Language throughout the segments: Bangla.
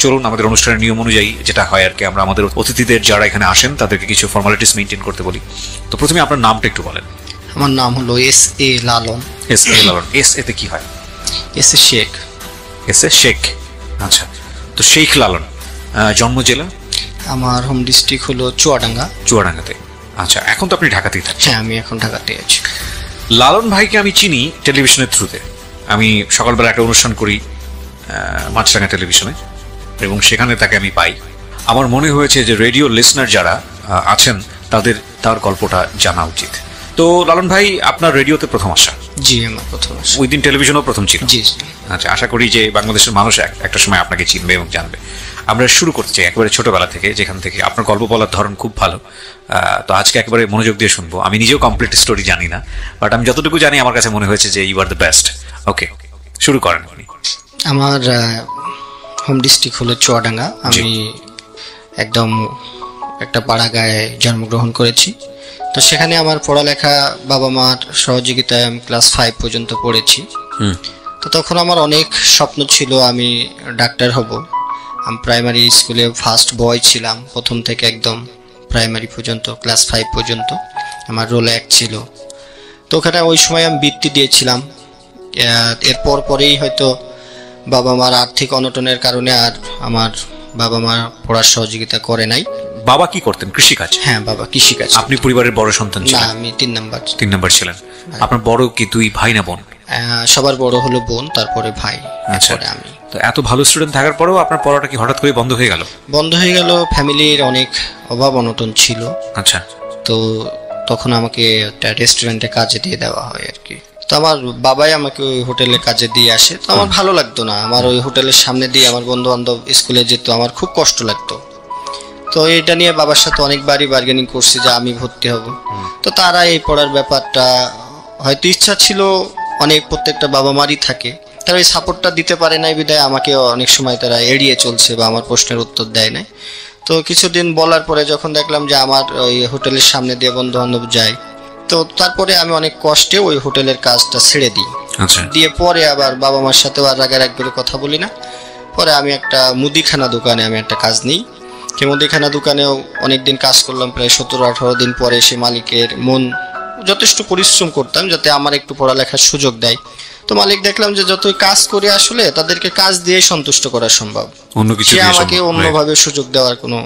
চলুন আমাদের অনুষ্ঠানের নিয়ম অনুযায়ী যেটা হয় আর কি, আমরা আমাদের অতিথিদের যারা এখানে আসেন তাদেরকে কিছু ফর্মালিটিস মেনটেন করতে বলি। তো প্রথমে আপনার নামটা একটু বলেন। আমার নাম হলো S.A. লালন। S.A. লালন। S.A. তে কি হয়? S.A. শেখ। S.A. শেখ। আচ্ছা, তো শেখ লালন। জন্ম জেলা? আমার হোম ডিস্ট্রিক্ট হলো চুয়াডাঙ্গাতে। আচ্ছা, এখন তো আপনি ঢাকাতেই থাকেন? হ্যাঁ, আমি এখন ঢাকাতে আছি। লালন ভাইকে আমি চিনি টেলিভিশনের থ্রুতে। আমি সকালবেলা একটা অনুষ্ঠান করি মাছরাঙা টেলিভিশনে, এবং সেখানে তাকে আমি পাই। আমার মনে হয়েছে যে রেডিও লিসনার যারা আছেন তার গল্পটা জানা উচিত। তো লালন ভাই, আপনার রেডিওতে প্রথম আসা? জি, আমার প্রথম আসা। ওই দিন টেলিভিশনও প্রথম ছিল? জি। আচ্ছা, আশা করি যে বাংলাদেশের মানুষ একটা সময় আপনাকে চিনবে এবং জানবে। আমরা শুরু করতে চাই একেবারে ছোটবেলা থেকে, যেখান থেকে আপনার গল্প বলার ধরন খুব ভালো। তো আজকে একেবারে মনোযোগ দিয়ে শুনবো। আমি নিজেও কমপ্লিট স্টোরি জানি না, বাট আমি যতটুকু জানি আমার কাছে মনে হয়েছে যে ইউ আর দ্য বেস্ট। ওকে, শুরু করেন আপনি। আমার হোম ডিস্ট্রিক্ট হলো চুয়াডাঙ্গা। আমি একদম একটা পাড়া গায়ে জন্মগ্রহণ করেছি। তো সেখানে আমার পড়ালেখা বাবা মার সহযোগিতায় আমি ক্লাস 5 পর্যন্ত পড়েছি। তো তখন আমার অনেক স্বপ্ন ছিল, আমি ডাক্তার হব। আমি প্রাইমারি স্কুলে ফার্স্ট বয় ছিলাম, প্রথম থেকে একদম প্রাইমারি পর্যন্ত, ক্লাস 5 পর্যন্ত আমার রোল 1 ছিল। তো ওখানে ওই সময় আমি বৃত্তি দিয়েছিলাম। এরপর পরেই হয়তো বাবা মার আর্থিক অনটনের কারণে আর আমার বাবা মা পড়ার সহযোগিতা করে নাই। বাবা কি করতেন? কৃষিকাজ? হ্যাঁ, বাবা কৃষিকাজ। আপনি পরিবারের বড় সন্তান ছিলেন? না, আমি 3 নাম্বার ছিলেন। আপনার বড় কি 2 ভাই না বোন? সবার বড় হলো বোন, তারপরে ভাই, তারপরে আমি। তো এত ভালো স্টুডেন্ট থাকার পরেও আপনার পড়াটা কি হঠাৎ করে বন্ধ হয়ে গেল? বন্ধ হয়ে গেল, ফ্যামিলির অনেক অভাব অনটন ছিল। আচ্ছা। তো তখন আমাকে একটা রেস্টুরেন্টে কাজে দিয়ে দেওয়া হয় আর কি। তো আমার বাবাই আমাকে ওই হোটেলে কাজে দিয়ে আসে। তো আমার ভালো লাগতো না, আমার ওই হোটেলের সামনে দিয়ে আমার বন্ধু বান্ধব স্কুলে যেত, আমার খুব কষ্ট লাগতো। তো এটা নিয়ে বাবার সাথে অনেকবারই বার্গেনিং করছি যে আমি ভর্তি হব। তো তারা এই পড়ার ব্যাপারটা, হয়তো ইচ্ছা ছিল অনেক, প্রত্যেকটা বাবা মারই থাকে, তারা ওই সাপোর্টটা দিতে পারে নাই বিধায় আমাকে অনেক সময় তারা এড়িয়ে চলছে বা আমার প্রশ্নের উত্তর দেয় নাই। তো কিছুদিন বলার পরে যখন দেখলাম যে আমার ওই হোটেলের সামনে দিয়ে বন্ধু বান্ধব যায়, তো তারপরে আমি অনেক কষ্টে ওই হোটেলের কাজটা ছেড়ে দিই। দিয়ে পরে আবার বাবা মার সাথেও আর রাগারাগ করে কথা বলি না। পরে আমি একটা মুদিখানা দোকানে আমি একটা কাজ নিই। সেই মুদিখানা দোকানেও অনেকদিন কাজ করলাম, প্রায় 17-18 দিন। পরে সে মালিকের মন, যথেষ্ট পরিশ্রম করতাম যাতে আমার একটু পড়ালেখার সুযোগ দেয়। তো মালিক দেখলাম যে যতই কাজ করে আসলে তাদেরকে কাজ দিয়ে সন্তুষ্ট করা সম্ভব, সে আমাকে অন্যভাবে সুযোগ দেওয়ার কোনো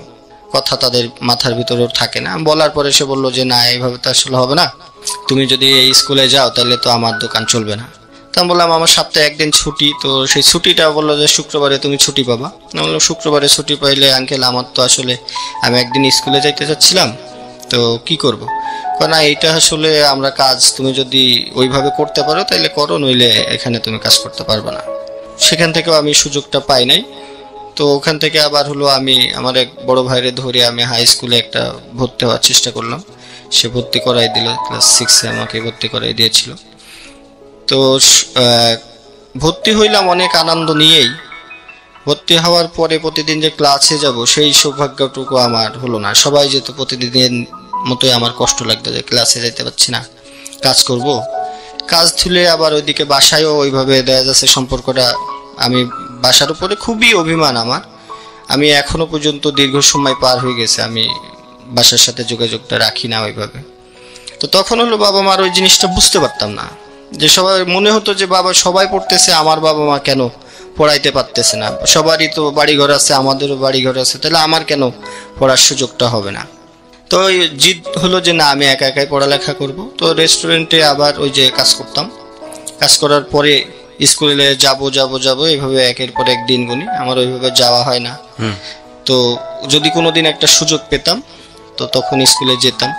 কথা তাদের মাথার ভিতরেও থাকে না। বলার পরে সে বললো যে না, এইভাবে তো আসলে হবে না, তুমি যদি এই স্কুলে যাও তাহলে তো আমার দোকান চলবে না। তো আমি বললাম আমার সপ্তাহে একদিন ছুটি, তো সেই ছুটিটা বললো যে শুক্রবারে তুমি ছুটি পাবা। আমি বললাম শুক্রবারে ছুটি পাইলে আঙ্কেল আমার তো আসলে আমি একদিন স্কুলে যাইতে চাচ্ছিলাম, তো কি করব? না, এইটা আসলে আমরা কাজ তুমি যদি ওইভাবে করতে পারো তাহলে করো, নইলে এখানে তুমি কাজ করতে পারবে না। সেখান থেকেও আমি সুযোগটা পাই নাই। তো ওখান থেকে আবার হলো আমি আমার এক বড় ভাইরে ধরে আমি হাই স্কুলে একটা ভর্তি হওয়ার চেষ্টা করলাম। সে ভর্তি করাই দিল, ক্লাস 6-এ আমাকে ভর্তি করাই দিয়েছিল। তো ভর্তি হইলাম অনেক আনন্দ নিয়েই। ভর্তি হওয়ার পরে প্রতিদিন যে ক্লাসে যাব সেই সৌভাগ্যটুকু আমার হলো না। সবাই যেত প্রতিদিনের মতোই আমার কষ্ট লাগতো যে ক্লাসে যেতে পারছি না, কাজ করব। কাজ তুলে আবার ওইদিকে বাসায়ও ওইভাবে দেখা যাচ্ছে সম্পর্কটা, আমি বাসার উপরে খুবই অভিমান আমার। আমি এখনো পর্যন্ত দীর্ঘ সময় পার হয়ে গেছে আমি বাসার সাথে যোগাযোগটা রাখি না ওইভাবে। তো তখন হলো বাবা মার ওই জিনিসটা বুঝতে পারতাম না, যে সবাই মনে হতো যে বাবা সবাই পড়তেছে, আমার বাবা মা কেন পড়াইতে পারতেছে না? সবারই তো বাড়িঘর আছে, আমাদেরও বাড়িঘর আছে, তাহলে আমার কেন পড়ার সুযোগটা হবে না? তো জিদ হলো যে না, আমি একা একাই পড়ালেখা করব। তো রেস্টুরেন্টে আবার ওই যে কাজ করতাম, কাজ করার পরে স্কুলে যাব এইভাবে একের পর এক দিন গুনি, আমার ওইভাবে যাওয়া হয় না। তো যদি কোনোদিন একটা সুযোগ পেতাম তো তখন স্কুলে যেতাম।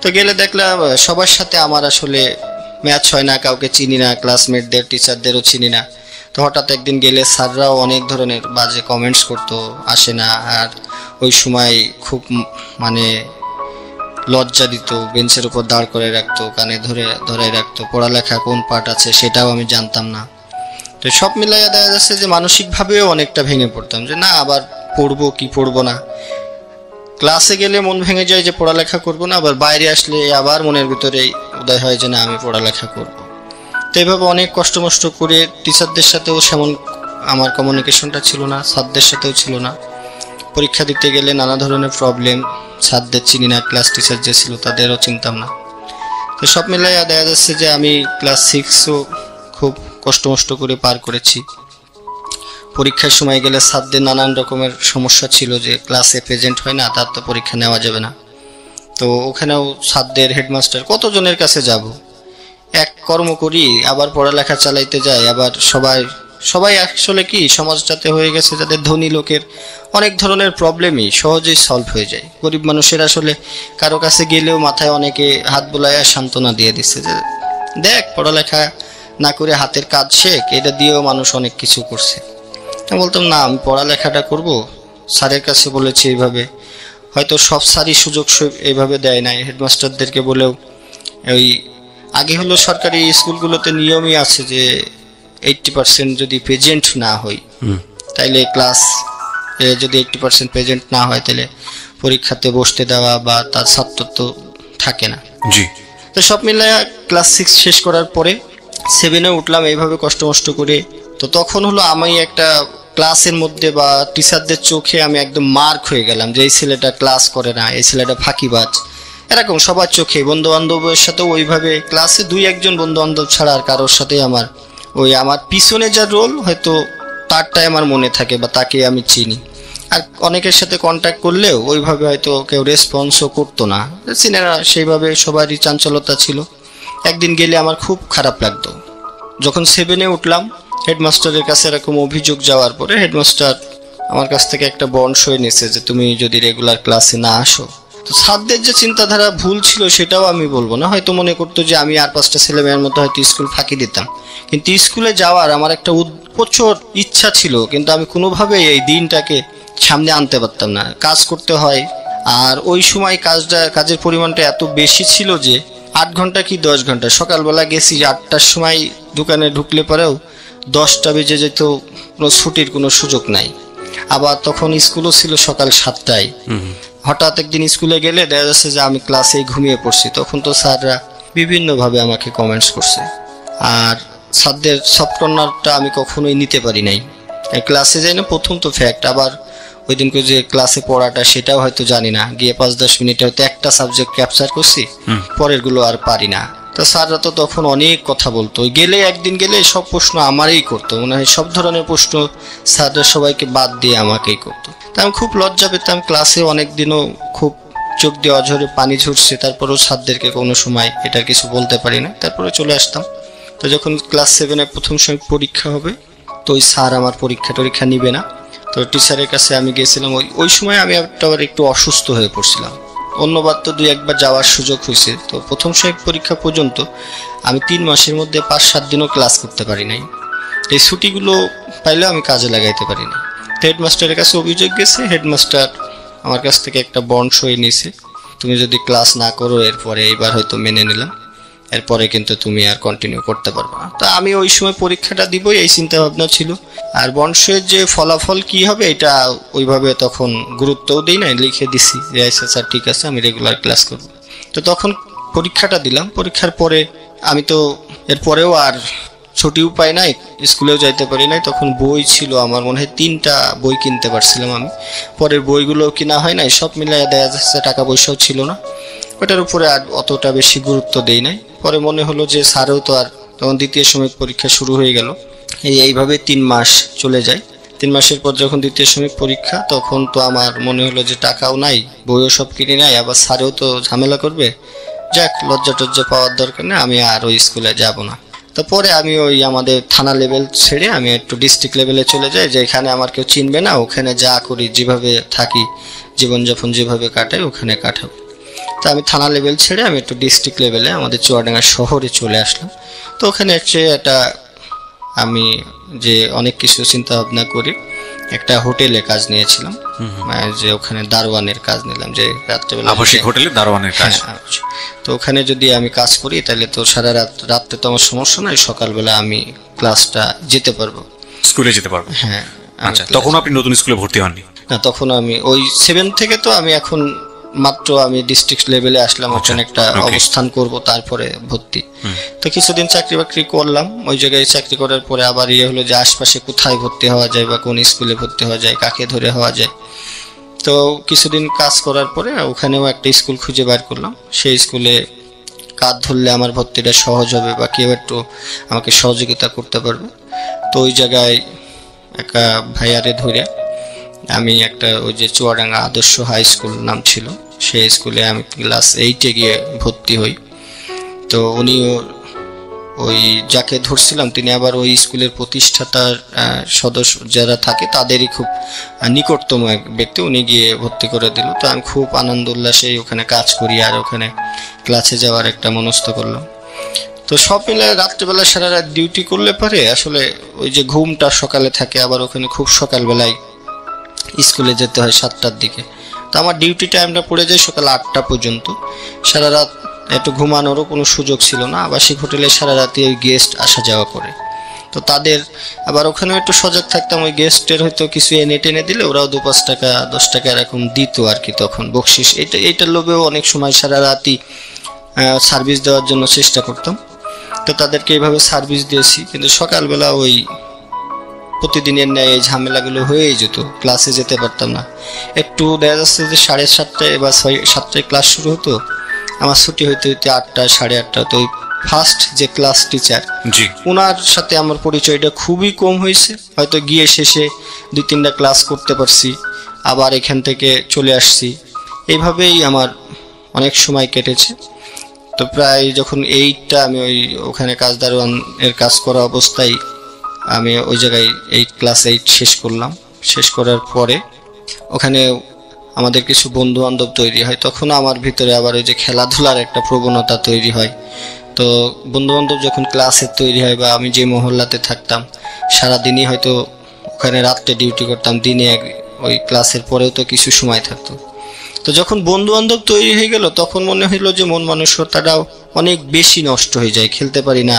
তো গেলে দেখলাম সবার সাথে আমার আসলে ম্যাচ হয় না, কাউকে চিনি না, ক্লাসমেটদের টিচারদেরও চিনি না। তো হঠাৎ একদিন গেলে স্যাররাও অনেক ধরনের বাজে কমেন্টস করতো, আসে না। আর ওই সময় খুব মানে লজ্জা দিত, বেঞ্চের উপর দাঁড় করে রাখতো, কানে ধরে রাখতো, পড়ালেখা কোন পার্ট আছে সেটাও আমি জানতাম না। তো সব মিলাইয়া দেখা যাচ্ছে যে মানসিকভাবেও অনেকটা ভেঙে পড়তাম, যে না আবার পড়বো কি পড়বো না। ক্লাসে গেলে মন ভেঙে যায় যে পড়ালেখা করবো না, আবার বাইরে আসলে আবার মনের ভিতরে উদয় হয় যে না আমি পড়ালেখা করব। তো এইভাবে অনেক কষ্ট মষ্ট করে টিচারদের সাথেও সেমন আমার কমিউনিকেশনটা ছিল না, স্যারদের সাথেও ছিল না। পরীক্ষা দিতে গেলে নানা ধরনের প্রবলেম, স্যারদের চিনি না, ক্লাস টিচার যে ছিল তাদেরও চিনতাম না। তো সব মিলাইয়া দেখা যাচ্ছে যে আমি ক্লাস 6ও খুব কষ্ট করে পার করেছি। পরীক্ষার সময় গেলে স্যারদের নানান রকমের সমস্যা ছিল, যে ক্লাসে প্রেজেন্ট হয় না তার তো পরীক্ষা নেওয়া যাবে না। তো ওখানেও স্যারদের, হেডমাস্টার, কতজনের কাছে যাব, এক কর্ম করি আবার পড়ালেখা চালাইতে যাই। আবার সবাই আসলে কি সমাজটাতে হয়ে গেছে যাদের ধনী লোকের অনেক ধরনের প্রবলেমই সহজেই সলভ হয়ে যায়। গরিব মানুষের আসলে কারো কাছে গেলেও মাথায় অনেকে হাত বোলাইয়া সান্ত্বনা দিয়ে দিচ্ছে যে দেখ পড়ালেখা না করে হাতের কাজ শেখ, এটা দিয়েও মানুষ অনেক কিছু করছে। আমি বলতাম না, আমি পড়ালেখাটা করব। স্যারের কাছে বলেছি এইভাবে, হয়তো সব স্যারই সুযোগ এইভাবে দেয় নাই। হেডমাস্টারদেরকে বলেও ওই আগে হলো সরকারি স্কুলগুলোতে নিয়মই আছে যে 80% যদি প্রেজেন্ট না হই তাইলে ক্লাস, যদি 80% প্রেজেন্ট না হয় তাহলে পরীক্ষাতে বসতে দেওয়া বা তার ছাত্রত্ব থাকে না। জি। তো সব মিলাইয়া ক্লাস 6 শেষ করার পরে 7-এ উঠলাম এইভাবে কষ্ট করে। তো তখন হলো আমি একটা ক্লাসের মধ্যে বা টিচারদের চোখে আমি একদম মার্ক হয়ে গেলাম যে এই ছেলেটা ক্লাস করে না, এই ছেলেটা ফাঁকিবাজ, এরকম সবার চোখে। বন্ধু বান্ধবের সাথেও ওইভাবে, ক্লাসে 2-1 বন্ধু বান্ধব ছাড়া আর কারোর সাথে আমার আমার পিছনে যা রোল হয়তো তারটাই আমার মনে থাকে বা তাকে আমি চিনি। আর অনেকের সাথে কন্ট্যাক্ট করলেও ওইভাবে হয়তো কেউ রেসপন্সও করতো না, চিনে না, সেইভাবে সবারই চাঞ্চলতা ছিল। একদিন গেলে আমার খুব খারাপ লাগতো। যখন 7-এ উঠলাম, হেডমাস্টারের কাছে এরকম অভিযোগ যাওয়ার পরে হেডমাস্টার আমার কাছ থেকে একটা বন্ড সই নিয়েছে যে তুমি যদি রেগুলার ক্লাসে না আসো। তো স্যারদের যে চিন্তাধারা ভুল ছিল সেটাও আমি বলবো না, হয়তো মনে করতো যে আমি আর 5টা ছেলেমেয়ের মতো হয়তো স্কুল ফাঁকি দিতাম, কিন্তু স্কুলে যাওয়ার আমার একটা প্রচুর ইচ্ছা ছিল, কিন্তু আমি কোনোভাবেই এই দিনটাকে সামনে আনতে পারতাম না। কাজ করতে হয়, আর ওই সময় কাজের পরিমাণটা এত বেশি ছিল যে 8 ঘন্টা কি 10 ঘন্টা, সকালবেলা গেছি 8টার সময় দোকানে ঢুকলে পরেও 10টা বেজে যেত, কোনো ছুটির কোনো সুযোগ নাই। আবার তখন স্কুলও ছিল সকাল 7টায়। হঠাৎ একদিন স্কুলে গেলে দেখা যাচ্ছে যে আমি ক্লাসেই ঘুমিয়ে পড়ছি। তখন তো স্যাররা বিভিন্নভাবে আমাকে কমেন্টস করছে। আর স্যারদের সফট কর্নারটা আমি কখনোই নিতে পারি নাই। ক্লাসে যাই না প্রথম তো ফ্যাক্ট, আবার ওই দিনকে যে ক্লাসে পড়াটা সেটাও হয়তো জানি না, গিয়ে 5-10 মিনিটে হয়তো একটা সাবজেক্ট ক্যাপচার করছি, পরেরগুলো আর পারি না। তো স্যাররা তো তখন অনেক কথা বলতো, গেলে একদিন গেলে সব প্রশ্ন আমারই করতো, মনে হয় সব ধরনের প্রশ্ন স্যাররা সবাইকে বাদ দিয়ে আমাকেই করতো। তা আমি খুব লজ্জা পেতাম। ক্লাসে অনেক দিনও খুব চোখ দিয়ে অঝরে পানি ঝরছে, তারপরেও স্যারদেরকে কোনো সময় এটা কিছু বলতে পারি না, তারপরে চলে আসতাম। তো যখন ক্লাস 7-এ প্রথম সময় পরীক্ষা হবে, তো ওই স্যার আমার পরীক্ষা নিবে না। তো টিচারের কাছে আমি গেছিলাম, ওই সময় আমি আবার একটু অসুস্থ হয়ে পড়ছিলাম। অন্যবার তো 2-1 যাওয়ার সুযোগ হয়েছে। তো প্রথম সাহেব পরীক্ষা পর্যন্ত আমি 3 মাসের মধ্যে 5-7 দিনও ক্লাস করতে পারি নাই। এই ছুটিগুলো পাইলেও আমি কাজে লাগাইতে পারি না। তো হেডমাস্টারের কাছে অভিযোগ গেছে, হেডমাস্টার আমার কাছ থেকে একটা বন্ড সই নিয়েছে, তুমি যদি ক্লাস না করো এরপরে, এইবার হয়তো মেনে নিলাম, এরপরে কিন্তু তুমি আর কন্টিনিউ করতে পারবে না। তা আমি ওই সময় পরীক্ষাটা দিবই এই চিন্তা ভাবনা ছিল। আর বন্ড সইয়ের যে ফলাফল কি হবে এটা ওইভাবে তখন গুরুত্বও দিই না, লিখে দিছি যে আচ্ছা স্যার ঠিক আছে আমি রেগুলার ক্লাস করব। তো তখন পরীক্ষাটা দিলাম। পরীক্ষার পরে আমি তো এরপরেও আর ছুটিও পাই নাই, স্কুলেও যাইতে পারি নাই। তখন বই ছিল আমার মনে হয় 3টা বই কিনতে পারছিলাম আমি, পরের বইগুলো কিনা হয় নাই। সব মিলাই দেখা যাচ্ছে টাকা পয়সাও ছিল না, ওটার উপরে আর অতটা বেশি গুরুত্ব দেই নাই। পরে মনে হলো যে স্যারও তো আর, তখন দ্বিতীয় সময় পরীক্ষা শুরু হয়ে গেল। এইভাবে 3 মাস চলে যায়। 3 মাসের পর যখন দ্বিতীয় সময় পরীক্ষা, তখন তো আমার মনে হলো যে টাকাও নাই, বইও সব কিনে নাই, আবার স্যারেও তো ঝামেলা করবে, যাক লজ্জা টজ্জা পাওয়ার দরকার নেই, আমি আর ওই স্কুলে যাব না। তারপরে আমি ওই আমাদের থানা লেভেল ছেড়ে আমি একটু ডিস্ট্রিক্ট লেভেলে চলে যাই, যেখানে আমার কেউ চিনবে না, ওখানে যা করি, যেভাবে থাকি, জীবনযাপন যেভাবে কাটাই ওখানে কাটাবো। তো আমি থানা লেভেল ছেড়ে আমি একটু ডিস্ট্রিক্ট লেভেলে আমাদের চুয়াডাঙ্গা শহরে চলে আসলাম। তো ওখানে একটা আমি যে অনেক কিছু চিন্তা ভাবনা করি, একটা হোটেলে কাজ নিয়েছিলাম, যে ওখানে দারোয়ানের কাজ নিলাম, যে রাত্রেবেলা আবাসিক হোটেলে দারোয়ানের কাজ। তো ওখানে যদি আমি কাজ করি তাহলে তো সারা রাত্রে তো আমার সমস্যা নাই, সকালবেলা আমি ক্লাসটা যেতে পারবো, স্কুলে যেতে পারবো। হ্যাঁ। আচ্ছা, তখন আপনি নতুন স্কুলে ভর্তি হননি? না, তখন আমি ওই 7 থেকে তো আমি এখন মাত্র আমি ডিস্ট্রিক্ট লেভেলে আসলাম, ওখানে একটা অবস্থান করব, তারপরে ভর্তি। তো কিছুদিন চাকরি বাকরি করলাম, ওই জায়গায় চাকরি করার পরে আবার হলো যে আশপাশে কোথায় ভর্তি হওয়া যায় বা কোন স্কুলে ভর্তি হওয়া যায়, কাকে ধরে হওয়া যায়। তো কিছুদিন কাজ করার পরে ওখানেও একটা স্কুল খুঁজে বার করলাম, সেই স্কুলে কাজ ধরলে আমার ভর্তিটা সহজ হবে বা কেউ একটু আমাকে সহযোগিতা করতে পারবে। তো ওই জায়গায় একটা ভাইয়ারে ধরে আমি একটা ওই যে চুয়াডাঙ্গা আদর্শ হাই স্কুল নাম ছিল, সেই স্কুলে আমি ক্লাস 8-এ গিয়ে ভর্তি হই। তো উনিও ওই যাকে ধরছিলাম তিনি আবার ওই স্কুলের প্রতিষ্ঠাতার সদস্য যারা থাকে তাদেরই খুব নিকটতম এক ব্যক্তি, উনি গিয়ে ভর্তি করে দিল। তো আমি খুব আনন্দ উল্লাসে ওখানে কাজ করি আর ওখানে ক্লাসে যাওয়ার একটা মনস্থ করলাম। তো সব মিলে রাত্রিবেলা সারা রাত ডিউটি করলে পারে আসলে ওই যে ঘুমটা সকালে থাকে, আবার ওখানে খুব সকালবেলায় স্কুলে যেতে হয় 7টার দিকে। তো আমার ডিউটি টাইমটা পড়ে যায় সকাল 8টা পর্যন্ত। সারা রাত একটু ঘুমানোরও কোনো সুযোগ ছিল না। আবাসিক হোটেলে সারা রাতে ওই গেস্ট আসা যাওয়া করে, তো তাদের আবার ওখানেও একটু সজাগ থাকতাম। ওই গেস্টের হয়তো কিছু এনে টেনে দিলে ওরাও 2-5 টাকা 10 টাকা এরকম দিত আর কি, তখন বকশিস। এইটার লোভেও অনেক সময় সারা রাতই সার্ভিস দেওয়ার জন্য চেষ্টা করতাম। তো তাদেরকে এইভাবে সার্ভিস দিয়েছি, কিন্তু সকালবেলা ওই প্রতিদিনের ন্যায় এই ঝামেলাগুলো হয়েই যেত, ক্লাসে যেতে পারতাম না। একটু দেখা যাচ্ছে যে 7:30 বা 7টায় ক্লাস শুরু হতো, আমার ছুটি হইতে হইতে 8টা 8:30। তো ওই ফার্স্ট যে ক্লাস টিচার, ওনার সাথে আমার পরিচয়টা খুবই কম হয়েছে। হয়তো গিয়ে শেষে 2-3টা ক্লাস করতে পারছি, আবার এখান থেকে চলে আসছি। এইভাবেই আমার অনেক সময় কেটেছে। তো প্রায় যখন 8টা আমি ওখানে কাজ দারোয়ান এর কাজ করা অবস্থায় আমি ওই জায়গায় ক্লাস 8 শেষ করলাম। শেষ করার পরে ওখানে আমাদের কিছু বন্ধু বান্ধব তৈরি হয়, তখন আমার ভিতরে আবার ওই যে খেলাধুলার একটা প্রবণতা তৈরি হয়। তো বন্ধু বান্ধব যখন ক্লাসে তৈরি হয় বা আমি যে মহল্লাতে থাকতাম সারাদিনই হয়তো ওখানে রাত্রে ডিউটি করতাম, দিনে ওই ক্লাসের পরেও তো কিছু সময় থাকতো। তো যখন বন্ধু বান্ধব তৈরি হয়ে গেল তখন মনে হইলো যে মন মানসিকতাটাও অনেক বেশি নষ্ট হয়ে যায়, খেলতে পারি না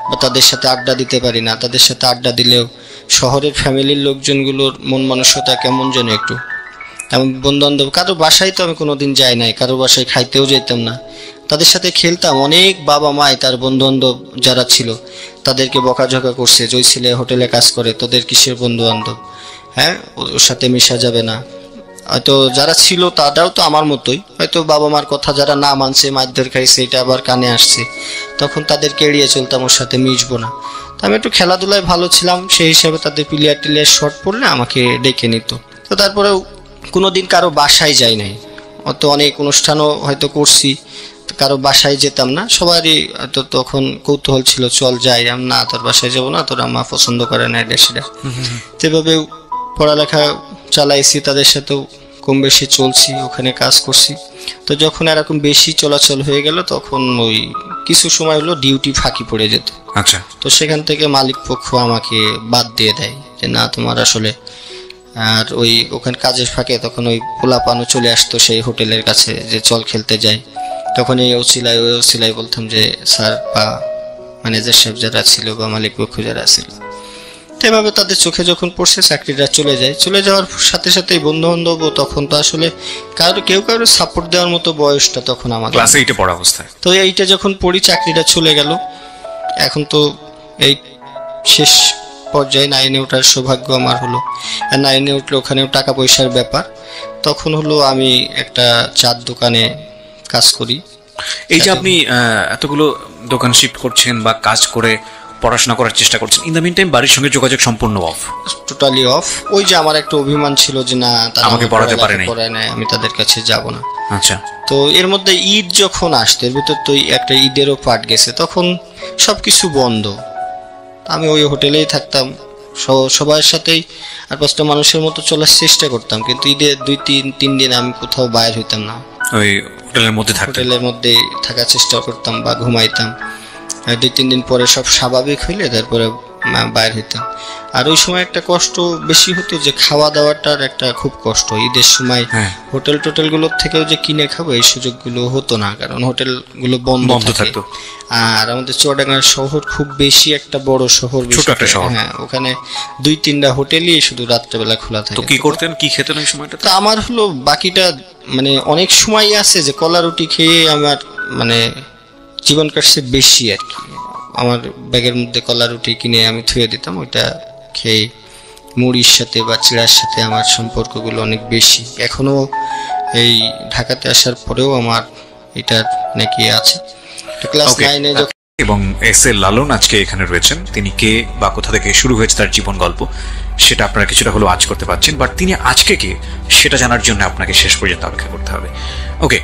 বা তাদের সাথে আড্ডা দিতে পারি না। তাদের সাথে আড্ডা দিলেও শহরের ফ্যামিলির লোকজনগুলোর মন মানসিকতা কেমন যেন একটু, আমি বন্ধু বান্ধব কারো বাসায় তো আমি কোনোদিন যাই নাই, কারো বাসায় খাইতেও যেতাম না, তাদের সাথে খেলতাম। অনেক বাবা মাই তার বন্ধু বান্ধব যারা ছিল তাদেরকে বকাঝকা করছে, যে ওই ছেলে হোটেলে কাজ করে, তোদের কিসের বন্ধু বান্ধব, হ্যাঁ ওর সাথে মেশা যাবে না। হয়তো যারা ছিল তারাও তো আমার মতোই, হয়তো বাবা মার কথা যারা না মানছে, মারধর খাইছে, এটা আবার কানে আসছে, তখন তাদেরকে এড়িয়ে চলতাম, ওর সাথে মিশবো না। তো আমি একটু খেলাধুলায় ভালো ছিলাম, সেই হিসাবে তাদের প্লেয়ার টিলিয়ার শর্ট পড়লে আমাকে ডেকে নিত। তো তারপরেও কোনোদিন কারো বাসায় যাই নাই, অত অনেক অনুষ্ঠানও হয়তো করছি, কারো বাসায় যেতাম না। সবারই তো তখন কৌতূহল ছিল, চল যাই। আমি না, তোর বাসায় যাবো না, তোর আম্মা পছন্দ করে না এটা সেটা। সেভাবে পড়ালেখা চালাইছি, তাদের সাথেও কম বেশি চলছি, ওখানে কাজ করছি। তো যখন এরকম বেশি চলাচল হয়ে গেল তখন ওই কিছু সময় হলো ডিউটি ফাঁকি পড়ে যেত। আচ্ছা। তো সেখান থেকে মালিক পক্ষ আমাকে বাদ দিয়ে দেয় যে না তোমার আসলে, আর ওই ওখানে কাজের ফাঁকে তখন ওই পোলাপানও চলে আসতো সেই হোটেলের কাছে যে চল খেলতে যাই। তখন এই ওসিলাই বলতাম যে স্যার বা ম্যানেজার সাহেব যারা ছিল বা মালিক পক্ষ যারা ছিল, তো এভাবে তাদের চোখে যখন পড়ছে চাকরিটা চলে যায়। চলে যাওয়ার সাথে সাথে বন্ধু বান্ধব তখন তো আসলে কেউ কারো সাপোর্ট দেওয়ার মতো বয়সটা তখন আমাদের ক্লাস 8-এ পড়া অবস্থায়। তো এইটা যখন পড়ি চাকরিটা চলে গেল। এখন তো এই শেষ পর্যায়ে 9-এ ওঠার সৌভাগ্য আমার হলো। আর 9-এ উঠলে ওখানেও টাকা পয়সার ব্যাপার। তখন হলো আমি একটা চার দোকানে কাজ করি। এই যে আপনি এতগুলো দোকান শিফট করছেন বা কাজ করে পড়াশোনা করার চেষ্টা করছেন, ইন দ্য মিন টাইম বাড়ির সঙ্গে যোগাযোগ সম্পূর্ণ অফ, টোটালি অফ। ওই যে আমার একটা অভিমান ছিল যে না তারা আমাকে পড়াতে পারে নাই, আমি তাদের কাছে যাব না। আচ্ছা। তো এর মধ্যে ঈদ যখন আসতো, এর ভিতর তো একটা ঈদেরও পার্ট গেছে, তখন সবকিছু বন্ধ। আমি ওই হোটেলেই থাকতাম, সবার সাথেই আর 5টা মানুষের মতো চলার চেষ্টা করতাম, কিন্তু ঈদের 2-3 দিন আমি কোথাও বাইর হইতাম না, ওই হোটেলের মধ্যে থাকার চেষ্টা করতাম বা ঘুমাইতাম। 2-3 দিন পরে সব স্বাভাবিক হইলে তারপরে বাইর হইতাম। আর ওই সময় একটা কষ্ট বেশি হতো যে খাওয়া দাওয়াটার একটা খুব কষ্ট। ঈদের সময় হোটেল টোটেলগুলোর থেকেও যে কিনে খাবো এই সুযোগগুলো হতো না, কারণ হোটেলগুলো বন্ধ থাকতো। আর আমাদের চুয়াডাঙ্গা শহর খুব বেশি একটা বড় শহর, হ্যাঁ, ওখানে 2-3টা হোটেলই শুধু রাত্রেবেলা খোলা থাকে। তো কি করতেন, কি খেতেন ওই সময়টা? তো আমার হলো বাকিটা মানে অনেক সময় আছে যে কলা রুটি খেয়ে আমার মানে জীবন কাটছে বেশি আর কি। আমার ব্যাগের মধ্যে কলা রুটি কিনে আমি থুয়ে দিতাম, ওইটা খেয়ে মুড়ির সাথে বা চিড়ার সাথে আমার সম্পর্কগুলো অনেক বেশি। এখনো এই ঢাকাতে আসার পরেও আমার এটার নাকি আছে। ক্লাস 9-এ যখন এবং এস এ লালন আজকে এখানে রয়েছেন, তিনি কে বা কোথা থেকে শুরু হয়েছে তার জীবন গল্প সেটা আপনারা কিছুটা হলেও আজ করতে পারছেন, বাট তিনি আজকে কে সেটা জানার জন্য আপনাকে শেষ পর্যন্ত অপেক্ষা করতে হবে। ওকে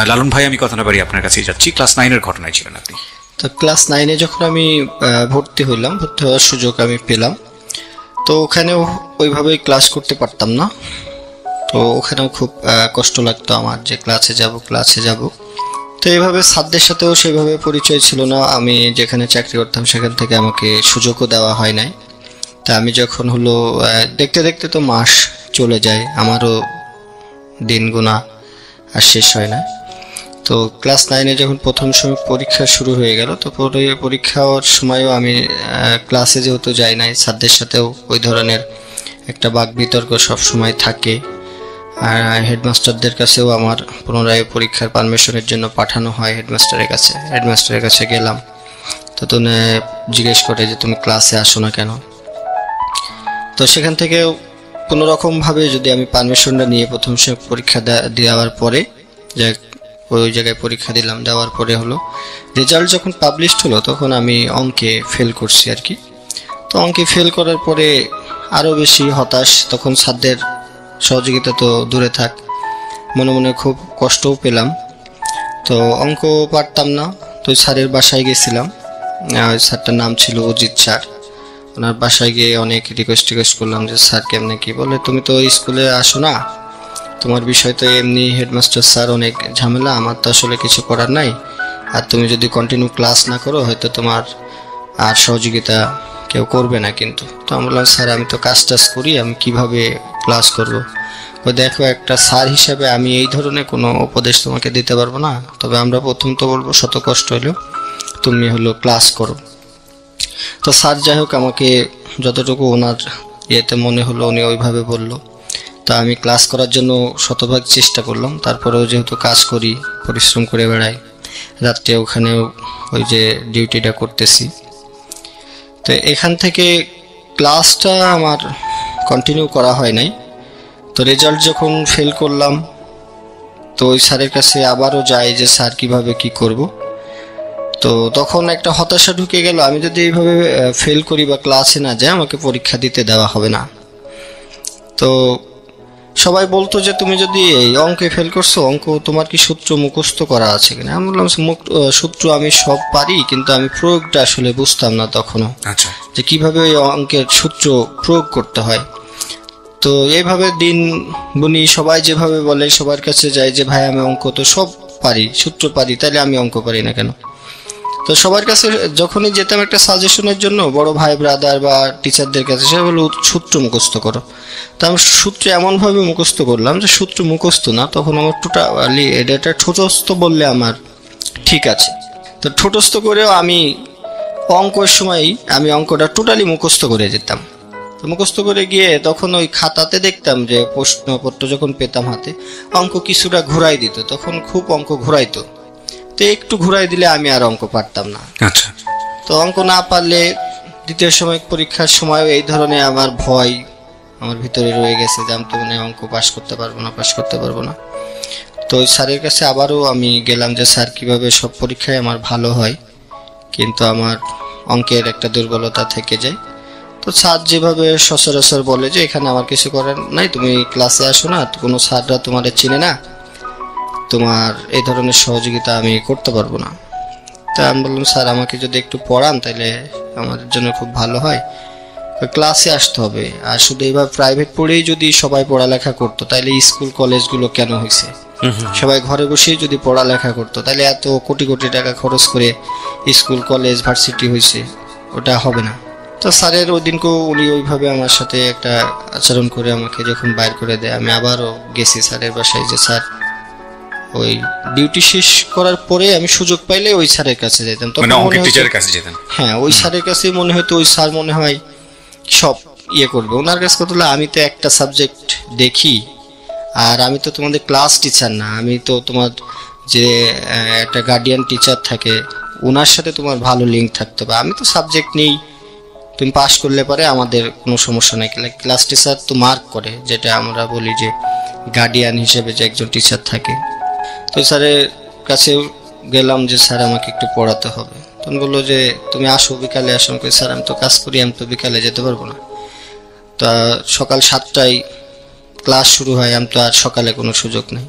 লালন ভাই, আমি কথা না বাড়ি আপনার কাছেই যাচ্ছি। ক্লাস 9-এর ঘটনায় ছিলেন আপনি। তো ক্লাস 9-এ যখন আমি ভর্তি হইলাম, ভর্তি হওয়ার সুযোগ আমি পেলাম, তো ওখানেও ওইভাবেই ক্লাস করতে পারতাম না। তো ওখানেও খুব কষ্ট লাগতো আমার যে ক্লাসে যাব। তো এইভাবে স্যারদের সাথেও সেভাবে পরিচয় ছিল না। আমি যেখানে চাকরি করতাম সেখান থেকে আমাকে সুযোগও দেওয়া হয় নাই। তা আমি যখন হলো দেখতে দেখতে তো মাস চলে যায়, আমারও দিন গোনা আর শেষ হয় না। তো ক্লাস 9-এ যখন প্রথম সময় পরীক্ষা শুরু হয়ে গেল, তো পরীক্ষার সময়ও আমি ক্লাসে যেহেতু যাই নাই, স্যারদের সাথেও ওই ধরনের একটা বাক বিতর্ক সবসময় থাকে। আর হেডমাস্টারদের কাছেও আমার পুনরায় পরীক্ষার পারমিশনের জন্য পাঠানো হয় হেডমাস্টারের কাছে গেলাম, তো তুমি জিজ্ঞেস করে যে তুমি ক্লাসে আসো না কেন। তো সেখান থেকে কোনোরকমভাবে যদি আমি পারমিশনটা নিয়ে প্রথম পরীক্ষা দেওয়ার পরে ওই জায়গায় পরীক্ষা দিলাম, দেওয়ার পরে হলো রেজাল্ট যখন পাবলিশড হলো তখন আমি অঙ্কে ফেল করছি আর কি। তো অঙ্কে ফেল করার পরে আরও বেশি হতাশ, তখন স্যারদের সহযোগিতা তো দূরে থাক, মনে মনে খুব কষ্টও পেলাম। তো অঙ্ক পারতাম না, তো স্যারের বাসায় গেছিলাম। ওই স্যারটার নাম ছিল অজিত স্যার। ওনার বাসায় গিয়ে অনেক রিকোয়েস্ট করলাম যে স্যার কেমনে কি, বলে তুমি তো স্কুলে আসো না, তোমার বিষয় তো এমনি হেডমাস্টার স্যার অনেক ঝামেলা, আমার তো আসলে কিছু করার নাই, আর তুমি যদি কন্টিনিউ ক্লাস না করো হয়তো তোমার আর সহযোগিতা কেউ করবে না কিন্তু। তো আমি বললাম স্যার আমি তো কাজ করি, আমি কিভাবে ক্লাস করব? তো দেখো একটা স্যার হিসাবে আমি এই ধরনের কোনো উপদেশ তোমাকে দিতে পারবো না, তবে আমরা প্রথম তো বলবো শত কষ্ট হলেও তুমি হলো ক্লাস করো। তো স্যার যাই হোক আমাকে যতটুকু ওনার ইয়েতে মনে হলো উনি ওইভাবে বললো। তো আমি ক্লাস করার জন্য শতভাগ চেষ্টা করলাম। তারপরেও যেহেতু কাজ করি, পরিশ্রম করে বেড়াই, রাত্রে ওখানেও ওই যে ডিউটিটা করতেছি, তো এখান থেকে ক্লাসটা আমার কন্টিনিউ করা হয় নাই। তো রেজাল্ট যখন ফেল করলাম তো ওই স্যারের কাছে আবারও যাই যে স্যার কিভাবে কি করব। তো তখন একটা হতাশা ঢুকে গেল, আমি যদি এইভাবে ফেল করি বা ক্লাসে না যাই আমাকে পরীক্ষা দিতে দেওয়া হবে না। তো সবাই বলতো যে তুমি যদি এই অঙ্কে ফেল করছো, অঙ্ক তোমার কি সূত্র মুখস্থ করা আছে কিনা? আমি বললাম সূত্র আমি সব পারি, কিন্তু আমি প্রয়োগটা আসলে বুঝতাম না তখনও, যে কিভাবে ওই অঙ্কের সূত্র প্রয়োগ করতে হয়। তো এইভাবে দিন বুনি, সবাই যেভাবে বলে সবার কাছে যাই যে ভাই আমি অঙ্ক তো সব পারি, সূত্র পারি, তাহলে আমি অঙ্ক পারি না কেন? তো সবার কাছে যখনই যেতাম একটা সাজেশনের জন্য, বড় ভাই ব্রাদার বা টিচারদের কাছে, সে বললো সূত্র মুখস্থ করো। তো আমি সূত্র এমনভাবে মুখস্থ করলাম যে সূত্র মুখস্থ না, তখন আমার টোটালি এটা ঠোঁটস্থ বললে আমার ঠিক আছে। তো ঠোঁটস্থ করেও আমি অঙ্কের সময় আমি অঙ্কটা টোটালি মুখস্থ করে যেতাম। তো মুখস্থ করে গিয়ে তখন ওই খাতাতে দেখতাম যে প্রশ্নপত্র যখন পেতাম হাতে, অঙ্ক কিছুটা ঘুরাই দিত, তখন খুব অঙ্ক ঘুরাইতো। তো একটু ঘুরাই দিলে আমি আর অঙ্ক পারতাম না। তো অঙ্ক না পারলে দ্বিতীয় সময় পরীক্ষার সময়ও এই ধরনের আমার ভয় আমার ভিতরে রয়ে গেছে যে আমি তো মানে অঙ্ক পাস করতে পারবো না। তো ওই স্যারের কাছে আবারও আমি গেলাম যে স্যার কিভাবে সব পরীক্ষায় আমার ভালো হয় কিন্তু আমার অঙ্কের একটা দুর্বলতা থেকে যায়। তো স্যার যেভাবে সচরাচর বলে যে এখানে আমার কিছু করার নাই, তুমি ক্লাসে আসো না, কোনো স্যাররা তোমার চিনে না, তোমার এই ধরনের সহযোগিতা আমি করতে পারবো না। তা আমি বললাম স্যার আমাকে যদি একটু পড়ান তাহলে আমাদের জন্য খুব ভালো হয়, ক্লাসে আসতে হবে। আর শুধু এইভাবে প্রাইভেট পড়েই যদি সবাই পড়ালেখা করতো তাহলে স্কুল কলেজগুলো কেন হয়েছে? সবাই ঘরে বসেই যদি পড়ালেখা করতো তাহলে এত কোটি কোটি টাকা খরচ করে স্কুল কলেজ ভার্সিটি হয়েছে, ওটা হবে না। তো স্যারের ওই দিনকেও উনি ওইভাবে আমার সাথে একটা আচরণ করে আমাকে যখন বাইর করে দেয়, আমি আবারও গেছি স্যারের বাসায় যে স্যার, ওই ডিউটি শেষ করার পরে আমি সুযোগ পাইলে ওই স্যারের কাছে যেতাম। তখন মানে মনে অঙ্কের হতো- টিচারের কাছে যেতেন? হ্যাঁ, ওই স্যারের কাছে মনে হয়তো ওই স্যার মনে হয় সব করবে। ওনার কাছে কথা হলো, আমি তো একটা সাবজেক্ট দেখি, আর আমি তো তোমাদের ক্লাস টিচার না, আমি তো তোমার যে একটা গার্ডিয়ান টিচার থাকে ওনার সাথে তোমার ভালো লিঙ্ক থাকতে হবে। আমি তো সাবজেক্ট নেই, তুমি পাস করলে পারে আমাদের কোনো সমস্যা নাই। ক্লাস টিচার তো মার্ক করে, যেটা আমরা বলি যে গার্ডিয়ান হিসেবে যে একজন টিচার থাকে। তো স্যারের কাছে গেলাম যে স্যার আমাকে একটু পড়াতে হবে। তখন বললো যে তুমি আসো, বিকালে আসো। আমি কই স্যার আমি তো কাজ করি, আমি তো বিকালে যেতে পারবো না। তা সকাল 7টায় ক্লাস শুরু হয়, আমি তো আর সকালে কোনো সুযোগ নেই।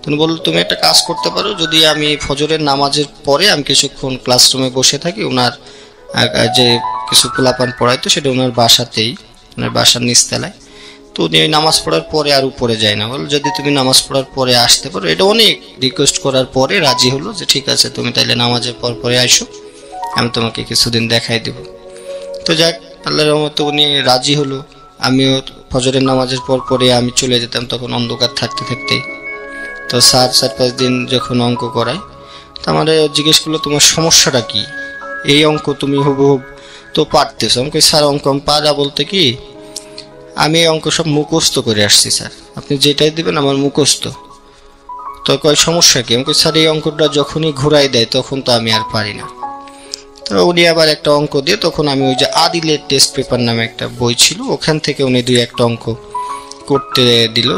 তুমি বললো তুমি একটা কাজ করতে পারো, যদি আমি ফজরের নামাজের পরে আমি কিছুক্ষণ ক্লাসরুমে বসে থাকি, ওনার যে কিছু পোলাপান পড়াইতো সেটা ওনার বাসাতেই, ওনার বাসার নিচতলায়। তো উনি ওই নামাজ পড়ার পরে আর উপরে যায় না। বল যদি তুমি নামাজ পড়ার পরে আসতে পারো। এটা অনেক রিকোয়েস্ট করার পরে রাজি হলো যে ঠিক আছে তুমি তাইলে নামাজের পর পরে আসো, আমি তোমাকে কিছুদিন দেখাই দেব। তো যাক, আল্লাহর রহমতে উনি রাজি হলো। আমিও ফজরের নামাজের পর পরে আমি চলে যেতাম, তখন অন্ধকার থাকতে থাকতেই। তো স্যার 4-5 দিন যখন অঙ্ক করায়, তো আমাদের জিজ্ঞেস করলো তোমার সমস্যাটা কি, এই অঙ্ক তুমি হুবহুব তো পারতেছো। আমি কই স্যার অঙ্ক আমি পারা বলতে কি, আমি এই অঙ্ক সব মুখস্থ করে আসছি স্যার, আপনি যেটাই দিবেন আমার মুখস্থ। তো কয় সমস্যা কি? আমি কই স্যার এই অঙ্কটা যখনই ঘুরাই দেয় তখন তো আমি আর পারি না। তো উনি আবার একটা অঙ্ক দিয়ে, তখন আমি ওই যে আদিলের টেস্ট পেপার নামে একটা বই ছিল, ওখান থেকে উনি 2-1টা অঙ্ক করতে দিল।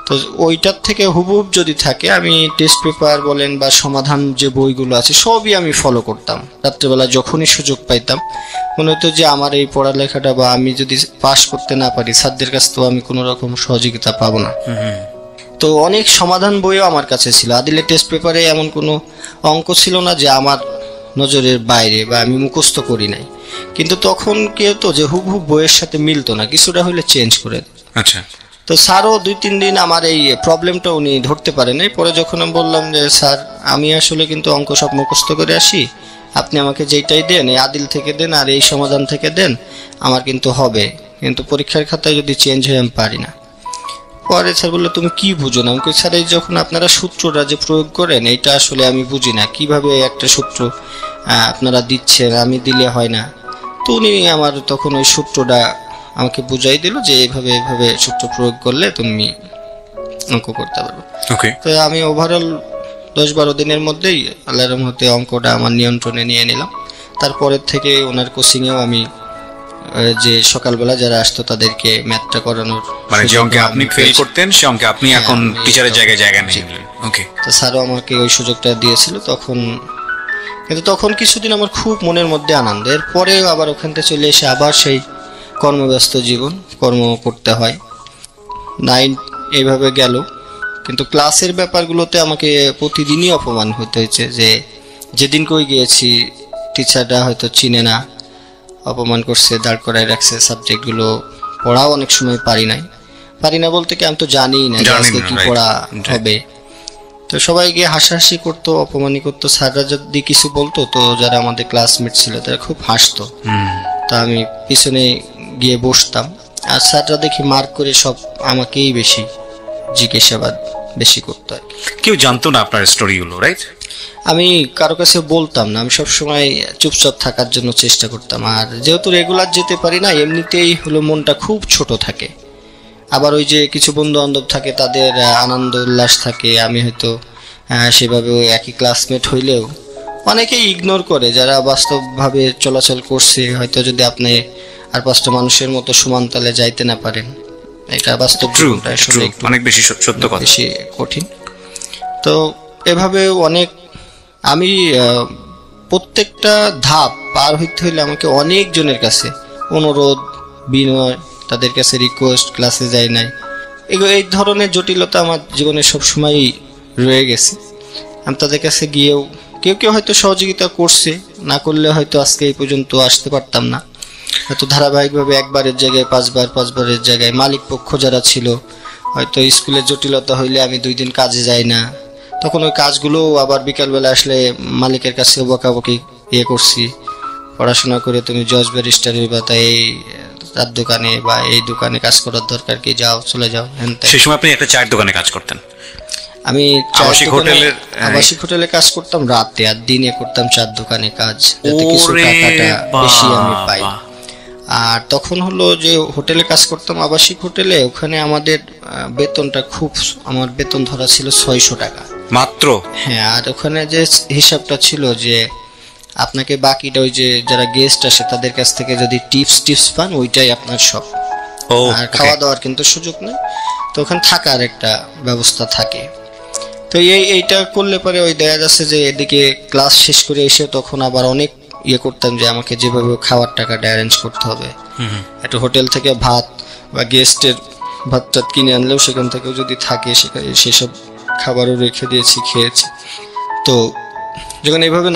তো ওইটার থেকে হুবহুব যদি থাকে, আমি টেস্ট পেপার বলেন বা সমাধান যে বইগুলো আছে সবই আমি ফলো করতাম। রাত্রেবেলা যখনই সুযোগ পাইতাম মনে হতো যে আমার এই পড়ালেখাটা বা আমি যদি পাশ করতে না পারি, স্যারদের কাছ থেকে আমি কোনো রকম সহযোগিতা পাবো না। তো অনেক সমাধান বইও আমার কাছে ছিল। আদিলের টেস্ট পেপারে এমন কোনো অঙ্ক ছিল না যে আমার নজরের বাইরে বা আমি মুখস্থ করি নাই। কিন্তু তখন কি হতো যে হুবহুব বইয়ের সাথে মিলতো না, কিছুটা হলে চেঞ্জ করে দিত। আচ্ছা। তো স্যারও 2-3 দিন আমার এই প্রবলেমটা উনি ধরতে পারেন নাই। পরে যখন আমি বললাম যে স্যার আমি আসলে কিন্তু অঙ্ক সব মুখস্থ করে আসি, আপনি আমাকে যেইটাই দেন এই আদিল থেকে দেন আর এই সমাধান থেকে দেন, আমার কিন্তু হবে, কিন্তু পরীক্ষার খাতায় যদি চেঞ্জ হয়ে আমি পারি না। পরে স্যার বললো তুমি কি বুঝো না? আমি কই স্যার এই যখন আপনারা সূত্রটা যে প্রয়োগ করেন এইটা আসলে আমি বুঝি না, কিভাবে একটা সূত্র আপনারা দিচ্ছেন, আমি দিলে হয় না। তো উনি আমার তখন ওই সূত্রটা আমাকে বুঝাই দিল যে এইভাবে এইভাবে সূত্র প্রয়োগ করলে তুমি অঙ্ক করতে পারবে। ওকে। তো আমি ওভারঅল 10-12 দিনের মধ্যেই আল্লাহর রহমতে অঙ্কটা আমার নিয়ন্ত্রণে নিয়ে নিলাম। তারপরের থেকে ওনার কোচিংয়েও আমি যে সকালবেলা যারা আসতো তাদেরকে ম্যাথটা করানোর, মানে যে অঙ্কে আপনি ফেল করতেন সে অঙ্কে আপনি হ্যাঁ, এখন আমি টিচারের এটা- জায়গায় জায়গা নিয়ে নিলেন। ওকে। তো স্যারও আমাকে ওই সুযোগটা দিয়েছিল তখন। কিন্তু তখন কিছুদিন আমার খুব মনের মধ্যে আনন্দ, এরপরে আবার ওখান থেকে চলে এসে আবার সেই কর্মব্যস্ত জীবন, কর্ম করতে হয়। 9 এইভাবে গেল। কিন্তু ক্লাসের ব্যাপারগুলোতে আমাকে প্রতিদিনই অপমান হতে হয়েছে, যে যেদিন কই গিয়েছি টিচাররা হয়তো চিনে না, অপমান করছে, দাঁড় করায় রাখছে, সাবজেক্টগুলো পড়াও অনেক সময় পারি না বলতে কি আমি তো জানিই না যে জানেন আজকে না, কি right, পড়া right. হবে। তো সবাই গিয়ে হাসাহাসি করতো, অপমানই করতো। স্যাররা যদি কিছু বলতো তো যারা আমাদের ক্লাসমেট ছিল তারা খুব হাসতো। তা আমি পিছনে গিয়ে বসতাম, আর স্যাররা দেখি মার্ক করে সব আমাকেই বেশি জিজ্ঞাসাবাদ বেশি করতো আর কি। কেউ জানতো না আপনার স্টোরিগুলো, রাইট? আমি কারো কাছে বলতাম না, আমি সবসময় চুপচাপ থাকার জন্য চেষ্টা করতাম। আর যেহেতু রেগুলার যেতে পারি না, এমনিতেই হলো মনটা খুব ছোট থাকে। আবার ওই যে কিছু বন্ধু বান্ধব থাকে, তাদের আনন্দ উল্লাস থাকে, আমি হয়তো সেভাবে ওই একই ক্লাসমেট হইলেও অনেকেই ইগনোর করে যারা বাস্তবভাবে চলাচল করছে। হয়তো যদি আপনি আর 5টা মানুষের মতো সমান তালে যাইতে না পারেন, এটা বাস্তব ট্রু, জীবনটা আসলে একটু অনেক বেশি সত্য কথা। বেশি কঠিন। তো এভাবে অনেক আমি প্রত্যেকটা ধাপ পার হইতে হইলে আমাকে অনেক জনের কাছে অনুরোধ, বিনয়, তাদের কাছে রিকোয়েস্ট, ক্লাসে যাই নাই, এই ধরনের জটিলতা আমার জীবনে সবসময়ই রয়ে গেছে। আমি তাদের কাছে গিয়েও কেউ কেউ হয়তো সহযোগিতা করছে, না করলে হয়তো আজকে এই পর্যন্ত আসতে পারতাম না। হয়তো ধারাবাহিকভাবে একবারের জায়গায় 5বারের জায়গায় মালিক পক্ষ যারা ছিল, হয়তো স্কুলের জটিলতা হইলে আমি 2 দিন কাজে যাই না, তখন ওই কাজগুলো আবার বিকালবেলা আসলে মালিকের কাছে বকাবকি করছি, পড়াশোনা করে তুমি জজ ব্যারিস্টার হইবা, তাই এই তার দোকানে বা এই দোকানে কাজ করার দরকার কি, যাও চলে যাও হ্যান ত্যান। সেই সময় আপনি একটা চায়ের দোকানে কাজ করতেন? আমি আবাসিক হোটেলের আবাসিক হোটেলে কাজ করতাম রাতে, আর দিনে করতাম চার দোকানে কাজ, যাতে কিছু টাকাটা বেশি আমি পাই। আর তখন হলো যে হোটেলে কাজ করতাম, আবাসিক হোটেলে, ওখানে আমাদের বেতনটা খুব, আমার বেতন ধরা ছিল 600 টাকা মাত্র। হ্যাঁ, আর ওখানে যে হিসাবটা ছিল যে আপনাকে বাকিটা ওই যে যারা গেস্ট আসে তাদের কাছ থেকে যদি টিপস পান ওইটাই আপনার সব, আর খাওয়া দাওয়ার কিন্তু সুযোগ নেই। তো ওখানে থাকার একটা ব্যবস্থা থাকে। তো এইটা করলে পরে ওই দেখা যাচ্ছে যে এদিকে ক্লাস শেষ করে এসে তখন আবার অনেক করতাম যে আমাকে যেভাবে খাওয়ার টাকাটা অ্যারেঞ্জ করতে হবে। একটা হোটেল থেকে ভাত বা গেস্টের ভাত টাত কিনে আনলেও সেখান থেকেও যদি থাকে সেসব খাবারও রেখে দিয়েছি, খেয়েছি। তো যখন এইভাবে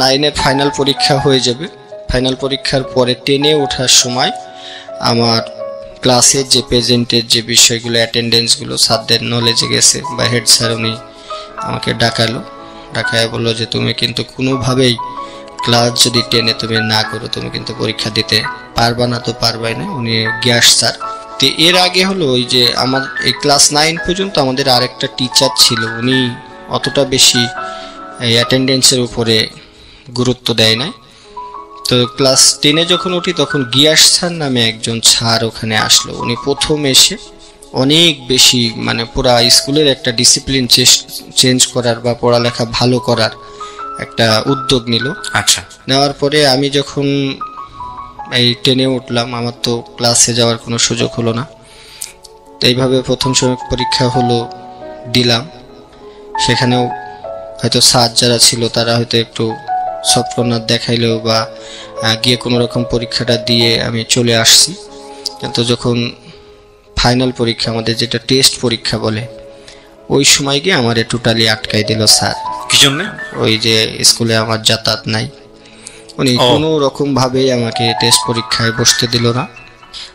নাইনের ফাইনাল পরীক্ষা হয়ে যাবে, ফাইনাল পরীক্ষার পরে 10-এ ওঠার সময় আমার ক্লাসের যে প্রেজেন্টের যে বিষয়গুলো, অ্যাটেন্ডেন্সগুলো স্যারদের নলেজে গেছে, বা হেড স্যার উনি আমাকে ডাকায় বললো যে তুমি কিন্তু কোনোভাবেই ক্লাস যদি 10-এ তুমি না করো তুমি কিন্তু পরীক্ষা দিতে পারবা না। তো পারবাই না, উনি গ্যাস স্যার। তো এর আগে হলো ওই যে আমার এই ক্লাস 9 পর্যন্ত আমাদের আরেকটা টিচার ছিল, উনি অতটা বেশি এই অ্যাটেন্ডেন্সের উপরে গুরুত্ব দেয় না। তো ক্লাস 10-এ যখন উঠি তখন গিয়াস স্যার নামে একজন স্যার ওখানে আসলো। উনি প্রথম এসে অনেক বেশি মানে পুরা স্কুলের একটা ডিসিপ্লিন চেঞ্জ করার বা পড়ালেখা ভালো করার একটা উদ্যোগ নিল। আচ্ছা, নেওয়ার পরে আমি যখন এই 10-এ উঠলাম, আমার তো ক্লাসে যাওয়ার কোনো সুযোগ হলো না। তো এইভাবে প্রথম সময় পরীক্ষা হলো, দিলাম। সেখানেও হয়তো স্যার যারা ছিল তারা হয়তো একটু সফট কর্নার দেখাইলেও বা গিয়ে কোনো রকম পরীক্ষাটা দিয়ে আমি চলে আসছি। কিন্তু যখন ফাইনাল পরীক্ষা, আমাদের যেটা টেস্ট পরীক্ষা বলে, ওই সময় গিয়ে আমারে টোটালি আটকাই দিল স্যার। কি জন্য? ওই যে স্কুলে আমার যাতায়াত নাই, উনি কোনো রকম ভাবেই আমাকে টেস্ট পরীক্ষায় বসতে দিল না।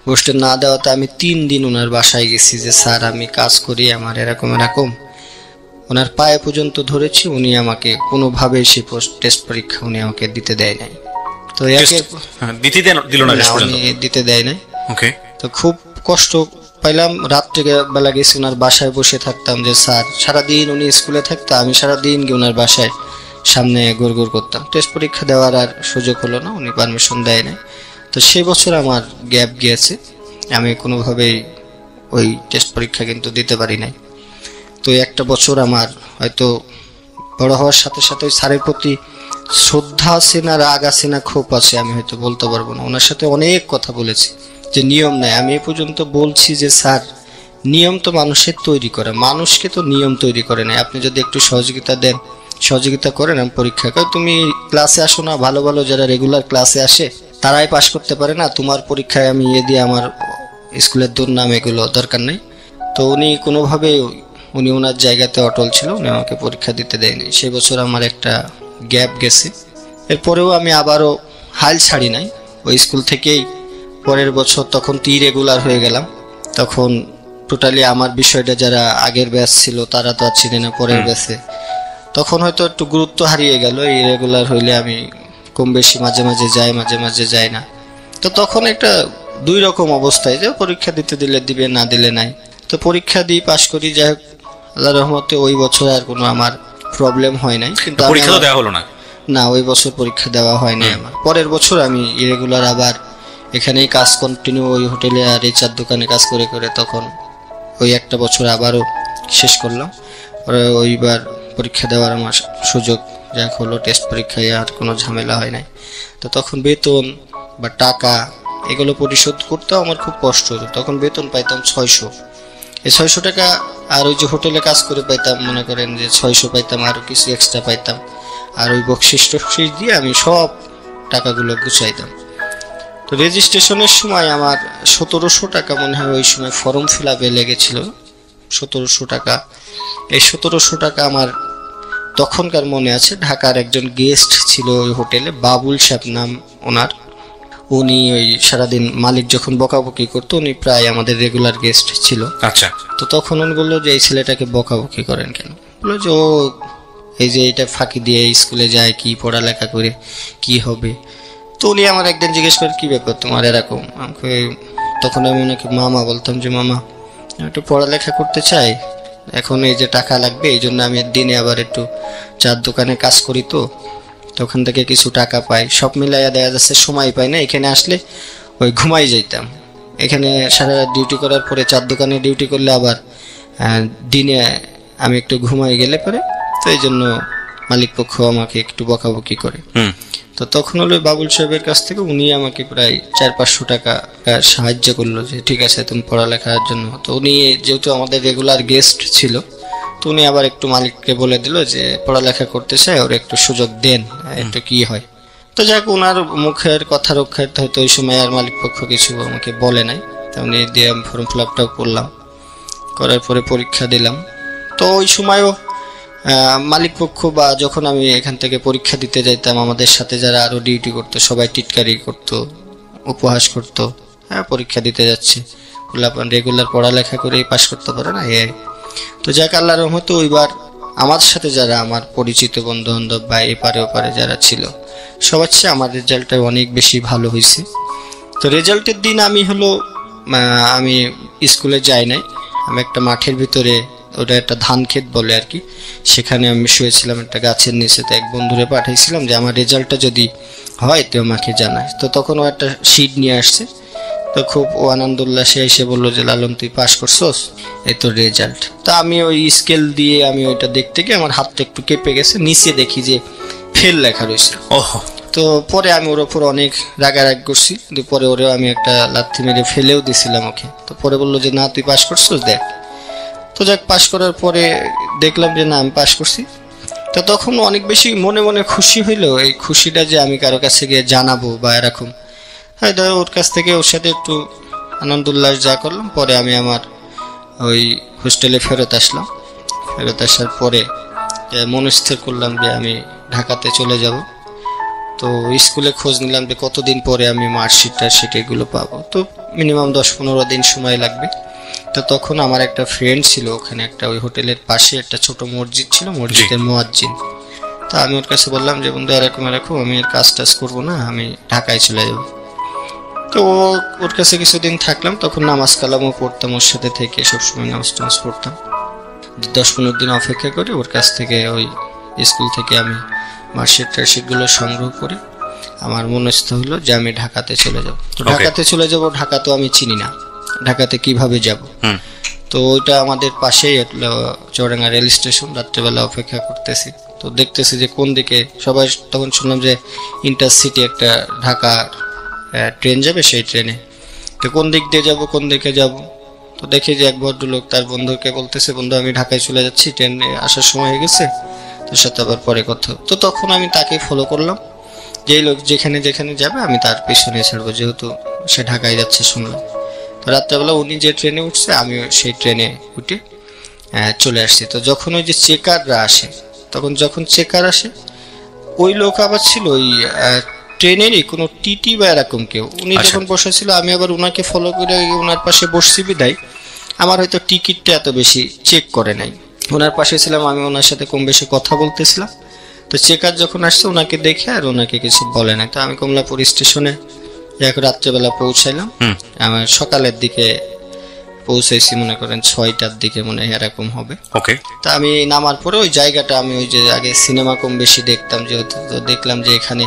বসতে না দেওয়াতে আমি 3 দিন ওনার বাসায় গেছি যে স্যার আমি কাজ করি, আমার এরকম ওনার পায়ে পর্যন্ত ধরেছি, উনি আমাকে কোনোভাবেই সেই টেস্ট পরীক্ষা উনি আমাকে দিতে দেয় নাই। তো উনি দিতে দেয় নাই। তো খুব কষ্ট পাইলাম। রাত্রে বেলা গেছি ওনার বাসায়, বসে থাকতাম যে স্যার সারাদিন উনি স্কুলে থাকতো, আমি সারাদিন গিয়ে ওনার বাসায় সামনে গুড় করতাম। টেস্ট পরীক্ষা দেওয়ার আর সুযোগ হলো না, উনি পারমিশন দেয় নাই। তো সেই বছর আমার গ্যাপ গিয়েছে, আমি কোনোভাবেই ওই টেস্ট পরীক্ষা কিন্তু দিতে পারি নাই। তো একটা বছর আমার হয়তো বড় হওয়ার সাথে সাথে ওই স্যারের প্রতি শ্রদ্ধা আছে না রাগ আছে না ক্ষোভ আছে আমি হয়তো বলতে পারবো না। ওনার সাথে অনেক কথা বলেছি যে নিয়ম নাই, আমি এই পর্যন্ত বলছি যে স্যার নিয়ম তো মানুষের তৈরি করে, মানুষকে তো নিয়ম তৈরি করে নাই। আপনি যদি একটু সহযোগিতা করেন, আমি পরীক্ষা করি, তুমি ক্লাসে আসো না, ভালো ভালো যারা রেগুলার ক্লাসে আসে তারাই পাশ করতে পারে না, তোমার পরীক্ষায় আমি দিয়ে আমার স্কুলের দুর্নাম, এগুলো দরকার নেই। তো উনি কোনোভাবে উনি ওনার জায়গাতে অটল ছিল, উনি আমাকে পরীক্ষা দিতে দেয়নি। সেই বছর আমার একটা গ্যাপ গেছে। এরপরেও আমি আবারও হাল ছাড়ি নাই ওই স্কুল থেকেই। পরের বছর তখন রেগুলার হয়ে গেলাম। তখন টোটালি আমার বিষয়টা যারা আগের ব্যাচ ছিল তারা তো আর চিনে না পরের ব্যাচে, তখন হয়তো একটু গুরুত্ব হারিয়ে গেল। ইরেগুলার হইলে আমি কম বেশি মাঝে মাঝে যাই, মাঝে মাঝে যাই না। তো তখন একটা 2 রকম অবস্থায়, যে পরীক্ষা দিতে দিলে দিবে, না দিলে নাই। তো পরীক্ষা দিই, পাশ করি। যাই হোক, আল্লাহর রহমতে ওই বছর আর কোনো আমার প্রবলেম হয় নাই। কিন্তু পরীক্ষা দেওয়া হলো না? না, ওই বছর পরীক্ষা দেওয়া হয়নি আমার। পরের বছর আমি ইরেগুলার আবার এখানেই কাজ কন্টিনিউ, ওই হোটেলে আর এই চার দোকানে কাজ করে করে তখন ওই একটা বছর আবারও শেষ করলাম। ওইবার পরীক্ষা দেওয়ার আমার সুযোগ যা হলো, টেস্ট পরীক্ষায় আর কোনো ঝামেলা হয় নাই। তো তখন বেতন বা টাকা এগুলো পরিশোধ করতেও আমার খুব কষ্ট হতো। তখন বেতন পাইতাম 600। এই 600 টাকা আর ওই যে হোটেলে কাজ করে পাইতাম, মনে করেন যে 600 পাইতাম, আরও কিছু এক্সট্রা পাইতাম। আর ওই বকশিস টকশিস দিয়ে আমি সব টাকাগুলো গুছাইতাম। তো রেজিস্ট্রেশনের সময় আমার 1700 টাকা মনে হয় ওই সময় ফর্ম ফিল আপে লেগেছিল। 1700 টাকা। এই 1700 টাকা আমার তখনকার মনে আছে। ঢাকার একজন গেস্ট ছিল ওই হোটেলে, বাবুল সাহেব নাম ওনার। উনি ওই সারাদিন মালিক যখন বকাবকি করতো, উনি প্রায় আমাদের রেগুলার গেস্ট ছিল। আচ্ছা। তো তখন উনি বললো যে এই ছেলেটাকে বকাবকি করেন কেন? বললো যে ও এই যে এটা ফাঁকি দিয়ে স্কুলে যায়, কি পড়ালেখা করে কি হবে। তো উনি আমার একদিন জিজ্ঞেস করে কি ব্যাপার তোমার এরকম, তখন আমি ওনাকে মামা বলতাম যে মামা একটু পড়ালেখা করতে চাই, এখন এই যে টাকা লাগবে এই জন্য আমি দিনে আবার একটু চার দোকানে কাজ করি, তো তখন থেকে কিছু টাকা পাই, সব মিলাইয়া দেখা যাচ্ছে সময় পাই না, এখানে আসলে ওই ঘুমাই যাইতাম। এখানে সারা রাত ডিউটি করার পরে চার দোকানে ডিউটি করলে আবার দিনে আমি একটু ঘুমাই গেলে পরে, তো এই জন্য মালিক পক্ষ আমাকে একটু বকাবকি করে। তো তখন হলো বাবুল সাহেবের কাছ থেকে উনি আমাকে প্রায় 400-500 টাকা সাহায্য করলো যে ঠিক আছে তুমি পড়ালেখার জন্য। তো উনি যেহেতু আমাদের রেগুলার গেস্ট ছিল, তো উনি আবার একটু মালিককে বলে দিল যে পড়ালেখা করতে চাই, ওর একটু সুযোগ দেন, একটু কি হয়। তো যাক ওনার মুখের কথা রক্ষার্থে হয়তো ওই সময় আর মালিক পক্ষ কিছু আমাকে বলে নাই। তো উনি দিয়ে ফর্ম ফিল আপটাও করলাম, করার পরে পরীক্ষা দিলাম। তো ওই সময়ও মালিক পক্ষ বা যখন আমি এখান থেকে পরীক্ষা দিতে যাইতাম, আমাদের সাথে যারা আরো ডিউটি করতো সবাই টিটকারি করতো, উপহাস করতো, হ্যাঁ পরীক্ষা দিতে যাচ্ছে, রেগুলার পড়ালেখা করেই পাশ করতে পারে না। তো যাক আল্লাহর রহমতে ওইবার আমার সাথে যারা আমার পরিচিত বন্ধু বান্ধব বা এপারে ওপারে যারা ছিল সবার চেয়ে আমার রেজাল্টটা অনেক বেশি ভালো হয়েছে। তো রেজাল্টের দিন আমি স্কুলে যাই নাই, আমি একটা মাঠের ভিতরে, ওটা একটা ধান ক্ষেত বলে আর কি, সেখানে আমি শুয়েছিলাম একটা গাছের নিচে। তো এক বন্ধুরে পাঠাইছিলাম যে আমার রেজাল্টটা যদি হয় তো আমাকে জানায়। তো তখন ও একটা শিট নিয়ে আসছে, তো খুব ও আনন্দ উল্লাসে এসে বললো যে লালন তুই পাস করছস, এই তোর রেজাল্ট। তো আমি ওই স্কেল দিয়ে আমি ওইটা দেখতে গিয়ে আমার হাতটা একটু কেঁপে গেছে, নিচে দেখি যে ফেল লেখা রয়েছে। তো পরে আমি ওর ওপর অনেক রাগারাগ করছি, কিন্তু পরে ওরেও আমি একটা লাথি মেরে ফেলেও দিছিলাম ওকে। তো পরে বললো যে না তুই পাস করছস দেখ। তো যাক পাস করার পরে দেখলাম যে না আমি পাস করছি। তো তখন অনেক বেশি মনে মনে খুশি হইলো, এই খুশিটা যে আমি কারো কাছে গিয়ে জানাবো বা এরকম, হয়তো ওর কাছ থেকে ওর সাথে একটু আনন্দ উল্লাস যা করলাম। পরে আমি আমার ওই হোস্টেলে ফেরত আসলাম। ফেরত আসার পরে মনস্থির করলাম যে আমি ঢাকাতে চলে যাব। তো স্কুলে খোঁজ নিলাম যে কতদিন পরে আমি মার্কশিট এগুলো পাবো। তো মিনিমাম 10-15 দিন সময় লাগবে। তো তখন আমার একটা ফ্রেন্ড ছিল ওখানে, একটা ওই হোটেলের পাশে একটা ছোট মসজিদ ছিল, মসজিদের মুয়াজ্জিন। তো আমি ওর কাছে বললাম যে বন্ধু এরকম আমি এর কাজ টাজ করবো না, আমি ঢাকায় চলে যাব। তো ওর কাছে কিছুদিন থাকলাম, তখন নামাজ কালামও পড়তাম ওর সাথে থেকে, সবসময় নামাজ পড়তাম। 10-15 দিন অপেক্ষা করে ওর কাছ থেকে ওই স্কুল থেকে আমি মার্কশিটগুলো সংগ্রহ করে আমার মনস্থ হলো যে আমি ঢাকাতে চলে যাব। তো ঢাকাতে চলে যাব, ঢাকা তো আমি চিনি না, ঢাকাতে কিভাবে যাব। তো ওইটা আমাদের পাশেই চৌরাঙ্গা রেল স্টেশন, রাত্রেবেলা অপেক্ষা করতেছি। তো দেখতেছি যে কোন দিকে সবাই, তখন শুনলাম যে ইন্টারসিটি একটা ঢাকা ট্রেন যাবে, সেই ট্রেনে। তো কোন দিক দিয়ে যাব, কোন দিকে যাব। তো দেখি যে এক ভদ্রলোক তার বন্ধুকে বলতেছে বন্ধু আমি ঢাকায় চলে যাচ্ছি, ট্রেনে আসার সময় হয়ে গেছে, তোর সাথে আবার পরে কথা। তো তখন আমি তাকে ফলো করলাম, যেই লোক যেখানে যেখানে যাবে আমি তার পিছনে ছাড়বো, যেহেতু সে ঢাকায় যাচ্ছে শুনলাম। তো রাত্রেবেলা উনি যে ট্রেনে উঠছে আমি সেই ট্রেনে উঠে চলে আসছি। তো যখন ওই যে চেকাররা আসে, তখন যখন চেকার আসে ওই লোক আবার ছিল ওই ট্রেনেরই কোনো টিটি বা এরকম কেউ, উনি যখন বসেছিল আমি আবার ওনাকে ফলো করে ওনার পাশে বসছি বিদায় আমার হয়তো টিকিটটা এত বেশি চেক করে নাই। ওনার পাশে ছিলাম, আমি ওনার সাথে কম বেশি কথা বলতেছিলাম। তো চেকার যখন আসছে ওনাকে দেখে আর ওনাকে কিছু বলে নাই। তো আমি কমলাপুর স্টেশনে রাত্রেবেলা পৌঁছাইলাম, আমার সকালের দিকে পৌঁছাইছি, মনে করেন 6টার দিকে মনে হয় এরকম হবে। তা আমি নামার পরে ওই জায়গাটা আমি ওই যে আগে সিনেমা কম বেশি দেখতাম, যেহেতু তো দেখলাম যে এখানে,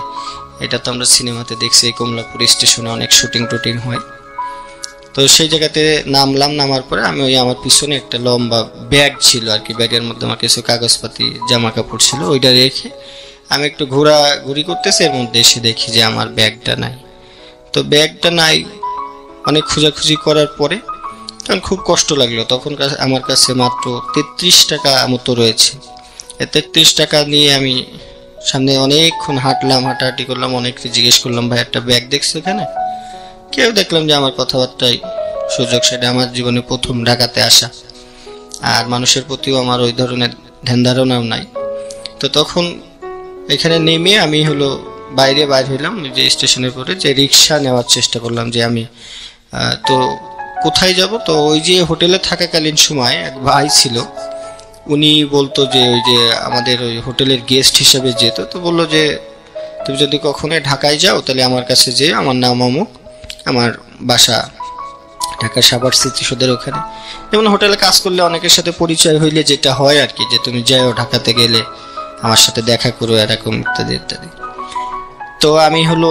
এটা তো আমরা সিনেমাতে দেখছি এই কমলাপুর স্টেশনে অনেক শুটিং টুটিং হয়। তো সেই জায়গাতে নামলাম, নামার পরে আমি ওই আমার পিছনে একটা লম্বা ব্যাগ ছিল আর কি, ব্যাগের মধ্যে আমার কিছু কাগজপাতি জামা কাপড় ছিল, ওইটা রেখে আমি একটু ঘোরাঘুরি করতেছি। এর মধ্যে এসে দেখি যে আমার ব্যাগটা নাই। তো ব্যাগটা নাই, অনেক খোঁজাখুঁজি করার পরে তখন খুব কষ্ট লাগলো। তখন আমার কাছে মাত্র 33 টাকা মতো রয়েছে। 33 টাকা নিয়ে আমি সামনে অনেকক্ষণ হাঁটলাম, হাঁটাহাঁটি করলাম, অনেককে জিজ্ঞেস করলাম ভাই একটা ব্যাগ দেখছো এখানে? কেউ দেখলাম যে আমার কথাবার্তায় সুযোগ, সেটা আমার জীবনে প্রথম ঢাকাতে আসা, আর মানুষের প্রতিও আমার ওই ধরনের ধ্যান ধারণাও নাই। তো তখন এখানে নেমে আমি বাইরে হইলাম যে স্টেশনের পরে, যে রিক্সা নেওয়ার চেষ্টা করলাম যে আমি তো কোথায় যাব। তো ওই যে হোটেলে থাকাকালীন সময় এক ভাই ছিল, উনি বলতো যে ওই যে আমাদের ওই হোটেলের গেস্ট হিসেবে যেত, তো বললো যে তুমি যদি কখনোই ঢাকায় যাও তাহলে আমার কাছে যে, আমার নাম অমুক, আমার বাসা ঢাকা সাভার স্মৃতিসৌধের ওখানে। যেমন হোটেলে কাজ করলে অনেকের সাথে পরিচয় হইলে যেটা হয় আর কি, যে তুমি যাও ঢাকাতে গেলে আমার সাথে দেখা করো, এরকম ইত্যাদি ইত্যাদি। তো আমি হলো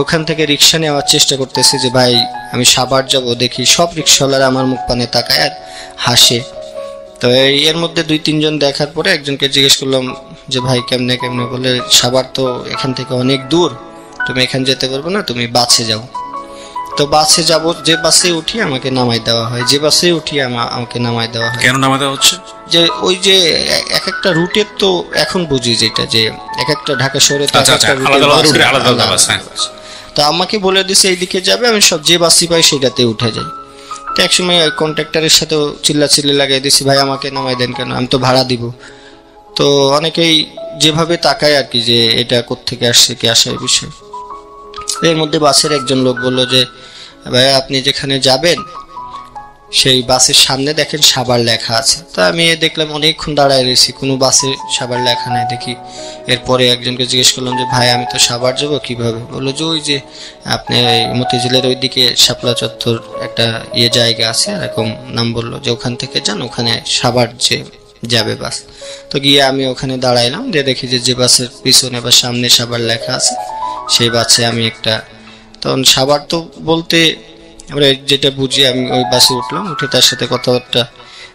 ওখান থেকে রিক্সা নেওয়ার চেষ্টা করতেছি যে ভাই আমি সাভার যাব, দেখি সব রিক্সাওয়ালারা আমার মুখ পানে তাকায় আর হাসে। তো এর মধ্যে 2-3 জন দেখার পরে একজনকে জিজ্ঞেস করলাম যে ভাই কেমনে কেমনে, বলে সাভার তো এখান থেকে অনেক দূর, তুমি এখান যেতে পারবে না, তুমি বাসে যাও। তো বাসে যাব, যে বাসে উঠি আমাকে নামাই দেওয়া হয়, যে বাসে উঠি আমাকে নামাই দেওয়া হয়। কেন নামাতে হচ্ছে? যে ওই যে এক একটা রুটের তো এখন বুঝি যেটা, যে এক একটা ঢাকা শহরে তো আলাদা বাস। তো আমাকে বলে দিছে এইদিকে যাবে, আমি সব যে বাসই পাই সেটাতে উঠে যাই। তো একসময় কন্ট্রাক্টরের সাথেও চিল্লাচিল্লি লাগাই দিছি, ভাই আমাকে নামাই দেন কেন, আমি তো ভাড়া দিব। তো অনেকেই যেভাবে তাকায় আর কি, যে এটা কোত্থেকে আসছে, কি আসার বিষয়। এর মধ্যে বাসের একজন লোক বললো যে ভাই আপনি যেখানে যাবেন সেই বাসের সামনে দেখেন সাভার লেখা আছে। তা আমি দেখলাম অনেকক্ষণ দাঁড়ায় রয়েছি, কোনো বাসে সাভার লেখা নাই দেখি। এরপরে একজনকে জিজ্ঞেস করলাম যে ভাই আমি তো সাভার যাবো কিভাবে, বললো যে ওই যে আপনি মতিঝিলের ওইদিকে শাপলা চত্বর একটা জায়গা আছে, এরকম নাম বললো, যে ওখান থেকে যান, ওখানে সাভার যে যাবে বাস। তো গিয়ে আমি ওখানে দাঁড়াইলাম, যে দেখি যে বাসের পিছনে বা সামনে সাভার লেখা আছে সেই বাসে আমি একটা, তখন সাভার তো বলতে আমরা যেটা বুঝি, আমি ওই বাসে উঠলাম, উঠে তার সাথে কথাবার্তা,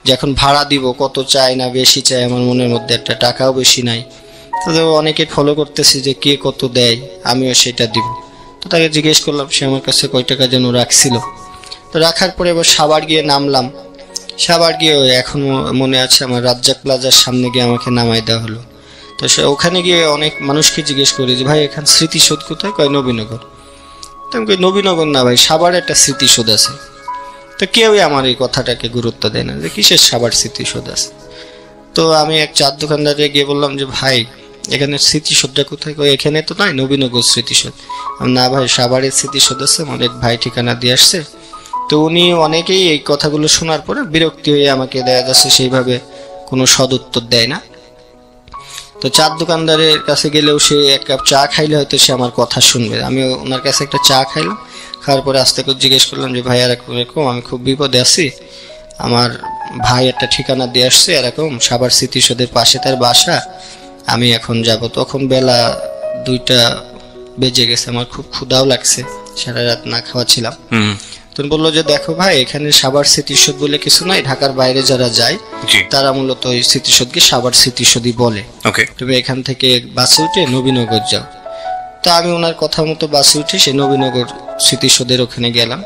যে এখন ভাড়া দিব, কত চাই না বেশি চাই, আমার মনের মধ্যে একটা টাকাও বেশি নাই। তো অনেকে ফলো করতেছি যে কে কত দেয়, আমিও সেটা দিব। তো তাকে জিজ্ঞেস করলাম, সে আমার কাছে কয় টাকা যেন রাখছিল। তো রাখার পরে এবার সাভার গিয়ে নামলাম। সাভার গিয়ে এখন মনে আছে আমার রাজ্জাক প্লাজার সামনে গিয়ে আমাকে নামাই দেওয়া হলো। তো সে ওখানে গিয়ে অনেক মানুষকে জিজ্ঞেস করি যে ভাই এখানে স্মৃতিসৌধ কোথায়, কয় নবীনগর। তো আমি কই নবীনগর না ভাই, সাভার একটা স্মৃতিসৌধ আছে। তো কেউই আমার এই কথাটাকে গুরুত্ব দেয় না, যে কিসের সাভার স্মৃতিসৌধ আছে। তো আমি এক চার দোকানদারে গিয়ে বললাম যে ভাই এখানে স্মৃতিসৌধটা কোথায়, কই এখানে তো নয়, নবীনগর স্মৃতিসৌধ। না ভাই সাভারের স্মৃতিসৌধ আছে, আমার এক ভাই ঠিকানা দিয়ে আসছে। তো উনি অনেকেই এই কথাগুলো শোনার পরে বিরক্তি হয়ে আমাকে দেখা যাচ্ছে সেইভাবে কোনো সদুত্তর দেয় না। তো চার দোকানদারের কাছে গেলেও সে এক কাপ চা খাইলে হয়তো সে আমার কথা শুনবে। আমি ওনার কাছে একটা চা খাইলাম, খাওয়ার পরে আস্তে করে জিজ্ঞেস করলাম যে ভাই এরকম আমি খুব বিপদে আছি, আমার ভাই একটা ঠিকানা দিয়ে আসছে এরকম সাভার স্মৃতিসৌধের পাশে তার বাসা, আমি এখন যাব। তখন বেলা 2টা বেজে গেছে, আমার খুব ক্ষুধাও লাগছে, সারা রাত না খাওয়া ছিলাম। তুমি বললো যে দেখো ভাই এখানে সাভার স্মৃতিসৌধ বলে কিছু নাই, ঢাকার বাইরে যারা যায় তারা মূলত ওই স্মৃতিসৌধকে সাভার স্মৃতিসৌধই বলে। তুমি এখান থেকে বাসে উঠে নবীনগর যাও। তো আমি ওনার কথা মতো বাসে উঠে সেই নবীনগর স্মৃতিসৌধের ওখানে গেলাম।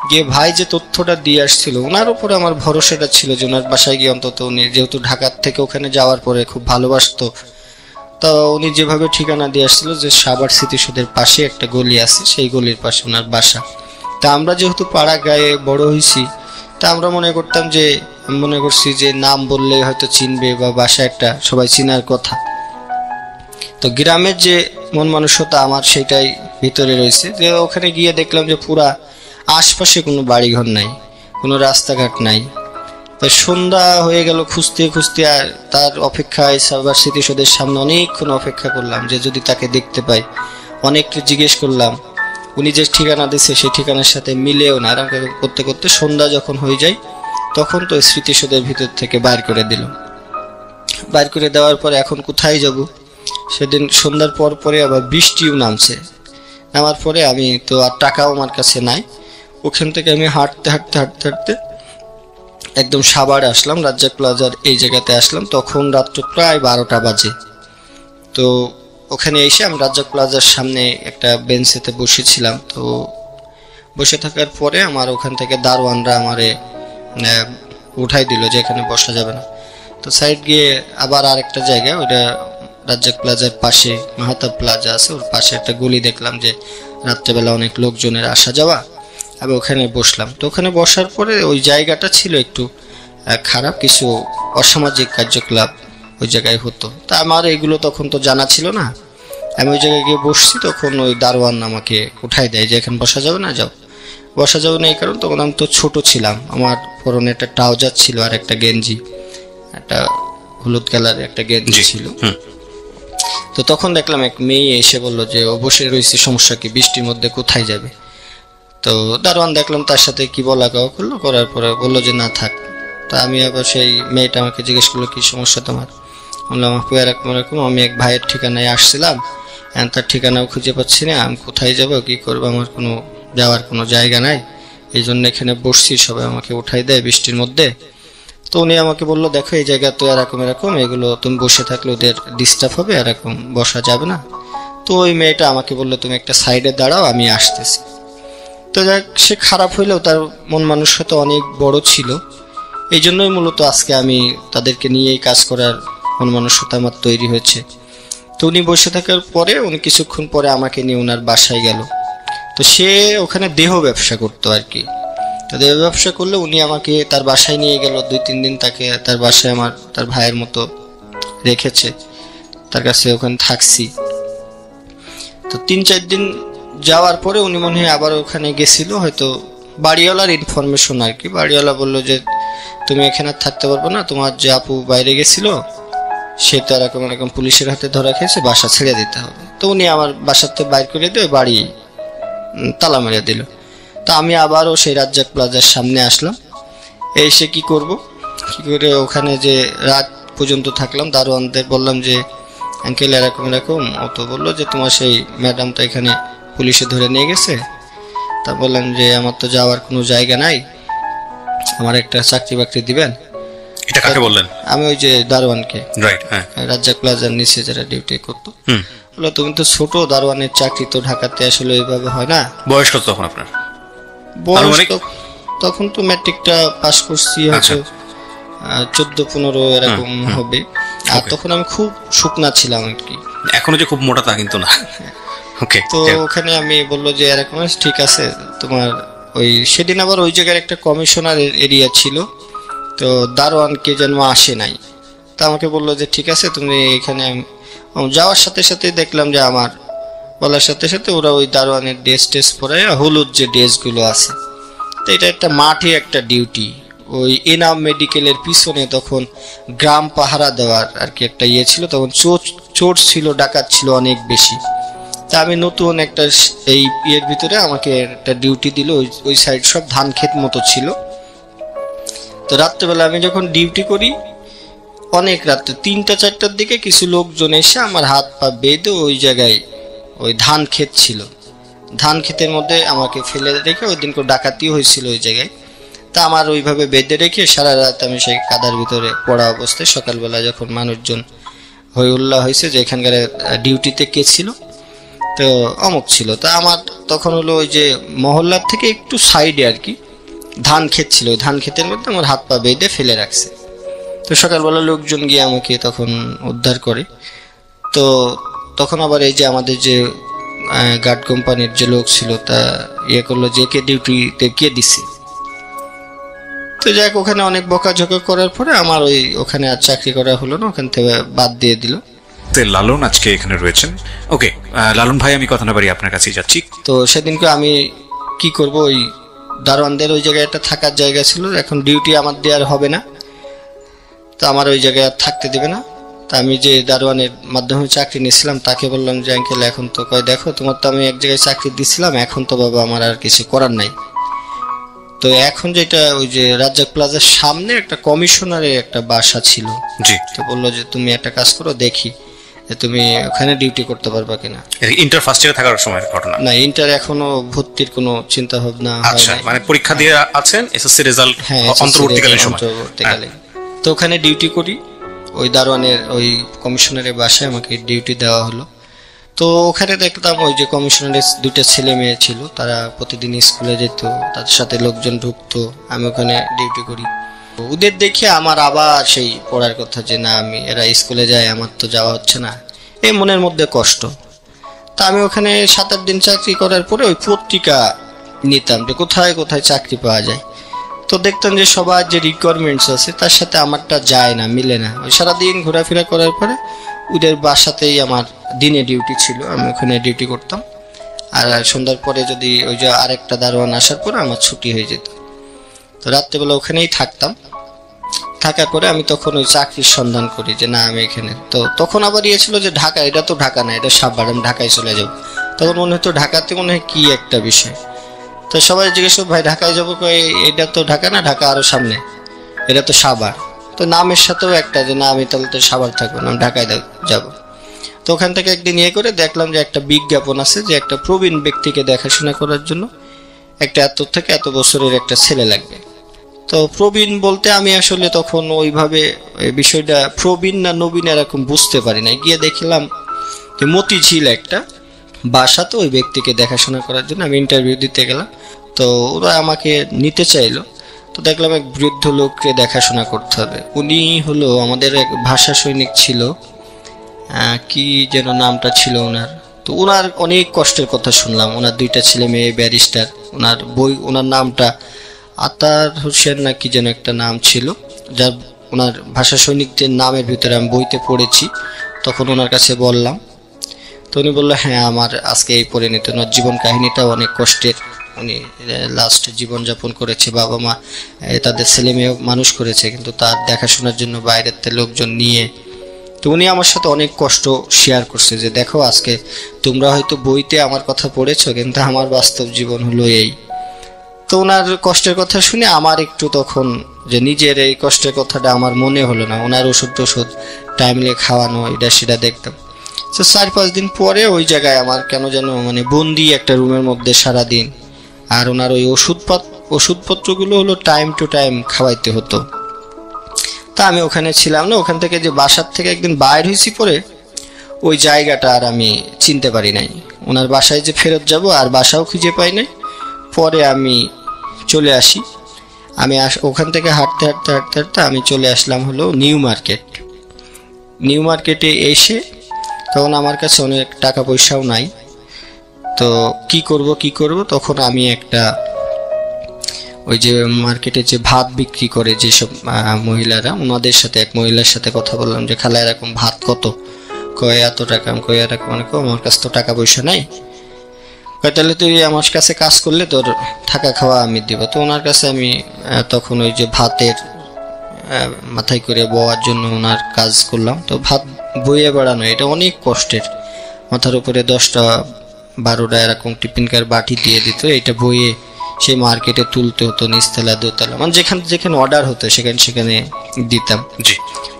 গিয়ে ভাই যে তথ্যটা দিয়ে আসছিল ওনার উপরে আমার ভরসাটা ছিল যে ওনার বাসায় গিয়ে অন্তত উনি যেহেতু ঢাকার থেকে ওখানে যাওয়ার পরে খুব ভালোবাসতো, তো উনি যেভাবে ঠিকানা দিয়ে আসছিল যে সাভার স্মৃতিসৌধের পাশে একটা গলি আছে, সেই গলির পাশে ওনার বাসা। তা আমরা যেহেতু পাড়া গায়ে বড় হয়েছি, তা আমরা মনে করছি যে নাম বললে হয়তো চিনবে বা বাসা একটা সবাই চিনার কথা। তো গ্রামের যে মন মানসিকতা আমার সেটাই ভিতরে রয়েছে, যে ওখানে গিয়ে দেখলাম যে পুরা আশপাশে কোনো বাড়িঘর নাই, কোনো রাস্তাঘাট নাই। তো সন্ধ্যা হয়ে গেল, খুঁজতে খুঁজতে আর তার অপেক্ষায় সাভার স্মৃতিসৌধের সামনে অনেকক্ষণ অপেক্ষা করলাম যে যদি তাকে দেখতে পাই। অনেককে জিজ্ঞেস করলাম, উনি যে ঠিকানা দিচ্ছে সেই ঠিকানার সাথে মিলেও না। আর করতে করতে সন্ধ্যা যখন হয়ে যায় তখন তো স্মৃতিসৌধের ভিতর থেকে বাইর করে দিল। বাইর করে দেওয়ার পরে এখন কোথায় যাব, সেদিন সন্ধ্যার পর পরে আবার বৃষ্টিও নামছে। নামার পরে আমি তো আর টাকাও আমার কাছে নাই, ওখান থেকে আমি হাঁটতে হাঁটতে হাঁটতে হাঁটতে একদম সাভারে আসলাম, রাজ্জাক প্লাজার এই জায়গাতে আসলাম। তখন রাত্র প্রায় 12টা বাজে। তো ওখানে এসে আমি রাজ্জাক প্লাজার সামনে একটা বেঞ্চেতে বসেছিলাম। তো বসে থাকার পরে আমার ওখান থেকে দারোয়ানরা আমারে উঠাই দিল যে এখানে বসা যাবে না। তো সাইড গিয়ে আবার আরেকটা জায়গায়, ওইটা রাজ্জাক প্লাজার পাশে মাহাতাব প্লাজা আছে, ওর পাশে একটা গলি দেখলাম যে রাত্রেবেলা অনেক লোকজনের আসা যাওয়া, আমি ওখানে বসলাম। তো ওখানে বসার পরে ওই জায়গাটা ছিল একটু খারাপ, কিছু অসামাজিক কার্যকলাপ ওই জায়গায় হতো। তা আমার এগুলো তখন তো জানা ছিল না। আমি ওই জায়গায় গিয়ে বসছি, তখন ওই দারোয়ান আমাকে উঠাই দেয় যে এখানে বসা যাবে না, যাও। বসা যাবে না এই কারণ তখন আমি তো ছোট ছিলাম, আমার পরনে একটা ট্রাউজার ছিল আর একটা গেঞ্জি, একটা হলুদ কালারের একটা গেঞ্জি ছিল। তো তখন দেখলাম এক মেয়ে এসে বললো যে ও বসে রয়েছে, সমস্যা কি, বৃষ্টির মধ্যে কোথায় যাবে। তো দারোয়ান দেখলাম তার সাথে কি বলা কাওয়া করলো, করার পরে বললো যে না থাক। তো আমি আবার সেই মেয়েটা আমাকে জিজ্ঞেস করলো কি সমস্যা তোমার। বললাম আপু এরকম এরকম, আমি এক ভাইয়ের ঠিকানায় আসছিলাম, তার ঠিকানাও খুঁজে পাচ্ছি না, আমি কোথায় যাব কি করবো, আমার কোনো যাওয়ার কোনো জায়গা নাই, এই জন্য এখানে বসছি, সবাই আমাকে উঠাই দেয় বৃষ্টির মধ্যে। তো উনি আমাকে বললো দেখো এই জায়গা তো এরকম এরকম, এগুলো তুমি বসে থাকলে ওদের ডিস্টার্ব হবে, এরকম বসা যাবে না। তো ওই মেয়েটা আমাকে বললো তুমি একটা সাইডে দাঁড়াও, আমি আসতেছি। তো যাক, সে খারাপ হইলেও তার মন মানসিকতা অনেক বড় ছিল, এই জন্যই মূলত আজকে আমি তাদেরকে নিয়েই কাজ করার মন মানসিকতা আমার তৈরি হয়েছে। তো উনি বসে থাকার পরে উনি কিছুক্ষণ পরে আমাকে নিয়ে ওনার বাসায় গেল। তো সে ওখানে দেহ ব্যবসা করতো আর কি। তো দেহ ব্যবসা করলে উনি আমাকে তার বাসায় নিয়ে গেল, 2-3 দিন তাকে তার বাসায় আমার তার ভাইয়ের মতো রেখেছে, তার কাছে ওখানে থাকছি। তো 3-4 দিন যাওয়ার পরে উনি মনে হয় আবার ওখানে গেছিল, হয়তো বাড়িওয়ালার ইনফরমেশন আর কি। বাড়িওয়ালা বললো যে তুমি এখানে থাকতে পারবে না, তোমার যে আপু বাইরে গেছিল সে তো এরকম এরকম পুলিশের হাতে ধরা খেয়েছে, বাসা ছেড়ে দিতে হবে। তো উনি আমার বাসাতে বাইর করে দিয়ে বাড়ি তালা মেরে দিল। তো আমি আবারও সেই রাজ্জাক প্লাজার সামনে আসলাম, এসে কি করব, কি করে ওখানে যে রাত পর্যন্ত থাকলাম। দারোয়ানদের বললাম যে আঙ্কেল এরকম এরকম, ও তো বললো যে তোমার সেই ম্যাডামটা এখানে পুলিশে ধরে নিয়ে গেছে। তা বললাম যে আমার তো যাওয়ার কোনো জায়গা নাই, আমার একটা চাকরি বাকরি দিবেন। এটা কাকে বললেন? আমি ওই যে দারোয়ানকে, রাইট, হ্যাঁ, রাজ্জাক প্লাজার নিচে যারা ডিউটি করতো। বললো তুমি তো ছোট, দারোয়ানের চাকরি তো ঢাকাতে আসলে এইভাবে হয় না। বয়স কত তখন আপনার? বয়স তখন তো ম্যাট্রিকটা পাস করছি, হয়তো 14-15 এরকম হবে। আর তখন আমি খুব শুকনা ছিলাম আর কি, এখনো যে খুব মোটা তা কিন্তু না। ওকে। তো ওখানে আমি বললো যে এরকম ঠিক আছে তোমার ওই, সেদিন আবার ওই জায়গার একটা কমিশনার এরিয়া ছিল, তো দারোয়ানকে যেন আসে নাই। তো আমাকে বললো যে ঠিক আছে তুমি এখানে। যাওয়ার সাথে সাথে দেখলাম যে আমার বলার সাথে সাথে ওরা ওই দারোয়ানের ড্রেস টেস পরে, হলুদ যে ড্রেসগুলো আছে। তো এটা একটা মাঠে একটা ডিউটি, ওই এনাম মেডিকেলের পিছনে তখন গ্রাম পাহারা দেওয়ার আর কি একটা ইয়ে ছিল। তখন চোর ছিল, ডাকাত ছিল অনেক বেশি। তা আমি নতুন একটা এই ইয়ের ভিতরে আমাকে একটা ডিউটি দিল, ওই সাইড সব ধান ক্ষেত মতো ছিল। তো রাত্রেবেলা আমি যখন ডিউটি করি, অনেক রাত্রে 3টা-4টার দিকে কিছু লোকজন এসে আমার হাত পা বেঁধে ওই জায়গায়, ওই ধান ক্ষেত ছিল, ধান ক্ষেতের মধ্যে আমাকে ফেলে রেখে, ওই দিন করে ডাকাতি হয়েছিল ওই জায়গায়। তা আমার ওইভাবে বেঁধে রেখে সারা রাত আমি সেই কাদার ভিতরে পড়া অবস্থায়, সকালবেলা যখন মানুষজন হই উল্লাহ হয়েছে যে এখানকার ডিউটিতে কে ছিল, তো অমুক ছিল। তা আমার তখন হলো ওই যে মহল্লার থেকে একটু সাইডে আর কি ধান ক্ষেত ছিল, ওই ধান ক্ষেতের মধ্যে আমার হাত পা বেঁধে ফেলে রাখছে। তো সকালবেলা লোকজন গিয়ে আমাকে তখন উদ্ধার করে। তো তখন আবার এই যে আমাদের যে গার্ড কোম্পানির যে লোক ছিল, তা ইয়ে করলো যে কে ডিউটিতে কে দিছে। তো যাক, ওখানে অনেক বকাঝকা করার পরে আমার ওই ওখানে আর চাকরি করা হলো না, ওখান থেকে বাদ দিয়ে দিল। লালন আজকে এখানে রয়েছেন। ওকে লালন ভাই, আমি কথা না বাড়ি আপনার কাছেই যাচ্ছি। তো সেদিনকে আমি কি করব, ওই দারোয়ানদের ওই জায়গায় একটা থাকার জায়গা ছিল, এখন ডিউটি আমার দেওয়ার হবে না, তো আমার ওই জায়গায় আর থাকতে দেবে না। তা আমি যে দারোয়ানের মাধ্যমে চাকরি নিয়েছিলাম তাকে বললাম যে আঙ্কেল এখন তো কয় দেখো তোমার তো আমি এক জায়গায় চাকরি দিছিলাম, এখন তো বাবা আমার আর কিছু করার নাই। তো এখন যেটা ওই যে রাজ্জাক প্লাজার সামনে একটা কমিশনারের একটা বাসা ছিল, জি। তো বললো যে তুমি একটা কাজ করো, দেখি যে তুমি ওখানে ডিউটি করতে পারবা কিনা। ইন্টার ফার্স্ট ইয়ারে থাকার সময় ঘটনা? না, ইন্টার এখনো ভর্তির কোনো চিন্তা ভাবনা হয় আচ্ছা, নাই। মানে পরীক্ষা দিয়ে আছেন, এসএসসি রেজাল্ট অন্তর্বর্তীকালীন সময়। তো ওখানে ডিউটি করি, ওই দারোয়ানের ওই কমিশনারের বাসায় আমাকে ডিউটি দেওয়া হলো। তো ওখানে দেখতাম ওই যে কমিশনারের 2টা ছেলে মেয়ে ছিল, তারা প্রতিদিন স্কুলে যেত, তাদের সাথে লোকজন ঢুকতো, আমি ওখানে ডিউটি করি। ওদের দেখে আমার আবার সেই পড়ার কথা যে না, আমি এরা স্কুলে যায়, আমার তো যাওয়া হচ্ছে না, এই মনের মধ্যে কষ্ট। তা আমি ওখানে 7-8 দিন চাকরি করার পরে ওই পত্রিকা নিতাম যে কোথায় কোথায় চাকরি পাওয়া যায়। তো দেখতাম যে সবার যে রিকোয়ারমেন্টস আছে তার সাথে আমারটা যায় না, মিলে না। ওই সারাদিন ঘোরাফেরা করার পরে ওদের বাসাতেই আমার দিনে ডিউটি ছিল, আমি ওখানে ডিউটি করতাম। আর সন্ধ্যার পরে যদি ওই যে আরেকটা দারোয়ান আসার পরে আমার ছুটি হয়ে যেত, তো রাত্রেবেলা ওখানেই থাকতাম। থাকা করে আমি তখন ওই চাকরির সন্ধান করি যে না আমি এখানে, তো তখন আবার ইয়ে ছিল যে ঢাকা, এটা তো ঢাকা না, এটা সাভার, আমি ঢাকায় চলে যাব। তখন মনে হতো ঢাকাতে মনে হয় কি একটা বিষয়। তো সবাই জিজ্ঞেস করো ভাই ঢাকায় যাবো, এটা তো ঢাকা না, ঢাকা আরো সামনে, এটা তো সাভার। তো নামের সাথেও একটা যে না আমি তাহলে তো সাভার থাকবো না, আমি ঢাকায় যাব। তো ওখান থেকে একদিন ইয়ে করে দেখলাম যে একটা বিজ্ঞাপন আছে যে একটা প্রবীণ ব্যক্তিকে দেখাশোনা করার জন্য একটা এত থেকে এত বছরের একটা ছেলে লাগবে। তো প্রবীণ বলতে আমি আসলে তখন ওইভাবে বিষয়টা প্রবীণ না নবীন এরকম বুঝতে পারি না। গিয়ে দেখলাম যে মতিঝিল একটা বাসা, তো ওই ব্যক্তিকে দেখাশোনা করার জন্য আমি ইন্টারভিউ দিতে গেলাম। তো ওরা আমাকে নিতে চাইলো। তো দেখলাম এক বৃদ্ধ লোককে দেখাশোনা করতে হবে। উনি হলো আমাদের এক ভাষা সৈনিক ছিল, কি যেন নামটা ছিল ওনার। তো ওনার অনেক কষ্টের কথা শুনলাম, ওনার 2টা ছেলে মেয়ে ব্যারিস্টার, ওনার বই, ওনার নামটা আতার হোসেন না কি যেন একটা নাম ছিল, যার ওনার ভাষা সৈনিকদের নামের ভিতরে আমি বইতে পড়েছি। তখন ওনার কাছে বললাম, তো উনি বললো হ্যাঁ আমার আজকে এই পরিণতি। ওনার জীবন কাহিনীটাও অনেক কষ্টের, উনি লাস্ট জীবনযাপন করেছে, বাবা মা তাদের ছেলে মেয়ে মানুষ করেছে, কিন্তু তার দেখাশোনার জন্য বাইরের লোকজন নিয়ে। তো উনি আমার সাথে অনেক কষ্ট শেয়ার করছে যে দেখো আজকে তোমরা হয়তো বইতে আমার কথা পড়েছো, কিন্তু আমার বাস্তব জীবন হলো এই। তো ওনার কষ্টের কথা শুনে আমার একটু তখন যে নিজের এই কষ্টের কথাটা আমার মনে হলো না। ওনার ওষুধ টাইমলি খাওয়ানো, এটা সেটা দেখতাম। তো 4-5 দিন পরে ওই জায়গায় আমার কেন যেন মানে বন্দি একটা রুমের মধ্যে সারাদিন, আর ওনার ওই ওষুধপত্রগুলো হলো টাইম টু টাইম খাওয়াইতে হতো। তা আমি ওখানে ছিলাম না। ওখান থেকে যে বাসার থেকে একদিন বাইর হয়েছি পরে ওই জায়গাটা আর আমি চিনতে পারি নাই। ওনার বাসায় যে ফেরত যাব আর বাসাও খুঁজে পাই নাই। পরে আমি চলে আসি, আমি ওখান থেকে হাঁটতে হাঁটতে হাঁটতে হাঁটতে আমি চলে আসলাম হলো নিউ মার্কেট। নিউ মার্কেটে এসে তখন আমার কাছে অনেক টাকা পয়সাও নাই। তো কি করব তখন আমি একটা ওই যে মার্কেটে যে ভাত বিক্রি করে যেসব মহিলারা, ওনাদের সাথে এক মহিলার সাথে কথা বললাম যে খালা এরকম ভাত কত, কয় এত টাকা। আমি কয় এরকম, মানে আমার কাছে তো টাকা পয়সা নাই। কয় তাহলে তুই আমার কাছে কাজ করলে তোর থাকা খাওয়া আমি দিব। তো ওনার কাছে আমি তখন ওই যে ভাতের মাথায় করে বওয়ার জন্য ওনার কাজ করলাম। তো ভাত বইয়ে বেড়ানো এটা অনেক কষ্টের, মাথার উপরে 10টা 12টা এরকম টিফিনকার বাটি দিয়ে দিত, এটা বইয়ে সেই মার্কেটে তুলতে হতো, নিচতলা দোতলা, মানে যেখানে অর্ডার হতো সেখানে দিতাম। জি।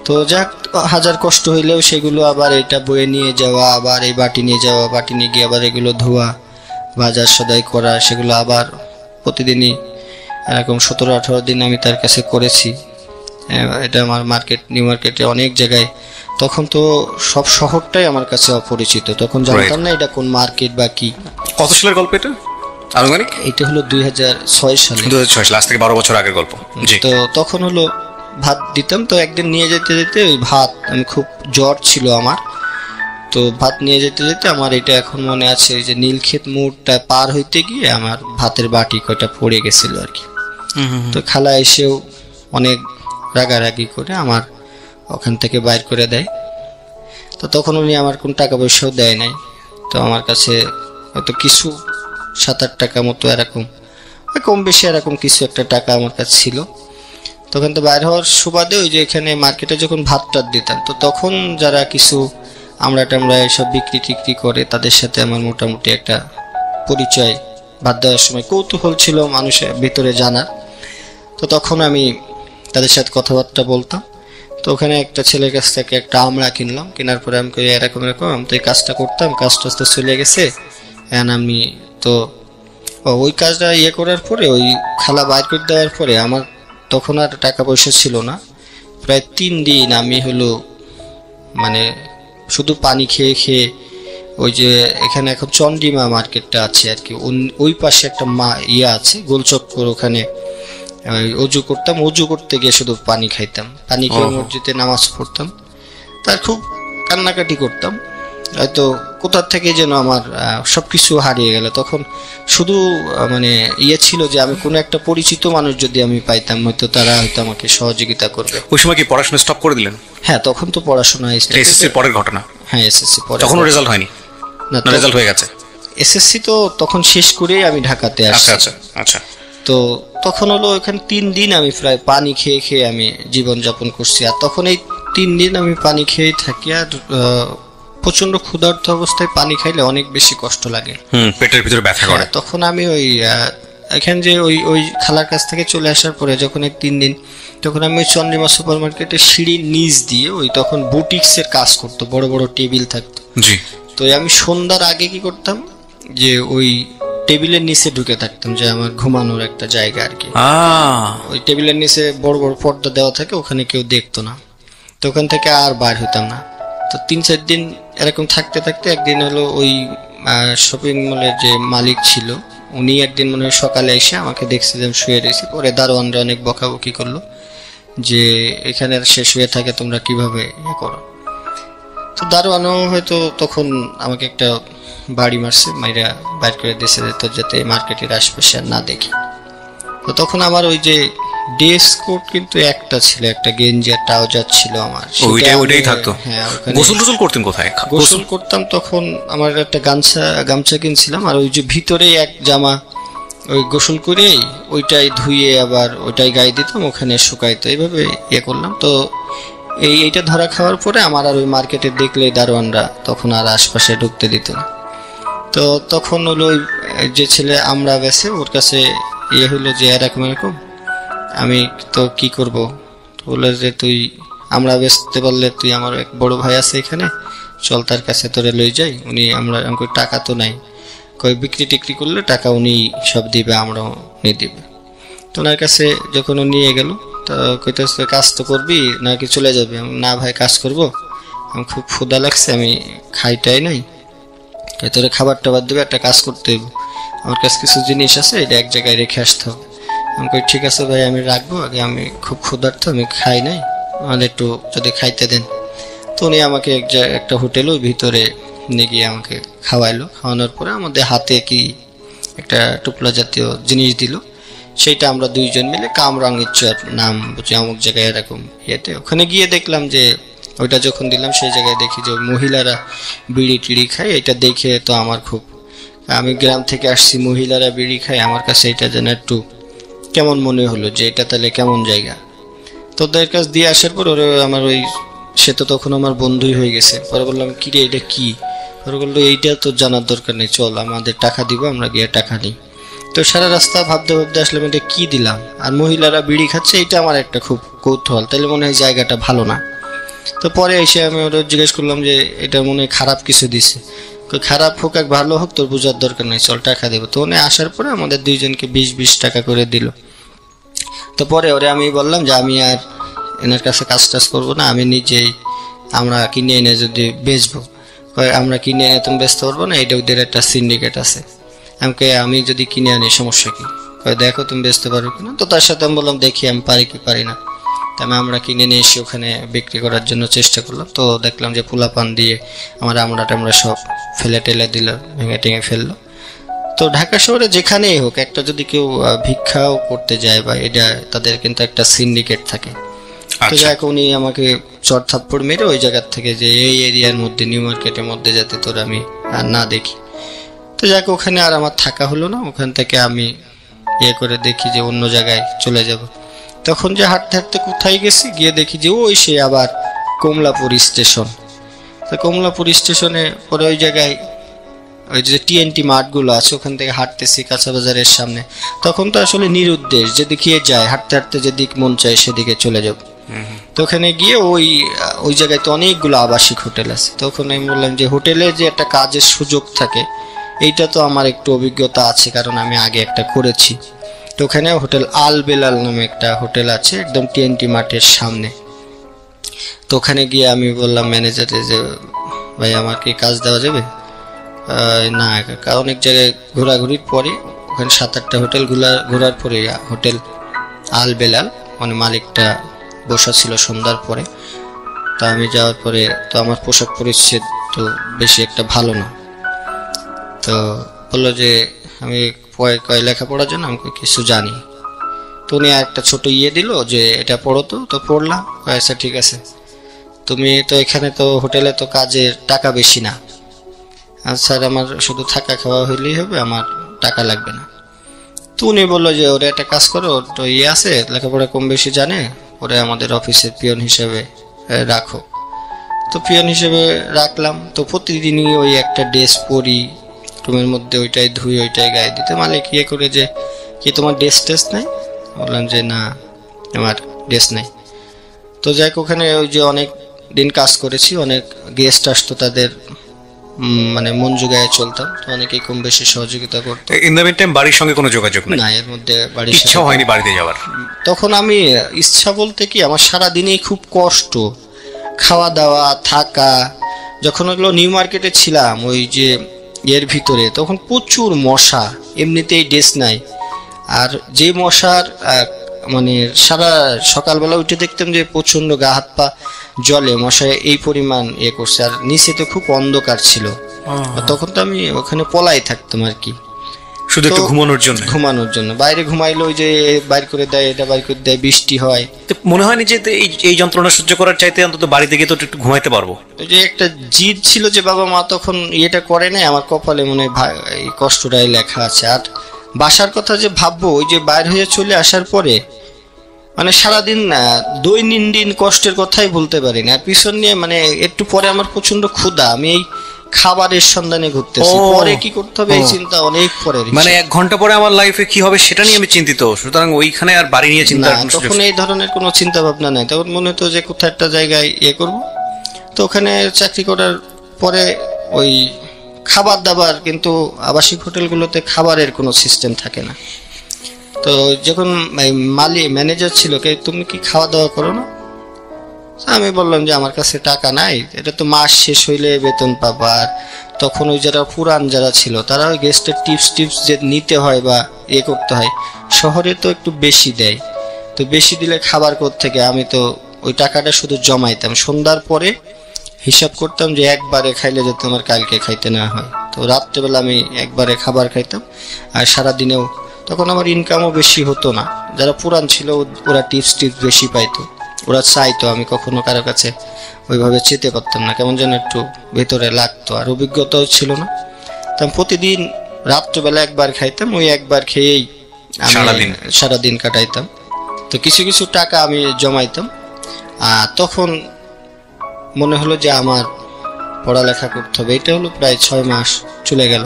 তো যাক, হাজার কষ্ট হইলেও সেগুলো আবার এটা বয়ে নিয়ে যাওয়া, আবার এই বাটি নিয়ে যাওয়া, বাটি নিয়ে গিয়ে আবার এগুলো ধোয়া, বাজার সদাই করা, সেগুলো আবার প্রতিদিনই এরকম 17-18 দিন আমি তার কাছে করেছি। এটা আমার নিউ মার্কেটে অনেক জায়গায়। তখন তো সব শহরটাই আমার কাছে অপরিচিত, তখন জানতাম না এটা কোন মার্কেট বা কি। কত সালের গল্প এটা আনুমানিক? এটা হলো 2006 সালে। 2006 সাল, আজ থেকে 12 বছর আগের গল্প। জি। তো তখন হলো ভাত দিতাম। তো একদিন নিয়ে যেতে যেতে ওই ভাত, আমি খুব জ্বর ছিল আমার, তো ভাত নিয়ে যেতে যেতে আমার এটা এখন মনে আছে, ওই যে নীলক্ষেত মোড়টা পার হইতে গিয়ে আমার ভাতের বাটি কয়টা পড়ে গেছিল আর কি। তো খালা এসেও অনেক রাগারাগি করে আমার ওখান থেকে বাইর করে দেয়। তো তখন উনি আমার কোন টাকা পয়সাও দেয় নাই। তো আমার কাছে হয়তো কিছু 7-8 টাকা মতো এরকম, কম বেশি এরকম কিছু একটা টাকা আমার কাছে ছিল। তখন তো বাইর হওয়ার সুবাদে ওই যে এখানে মার্কেটে যখন ভাত টাত দিতাম, তো তখন যারা কিছু আমরা এসব বিক্রি টিক্রি করে তাদের সাথে আমার মোটামুটি একটা পরিচয়, ভাত দেওয়ার সময় কৌতূহল ছিল মানুষের ভিতরে জানার। তো তখন আমি তাদের সাথে কথাবার্তা বলতাম। তো ওখানে একটা ছেলের কাছ থেকে একটা আমড়া কিনলাম, কেনার পরে আমি এরকম আমি তো এই কাজটা করতাম, কাজটা তো চলে গেছে। আমি তো ওই কাজটা করার পরে ওই খালা বাইর করে দেওয়ার পরে আমার তখন আর টাকা পয়সা ছিল না। প্রায় 3 দিন আমি হলো মানে শুধু পানি খেয়ে খেয়ে, ওই যে এখানে এখন চন্ডিমা মার্কেটটা আছে আর কি, ওই পাশে একটা আছে গোলচক্কর, ওখানে অজু করতাম, অজু করতে গিয়ে শুধু পানি খাইতাম, পানি খেয়ে মসজিদে নামাজ পড়তাম। তার খুব কান্নাকাটি করতাম, হয়তো কোথা থেকে যেন আমার সবকিছু হারিয়ে গেল। তখন শুধু মানে ছিল যে আমি কোনো একটা পরিচিত মানুষ যদি আমি পাইতাম, হয়তো তারা হয়তো আমাকে সহযোগিতা করবে। ওই সময় কি পড়াশোনা স্টপ করে দিলেন? হ্যাঁ, তখন তো পড়াশোনা এসএসসি পরের ঘটনা। হ্যাঁ, এসএসসি পরে। তখনও রেজাল্ট হয়নি? না, রেজাল্ট হয়ে গেছে। এসএসসি তো তখন শেষ করেই আমি ঢাকাতে আসি। আচ্ছা আচ্ছা আচ্ছা। তো তখন হলো ওখানে 3 দিন আমি প্রায় পানি খেয়ে খেয়ে আমি জীবনযাপন করছি। আর তখন এই 3 দিন আমি পানি খেয়েই থাকি। আর প্রচন্ড ক্ষুধার্ত অবস্থায় পানি খাইলে অনেক বেশি কষ্ট লাগে, পেটের ভিতরে ব্যথা করে। তখন আমি ওই এখানে যে ওই ওই খালার কাছ থেকে চলে আসার পরে যখন এই 3 দিন, তখন আমি ওই চন্দ্রিমা সুপার মার্কেটে সিঁড়ির নিচ দিয়ে ওই তখন বুটিক্সের কাজ করতো, বড় বড় টেবিল থাকতো। জি। তো আমি সন্ধ্যার আগে কি করতাম, যে ওই টেবিলের নিচে ঢুকে থাকতাম, যে আমার ঘুমানোর একটা জায়গা আর কি। ওই টেবিলের নিচে বড় বড় পর্দা দেওয়া থাকে, ওখানে কেউ দেখতো না। তো ওখান থেকে আর বার হইতাম না। তো 3-4 দিন এরকম থাকতে থাকতে একদিন হলো ওই শপিং মলের যে মালিক ছিল, উনি একদিন মনে হয় সকালে এসে আমাকে দেখছে যে আমি শুয়ে রয়েছি। পরে দারোয়ানরা অনেক বকাবকি করলো যে এখানে সে শুয়ে থাকে, তোমরা কিভাবে ইয়ে করো। তো দারোয়ানও হয়তো তখন আমাকে একটা বাড়ি মারছে, মাইরা বাইর করে দিয়েছে তো যাতে মার্কেটের আশপাশে আর না দেখি। তো তখন আমার ওই যে ড্রেস কোড কিন্তু একটা ছিল, একটা গেঞ্জি আর ট্রাউজার ছিল আমার, ওইটাই থাকতো। হ্যাঁ, গোসল টোসল করতেন কোথায়? গোসল করতাম তখন আমার একটা গামছা কিনছিলাম, আর ওই যে ভিতরে এক জামা ওই গোসল করেই ওইটাই ধুয়ে আবার ওইটাই গায়ে দিতাম, ওখানে শুকাইতো, এইভাবে ইয়ে করলাম। তো এইটা ধরা খাওয়ার পরে আমার আর ওই মার্কেটে দেখলে দারোয়ানরা তখন আর আশপাশে ঢুকতে দিত না। তো তখন হলো ওই যে ছেলে আমরা বেছে, ওর কাছে ইয়ে হলো যে এরকম এরকম, আমি তো কি করব। তো বললো যে তুই আমরা বেচতে পারলে তুই, আমার এক বড় ভাই আছে এখানে, চল তার কাছে তোরে লই যাই, উনি আমাকে টাকা তো নাই, কই বিক্রি টিক্রি করলে টাকা উনি সব দিবে, আমরাও নিয়ে দিবে। তো ওনার কাছে যখন ও নিয়ে গেল, তো কইতেছে কাজ তো করবি নাকি চলে যাবে? না ভাই কাজ করব, আমি খুব ক্ষুধা লাগছে, আমি খাইটাই নাই, তোরে খাবার টাবার দেবে, একটা কাজ করতে হবে, আমার কাছে কিছু জিনিস আছে, এটা এক জায়গায় রেখে আসতে হবে। আমি কই ঠিক আছে ভাই, আমি রাখবো, আগে আমি খুব ক্ষুধার্ত, আমি খাই নাই, মানে একটু যদি খাইতে দেন। তো উনি আমাকে একটা হোটেলও ভিতরে নিয়ে গিয়ে আমাকে খাওয়াইলো। খাওয়ানোর পরে আমাদের হাতে কি একটা টুপলা জাতীয় জিনিস দিল, সেইটা আমরা 2 জন মিলে কামরাঙ্গীরচর নাম বুঝি অমুক জায়গায় এরকম ইয়েতে, ওখানে গিয়ে দেখলাম যে ওইটা যখন দিলাম সেই জায়গায় দেখি যে মহিলারা বিড়ি টিড়ি খায়। এটা দেখে তো আমার খুব, আমি গ্রাম থেকে আসছি, মহিলারা বিড়ি খায়, আমার কাছে এটা যেন একটু কেমন মনে হলো যে এটা তাহলে কেমন জায়গা। তো ওদের কাছ দিয়ে আসার পর ওরা আমার ওই, সে তো তখন আমার বন্ধুই হয়ে গেছে। পরে বললাম কি রে এটা কি? ওরা বললো এইটা তো জানার দরকার নেই, চল আমাদের টাকা দিব, আমরা গিয়ে টাকা নিই। তো সারা রাস্তা ভাবতে ভাবতে আসলাম এটা কি দিলাম, আর মহিলারা বিড়ি খাচ্ছে, এটা আমার একটা খুব কৌতূহল, তাহলে মনে হয় জায়গাটা ভালো না। তো পরে এসে আমি ওরা জিজ্ঞেস করলাম যে এটা মনে হয় খারাপ কিছু দিছে। খারাপ হোক আর ভালো হোক তোর বোঝার দরকার নেই, চল টাকা দেবো। তো উনি আসার পরে আমাদের 2 জনকে 20-20 টাকা করে দিল। তো পরে ওরে আমি বললাম যে আমি আর এনার কাছে কাজ টাজ করবো না, আমি নিজেই আমরা কিনে এনে যদি বেচবো। আমরা কিনে এনে তুমি বেচতে পারবো না, এটা ওদের একটা সিন্ডিকেট আছে। আমাকে আমি যদি কিনে আনি সমস্যা কি? দেখো তুমি বেচতে পারো কিনা। তো তার সাথে আমি বললাম দেখি আমি পারি কি পারি না। তাই আমরা কিনে নিয়ে এসে ওখানে বিক্রি করার জন্য চেষ্টা করলাম। তো দেখলাম যে পোলাপান দিয়ে আমরা টামরা সব ফেলে টেলে দিল, ভেঙে টেঙে ফেললো। তো ঢাকা শহরে যেখানেই হোক, একটা যদি কেউ ভিক্ষাও করতে যায় বা এটা, তাদের কিন্তু একটা সিন্ডিকেট থাকে। তো যাক উনি আমাকে চড় থাপ্পড় মেরে ওই জায়গার থেকে যে এই এরিয়ার মধ্যে, নিউ মার্কেটের মধ্যে যাতে তোর আমি আর না দেখি। তো যাক ওখানে আর আমার থাকা হলো না, ওখান থেকে আমি ইয়ে করে দেখি যে অন্য জায়গায় চলে যাব। তখন যে হাঁটতে হাঁটতে কোথায় গেছি, গিয়ে দেখি যে ওই সে আবার কমলাপুর স্টেশন। তো কমলাপুর স্টেশনে পরে ওই জায়গায় ওই যে টিএনটি মাঠগুলো আছে, ওখান থেকে হাঁটতেছি কাঁচা বাজারের সামনে। তখন তো আসলে নিরুদ্দেশ, যেদিকে যায় হাঁটতে হাঁটতে যেদিক মন চায় সেদিকে চলে যাব। তো ওখানে গিয়ে ওই জায়গায় তো অনেকগুলো আবাসিক হোটেল আছে। তখন আমি বললাম যে হোটেলে যে একটা কাজের সুযোগ থাকে, এইটা তো আমার একটু অভিজ্ঞতা আছে, কারণ আমি আগে একটা করেছি। তো ওখানে হোটেল আল বেলাল নামে একটা হোটেল আছে একদম টিএনটি মাঠের সামনে। তো ওখানে গিয়ে আমি বললাম ম্যানেজারে যে ভাই আমার কি কাজ দেওয়া যাবে? না, অনেক জায়গায় ঘোরাঘুরির পরে ওখানে 7-8টা হোটেল ঘোরার পরে হোটেল আল বেলাল মানে মালিকটা বসা ছিল সন্ধ্যার পরে। তা আমি যাওয়ার পরে তো আমার পোশাক পরিচ্ছদ তো বেশি একটা ভালো না। তো বললো যে আমি লেখাপড়ার জন্য আমি কিছু জানি। তো উনি একটা ছোট ইয়ে দিল যে এটা পড়ো। তো পড়লাম। আচ্ছা ঠিক আছে, তুমি তো এখানে তো হোটেলে তো কাজের টাকা বেশি না, আর স্যার আমার শুধু থাকা খাওয়া হইলেই হবে, আমার টাকা লাগবে না। তো উনি বললো যে ওরা একটা কাজ করো, ওর তো ইয়ে আছে, লেখাপড়া কম বেশি জানে, ওরা আমাদের অফিসের পিয়ন হিসেবে রাখো। তো পিয়ন হিসেবে রাখলাম। তো প্রতিদিনই ওই একটা ড্রেস পরি, রুমের মধ্যে ওইটাই ধুই, ওইটাই গায়ে দিতে। মালিক ইয়ে করে যে কি তোমার ড্রেস টেস্ট নাই? বললাম যে না, আমার ড্রেস নাই। তো যাই হোক, ওখানে ওই যে অনেক দিন কাজ করেছি, অনেক গেস্ট আসতো, তাদের মানে মন জুগায়ে চলতাম। তো অনেকেই কম বেশি সহযোগিতা করতো। ইন দ্য মিন টাইম বাড়ির সঙ্গে কোনো যোগাযোগ নেই? না, এর মধ্যে বাড়ির ইচ্ছা হয়নি বাড়িতে যাওয়ার? তখন আমি ইচ্ছা বলতে কি, আমার সারাদিনই খুব কষ্ট, খাওয়া দাওয়া থাকা। যখন ওগুলো নিউ মার্কেটে ছিলাম ওই যে এর ভিতরে, তখন প্রচুর মশা, এমনিতেই ড্রেস নাই। আর যে মশার মানে সারা সকালবেলা উঠে দেখতাম যে প্রচন্ড গা হাত পা জলে, মশায় এই পরিমাণ করছে। আর নিচে তো খুব অন্ধকার ছিল, তখন তো আমি ওখানে পলাই থাকতাম আর কি, শুধু একটু ঘুমানোর জন্য। বাইরে ঘুমাইলো, ওই যে বাইর করে দেয়, এটা বাইর করে দেয়, বৃষ্টি হয়। মনে হয়নি যে এই যন্ত্রণা সহ্য করার চাইতে অন্তত বাড়িতে গিয়ে তো একটু ঘুমাইতে পারবো? ওই যে একটা জিদ ছিল যে বাবা মা তখন এটা করে নাই, আমার কপালে মনে হয় এই কষ্টটাই লেখা আছে। আর বাসার কথা যে ভাববো, ওই যে বাইর হয়ে চলে আসার পরে মানে সারাদিন দৈনন্দিন কষ্টের কথাই বলতে পারি না। আর পিছন নিয়ে মানে একটু পরে আমার প্রচন্ড ক্ষুধা, আমি এই খাবারের সন্ধানে ঘুরতেছি, পরে কি করতে হবে এই চিন্তা অনেক পরে। মানে 1 ঘন্টা পরে আমার লাইফে কি হবে সেটা নিয়ে আমি চিন্তিত, সুতরাং ওইখানে আর বাড়ি নিয়ে চিন্তা। তখন এই ধরনের কোনো চিন্তা ভাবনা নাই, তখন মনে হতো যে কোথাও একটা জায়গায় করব। তো ওখানে চাকরি করার পরে ওই খাবার দাবার, কিন্তু আবাসিক হোটেলগুলোতে খাবারের কোনো সিস্টেম থাকে না। তো যখন ম্যানেজার ছিল, তুমি কি খাওয়া দাওয়া করো না? আমি বললাম যে আমার কাছে টাকা নাই, এটা তো মাস শেষ হইলে বেতন পাবো। আর তখন ওই যারা পুরান যারা ছিল, তারা ওই গেস্টের টিপস যে নিতে হয় বা করতে হয়, শহরে তো একটু বেশি দেয়। তো বেশি দিলে খাবার থেকে আমি তো ওই টাকাটা শুধু জমাইতাম, সন্ধ্যার পরে হিসাব করতাম যে একবারে খাইলে যাতে আমার কালকে খাইতে না হয়। তো রাত্রেবেলা আমি একবারে খাবার খাইতাম। আর সারাদিনেও তখন আমার ইনকামও বেশি হতো না, যারা পুরান ছিল ওরা টিপস বেশি পাইতো, ওরা চাইতো। আমি কখনো কারো কাছে ওইভাবে চেতে পারতাম না, কেমন যেন একটু ভেতরে লাগতো। আর অভিজ্ঞতাও ছিল না। তো আমি প্রতিদিন রাত্রেবেলা একবার খাইতাম, ওই একবার খেয়েই সারাদিন কাটাইতাম। তো কিছু কিছু টাকা আমি জমাইতাম। আর তখন মনে হলো যে আমার পড়ালেখা করতে হবে। এটা হলো প্রায় 6 মাস চলে গেল।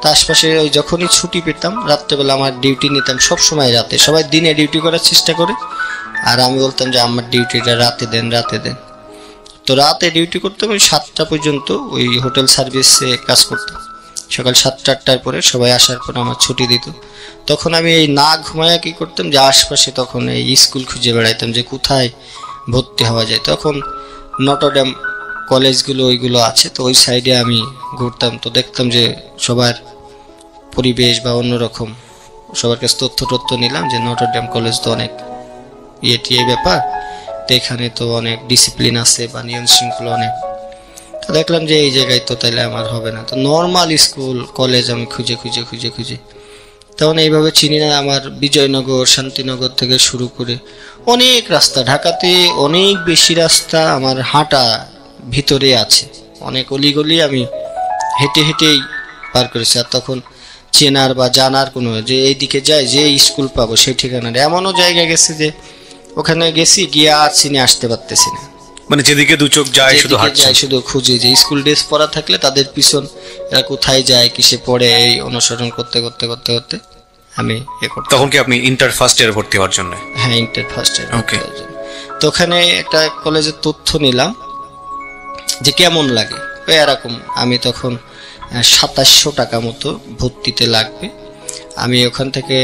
তার আশপাশে ওই যখনই ছুটি পেতাম, রাত্রেবেলা আমার ডিউটি নিতাম, সবসময় রাতে। সবাই দিনে ডিউটি করার চেষ্টা করে, আর আমি বলতাম যে আমার ডিউটিটা রাতে দেন। তো রাতে ডিউটি করতাম, ওই 7টা পর্যন্ত ওই হোটেল সার্ভিসে কাজ করতাম। সকাল 7টা-8টার পরে সবাই আসার পর আমার ছুটি দিত। তখন আমি এই না ঘুমায়া কি করতাম, যে আশপাশে তখন এই স্কুল খুঁজে বেড়াইতাম যে কোথায় ভর্তি হওয়া যায়। তখন নটরডেম কলেজগুলো ওইগুলো আছে, তো ওই সাইডে আমি ঘুরতাম। তো দেখতাম যে সবার পরিবেশ বা অন্যরকম, সবার কাছে তথ্য নিলাম যে নটরডেম কলেজ তো অনেক এই ব্যাপার, তো এখানে তো অনেক ডিসিপ্লিন আছে বা নিয়ম শৃঙ্খলা অনেক। তো দেখলাম যে এই জায়গায় তো তাহলে আমার হবে না। তো নর্মাল স্কুল কলেজ আমি খুঁজে তখন এইভাবে চিনি না। আমার বিজয়নগর, শান্তিনগর থেকে শুরু করে অনেক রাস্তা, ঢাকাতে অনেক বেশি রাস্তা আমার হাঁটা ভিতরে আছে, অনেক অলিগলি আমি হেঁটেই পার করেছি। আর তখন চেনার বা জানার কোনো, যে এইদিকে যায় যে স্কুল পাবো সেই ঠিকানা, এমনও জায়গায় গেছে যে ওখানে গেছি গিয়ে আর চিনে আসতে পারতেছি না। মানে যেদিকে দু চোখ যায় শুধু খুঁজে, যে স্কুল ড্রেস পরা থাকলে তাদের পিছন এরা কোথায় যায়, কিসে পড়ে, এই অনুসরণ করতে আমি করতাম। তখন কি আপনি ইন্টার ফার্স্ট ইয়ার ভর্তি হওয়ার জন্য? হ্যাঁ, ইন্টার ফার্স্ট ইয়ার। ওকে। তো ওখানে একটা কলেজের তথ্য নিলাম যে কেমন লাগে এরকম। আমি তখন 2700 টাকা মতো ভর্তিতে লাগবে। আমি ওখান থেকে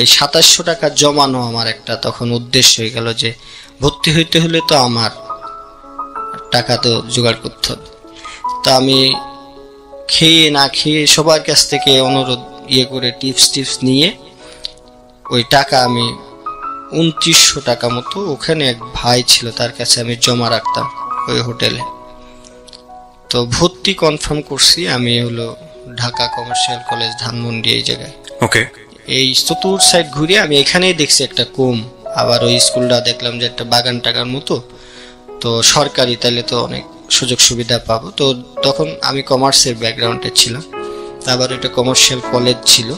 এই 2700 টাকা জমানো আমার একটা তখন উদ্দেশ্য হয়ে গেল, যে ভর্তি হইতে হলে তো আমার টাকা তো জোগাড় করতে হবে। তো আমি খেয়ে না খেয়ে সবার কাছ থেকে অনুরোধ করে টিপস নিয়ে ওই টাকা আমি 2900 টাকা মতো, ওখানে এক ভাই ছিল তার কাছে আমি জমা রাখতাম ওই হোটেলে। তো ভর্তি কনফার্ম করছি আমি হলো ঢাকা কমার্শিয়াল কলেজ, ধানমন্ডি, এই জায়গায়। ওকে। এই চতুর সাইড ঘুরে আমি এখানেই দেখছি একটা কম, আবার ওই স্কুলটা দেখলাম যে একটা বাগান টাগার মতো, তো সরকারি, তাহলে তো অনেক সুযোগ সুবিধা পাবো। তো তখন আমি কমার্সের ব্যাকগ্রাউন্ডে ছিলাম, আবার এটা কমার্শিয়াল কলেজ ছিল।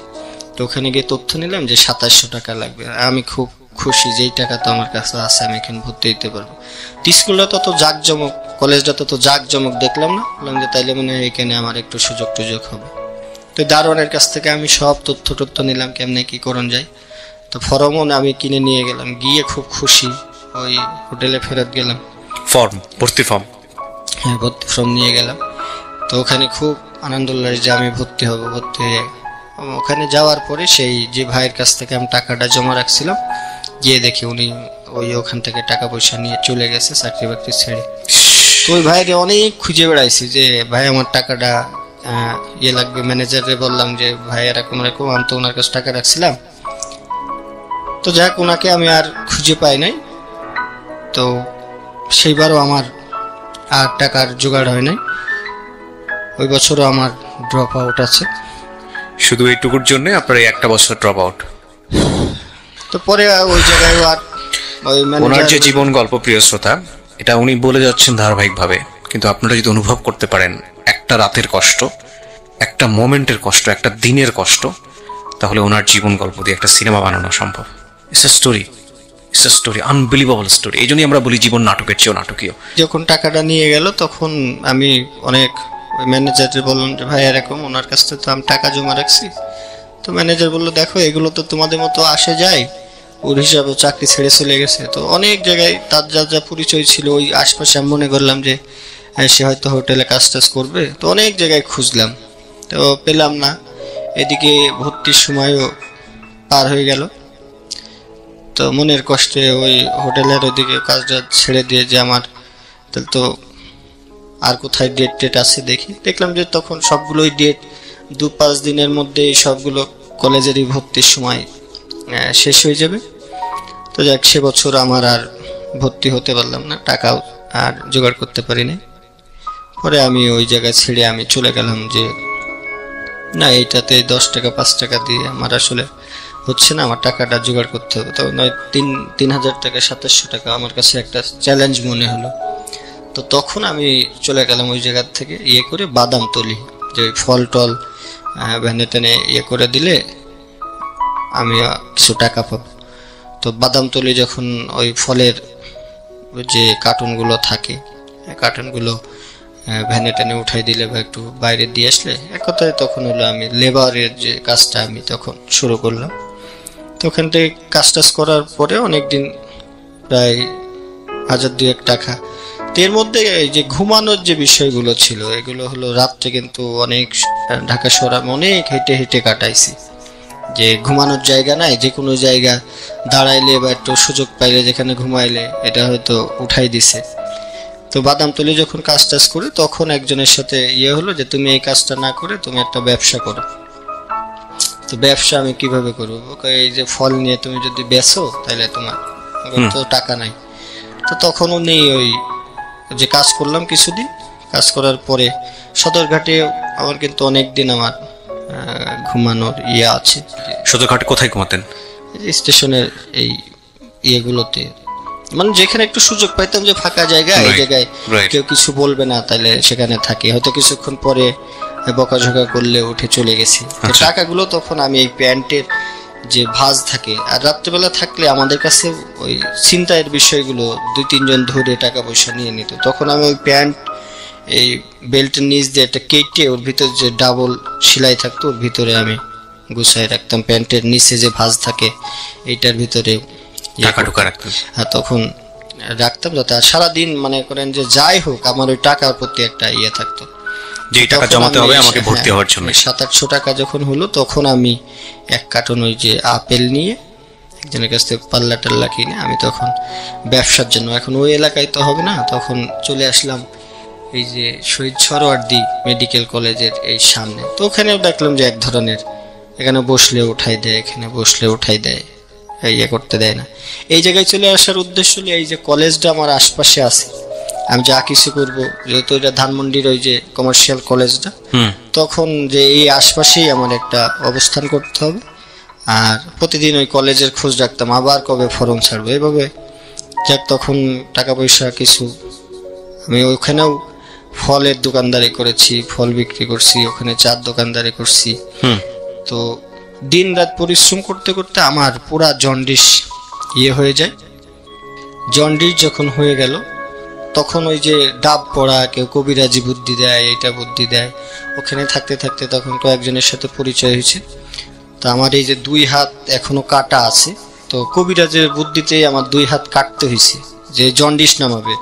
তো ওখানে গিয়ে তথ্য নিলাম যে 2700 টাকা লাগবে। আমি খুব খুশি যে এই টাকা তো আমার কাছে আছে, আমি এখানে ভর্তি হতে পারবো। স্কুলটা তত জাঁকজমক, কলেজটা তত জাঁকজমক দেখলাম না, বললাম যে তাইলে মনে হয় এখানে আমার একটু সুযোগ টুযোগ হবে। তো দারোয়ানের কাছ থেকে আমি সব তথ্য নিলাম কেমনে কি করণ যায়। তো ফর্মও আমি কিনে নিয়ে গেলাম, গিয়ে খুব খুশি ওই হোটেলে ফেরত গেলাম। ভর্তি ফর্ম? হ্যাঁ, ভর্তি ফর্ম নিয়ে গেলাম। তো ওখানে খুব আনন্দ লাগে যে আমি ভর্তি হব। ভর্তি হয়ে ওখানে যাওয়ার পরে সেই যে ভাইয়ের কাছ থেকে আমি টাকাটা জমা রাখছিলাম, গিয়ে দেখি উনি ওখান থেকে টাকা পয়সা নিয়ে চলে গেছে চাকরি বাকরি ছেড়ে। তো ওই ভাইকে অনেক খুঁজে বেড়াইছি যে ভাই আমার টাকাটা ইয়ে লাগবে। ম্যানেজারে বললাম যে ভাই এরকম এরকম, আমি তো ওনার কাছে টাকা রাখছিলাম। তো যাক, ওনাকে আমি আর খুঁজে পাই নাই। তো সেইবারও আমার আর টাকার জোগাড় হয় নাই। ওই বছরও আমার ড্রপ আউট আছে। শুধু এইটুকুর জন্য আপনার এই একটা বছর ড্রপ আউট? তো পরে ওই জায়গায় আর ওই ওনার যে জীবন গল্প, প্রিয় শ্রোতা, এটা উনি বলে যাচ্ছেন ধারাবাহিকভাবে, কিন্তু আপনারা যদি অনুভব করতে পারেন একটা রাতের কষ্ট, একটা মোমেন্টের কষ্ট, একটা দিনের কষ্ট, তাহলে ওনার জীবন গল্প দিয়ে একটা সিনেমা বানানো সম্ভব। It's a story, unbelievable story. এই জন্যই আমরা বলি জীবন নাটকের চেয়েও নাটকীয়। যখন টাকাটা নিয়ে গেল তখন আমি অনেক ওই ম্যানেজারকে বললাম যে ভাই এরকম, ওনার কাছ থেকে তো আমি টাকা জমা রাখছি। তো ম্যানেজার বললো দেখো এগুলো তো তোমাদের মতো আসে যায়, ওর হিসাবে চাকরি ছেড়ে চলে গেছে। তো অনেক জায়গায় তার যা পরিচয় ছিল ওই আশপাশে আমি মনে করলাম যে সে হয়তো হোটেলে কাজ টাজ করবে। তো অনেক জায়গায় খুঁজলাম, তো পেলাম না। এদিকে ভর্তির সময়ও পার হয়ে গেল। তো মনের কষ্টে ওই হোটেলের ওইদিকে কাজটা ছেড়ে দিয়ে যে আমার তাহলে তো আর কোথায় ডেট আছে দেখলাম যে তখন সবগুলোই ডেট 2-5 দিনের মধ্যে সবগুলো কলেজেরই ভর্তির সময় শেষ হয়ে যাবে। তো যাক, সে বছর আমার আর ভর্তি হতে পারলাম না, টাকাও আর জোগাড় করতে পারিনি। পরে আমি ওই জায়গায় ছেড়ে আমি চলে গেলাম যে না, এইটাতে 10 টাকা 5 টাকা দিয়ে আমার আসলে হচ্ছে না, আমার টাকাটা জোগাড় করতে হবে। তো নয় 3,000 টাকা 2700 টাকা আমার কাছে একটা চ্যালেঞ্জ মনে হলো। তো তখন আমি চলে গেলাম ওই জায়গার থেকে ইয়ে করে বাদামতলি, যে ফল টল ভ্যানে টেনে ইয়ে করে দিলে আমি কিছু টাকা পাবো। তো বাদামতলি যখন ওই ফলের যে কার্টুনগুলো থাকে, কার্টুনগুলো ভ্যানে টেনে উঠাই দিলে বা একটু বাইরে দিয়ে আসলে, এক কথায় তখন হলো আমি লেবারের যে কাজটা আমি তখন শুরু করলাম। তো ওখান থেকে কাজ টাজ করার পরে অনেকদিন, প্রায় 1,000-2,000 টাকা। তো এর মধ্যে এই যে ঘুমানোর যে বিষয়গুলো ছিল, এগুলো হলো রাত্রে কিন্তু অনেক ঢাকা শহর আমি অনেক হেঁটে হেঁটে কাটাইছি। যে ঘুমানোর জায়গা নাই, যে কোনো জায়গা দাঁড়াইলে বা একটু সুযোগ পাইলে যেখানে ঘুমাইলে এটা হয়তো উঠাই দিছে। তো বাদামতলি যখন কাজ টাজ করি তখন একজনের সাথে ইয়ে হলো যে তুমি এই কাজটা না করে তুমি একটা ব্যবসা করো। তো ব্যবসা আমি কিভাবে করবো? এই যে ফল নিয়ে তুমি যদি বেচো তাহলে তোমার তো টাকা নাই। তো তখন উনি ওই যে কাজ করলাম কিছুদিন, কাজ করার পরে সদরঘাটে আমার কিন্তু অনেকদিন আমার ঘুমানোর ইয়ে আছে। সদরঘাটে কোথায় ঘুমাতেন? স্টেশনের এই ইয়েগুলোতে, মানে যেখানে একটু সুযোগ পাইতাম যে ফাঁকা জায়গা, এই জায়গায় কেউ কিছু বলবে না, তাহলে সেখানে থাকি। হয়তো কিছুক্ষণ পরে বকাঝকা করলে উঠে চলে গেছি। তো টাকাগুলো তখন আমি এই প্যান্টের যে ভাঁজ থাকে, আর রাত্রেবেলা থাকলে আমাদের কাছে ওই ছিনতাইয়ের বিষয়গুলো 2-3 জন ধরে টাকা পয়সা নিয়ে নিত। তখন আমি ওই প্যান্ট এই বেল্টের নিচ দিয়ে একটা কেটে ওর ভিতরে যে ডাবল সেলাই থাকতো ওর ভিতরে আমি গুছাই রাখতাম। প্যান্টের নিচে যে ভাঁজ থাকে এইটার ভিতরে টাকা ঢুকা রাখতাম। হ্যাঁ, তখন রাখতাম যাতে সারাদিন মনে করেন যে যাই হোক আমার ওই টাকার প্রতি একটা ইয়ে থাকতো, যে টাকা জমাতে হবে আমাকে ভর্তি হওয়ার জন্য। 700-800 টাকা যখন হলো তখন আমি 1 কার্টন ওই যে আপেল নিয়ে একজনের কাছ থেকে পাল্লা টাল্লা কিনে আমি তখন ব্যবসার জন্য, এখন ওই এলাকায় তো হবে না, তখন চলে আসলাম এই যে শহীদ সরোয়ার্দী মেডিকেল কলেজের এই সামনে। তো ওখানেও দেখলাম যে এক ধরনের, এখানে বসলে উঠাই দেয়, এখানে বসলে উঠাই দেয়, ইয়ে করতে দেয় না। এই জায়গায় চলে আসার উদ্দেশ্য হলো এই যে কলেজটা আমার আশপাশে আছে, আমি যা কিছু করবো, যেহেতু এটা ধানমন্ডির ওই যে কমার্শিয়াল কলেজটা, তখন যে এই আশপাশেই আমার একটা অবস্থান করতে হবে। আর প্রতিদিন ওই কলেজের খোঁজ রাখতাম, আবার কবে ফর্ম ছাড়বো, এইভাবে যাক তখন টাকা পয়সা কিছু, আমি ওখানেও ফলের দোকানদারি করেছি, ফল বিক্রি করছি, ওখানে চার দোকানদারি করছি। তো দিন রাত পরিশ্রম করতে করতে আমার পুরা জন্ডিস হয়ে যায়। জন্ডিস যখন হয়ে গেল তখন ওই যে ডাব পড়া, কেউ কবিরাজি বুদ্ধি দেয়, এটা বুদ্ধি দেয়, ওখানে থাকতে থাকতে তখন কয়েকজনের সাথে পরিচয় হয়েছে। তো আমার এই যে 2 হাত এখনো কাটা আছে, তো কবিরাজের বুদ্ধিতে আমার 2 হাত কাটতে হয়েছে যে জন্ডিস নামাবে।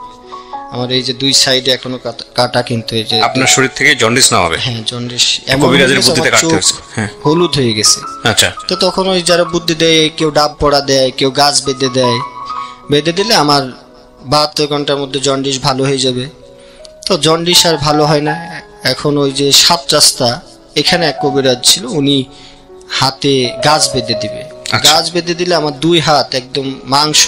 আমার এই যে 2 সাইডে এখনো কাটা, কিন্তু এই যে আপনার শরীর থেকে জন্ডিস নামাবে। হ্যাঁ, জন্ডিস কবিরাজের বুদ্ধিতে কাটতে হয়েছে। হ্যাঁ, হলুদ হয়ে গেছে। আচ্ছা। তো তখন ওই যারা বুদ্ধি দেয়, কেউ ডাব পড়া দেয়, কেউ গাছ বেঁধে দেয়, বেঁধে দিলে আমার 72 ঘন্টার মধ্যে জন্ডিস ভালো হয়ে যাবে। তো জন্ডিস আর ভালো হয় না। এখন ওই যে 7 রাস্তা এখানে এক কবিরাজ ছিল, উনি হাতে গাছ বেঁধে দিবে। গাছ বেঁধে দিলে আমার 2 হাত একদম মাংস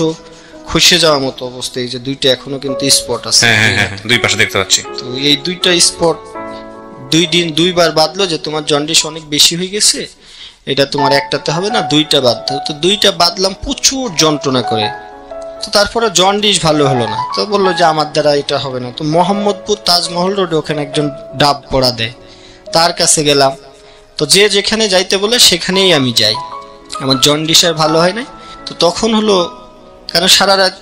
খসে যাওয়ার মতো অবস্থা। এই যে 2টা এখনো কিন্তু স্পট আছে। হ্যাঁ, 2 পাশে দেখতে পাচ্ছি। তো এই 2টা স্পট 2 দিন 2 বার বাঁধলো যে তোমার জন্ডিস অনেক বেশি হয়ে গেছে, এটা তোমার একটাতে হবে না, 2টা বাঁধতে হবে। তো 2টা বাঁধলাম, প্রচুর যন্ত্রণা করে। তো তারপরে জন্ডিস ভালো হলো না। তো বললো যে আমার দ্বারা এটা হবে না। তো মোহাম্মদপুর তাজমহল রোডে ওখানে একজন ডাব পড়া দেয়, তার কাছে গেলাম। তো যে যেখানে যাইতে বলে সেখানেই আমি যাই। আমার জন্ডিস আর ভালো হয় নাই। তো তখন হলো, কারণ সারা রাত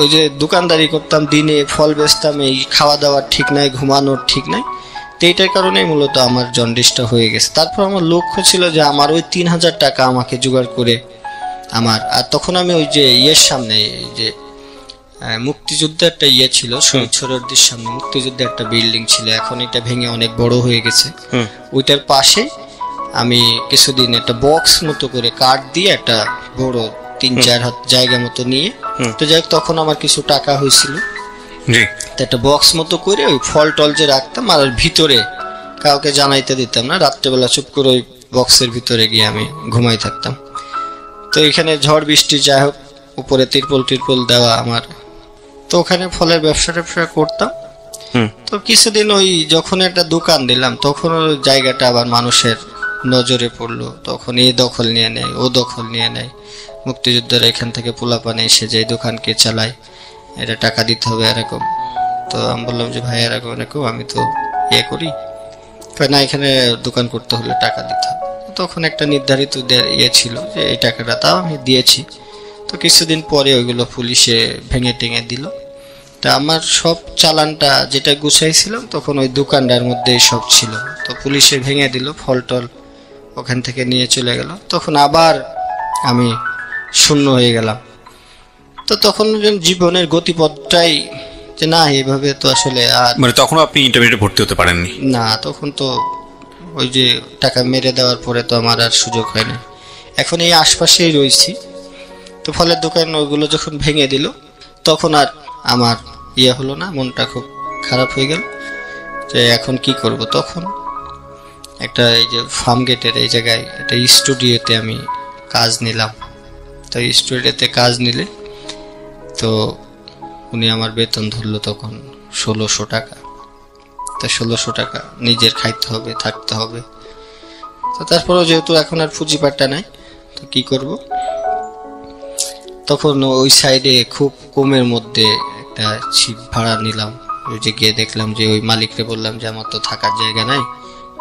ওই যে দোকানদারি করতাম, দিনে ফল বেচতাম, এই খাওয়া দাওয়ার ঠিক নাই, ঘুমানোর ঠিক নাই। তো এইটার কারণেই মূলত আমার জন্ডিসটা হয়ে গেছে। তারপর আমার লক্ষ্য ছিল যে আমার ওই 3000 টাকা আমাকে জোগাড় করে আমার, আর তখন আমি ওই যে সামনে যে মুক্তিযুদ্ধের একটা ছিল, শহীদ সরোয়ারদের সামনে মুক্তিযুদ্ধের একটা বিল্ডিং ছিল, এখন এটা ভেঙে অনেক বড় হয়ে গেছে। ওইটার পাশে আমি কিছুদিন একটা বক্স মতো করে কাঠ দিয়ে একটা বড় 3-4 হাত জায়গা মতো নিয়ে, তো যাই তখন আমার কিছু টাকা হয়েছিল, একটা বক্স মতো করে ওই ফল টল যে রাখতাম, আর ভিতরে কাউকে জানাইতে দিতাম না, রাত্রেবেলা চুপ করে ওই বক্সের ভিতরে গিয়ে আমি ঘুমাই থাকতাম। তো এখানে ঝড় বৃষ্টি যাই হোক, উপরে তিরপল দেওয়া আমার, তো ওখানে ফলের ব্যবসা করতাম। তো কিছুদিন ওই যখন একটা দোকান দিলাম, তখন ওই জায়গাটা আবার মানুষের নজরে পড়লো। তখন এই দখল নিয়ে নেয়, ও দখল নিয়ে নেয়। মুক্তিযুদ্ধের এখান থেকে পোলাপানে এসে যে দোকানকে চালায়, এটা টাকা দিতে হবে এরকম। তো আমি বললাম যে ভাই এরকম এরকম, আমি তো করি না, এখানে দোকান করতে হলে টাকা দিতে হবে। তখন একটা নির্ধারিত ছিল যে এই টাকাটা, তাও আমি দিয়েছি। তো কিছুদিন পরে ওইগুলো পুলিশে ভেঙে টেঙে দিল। তা আমার সব চালানটা যেটা গুছাইছিলাম তখন ওই দোকানটার মধ্যে সব ছিল, তো পুলিশে ভেঙে দিল, ফল টল ওখান থেকে নিয়ে চলে গেল। তখন আবার আমি শূন্য হয়ে গেলাম। তো তখন জীবনের গতিপথটাই যে না, এইভাবে তো আসলে আর, মানে তখন আপনি ইন্টারমিডিয়েটে ভর্তি হতে পারেননি? না, তখন তো ওই যে টাকা মেরে দেওয়ার পরে তো আমার আর সুযোগ হয় না। এখন এই আশপাশেই রয়েছি। তো ফলের দোকান ওইগুলো যখন ভেঙে দিল, তখন আর আমার হলো না, মনটা খুব খারাপ হয়ে গেল যে এখন কি করব। তখন একটা এই যে ফার্ম গেটের এই জায়গায় একটা স্টুডিওতে আমি কাজ নিলাম। তো স্টুডিওতে কাজ নিলে তো উনি আমার বেতন ধরলো তখন 1600 টাকা। তা 1600 টাকা নিজের খাইতে হবে, থাকতে হবে। তো তারপরেও যেহেতু এখন আর পুঁজিপাট্টা নাই, তো কি করব। তখন ওই সাইডে খুব কমের মধ্যে একটা ছিপ ভাড়া নিলাম। ওই যে গিয়ে দেখলাম যে ওই মালিককে বললাম যে আমার তো থাকার জায়গা নাই,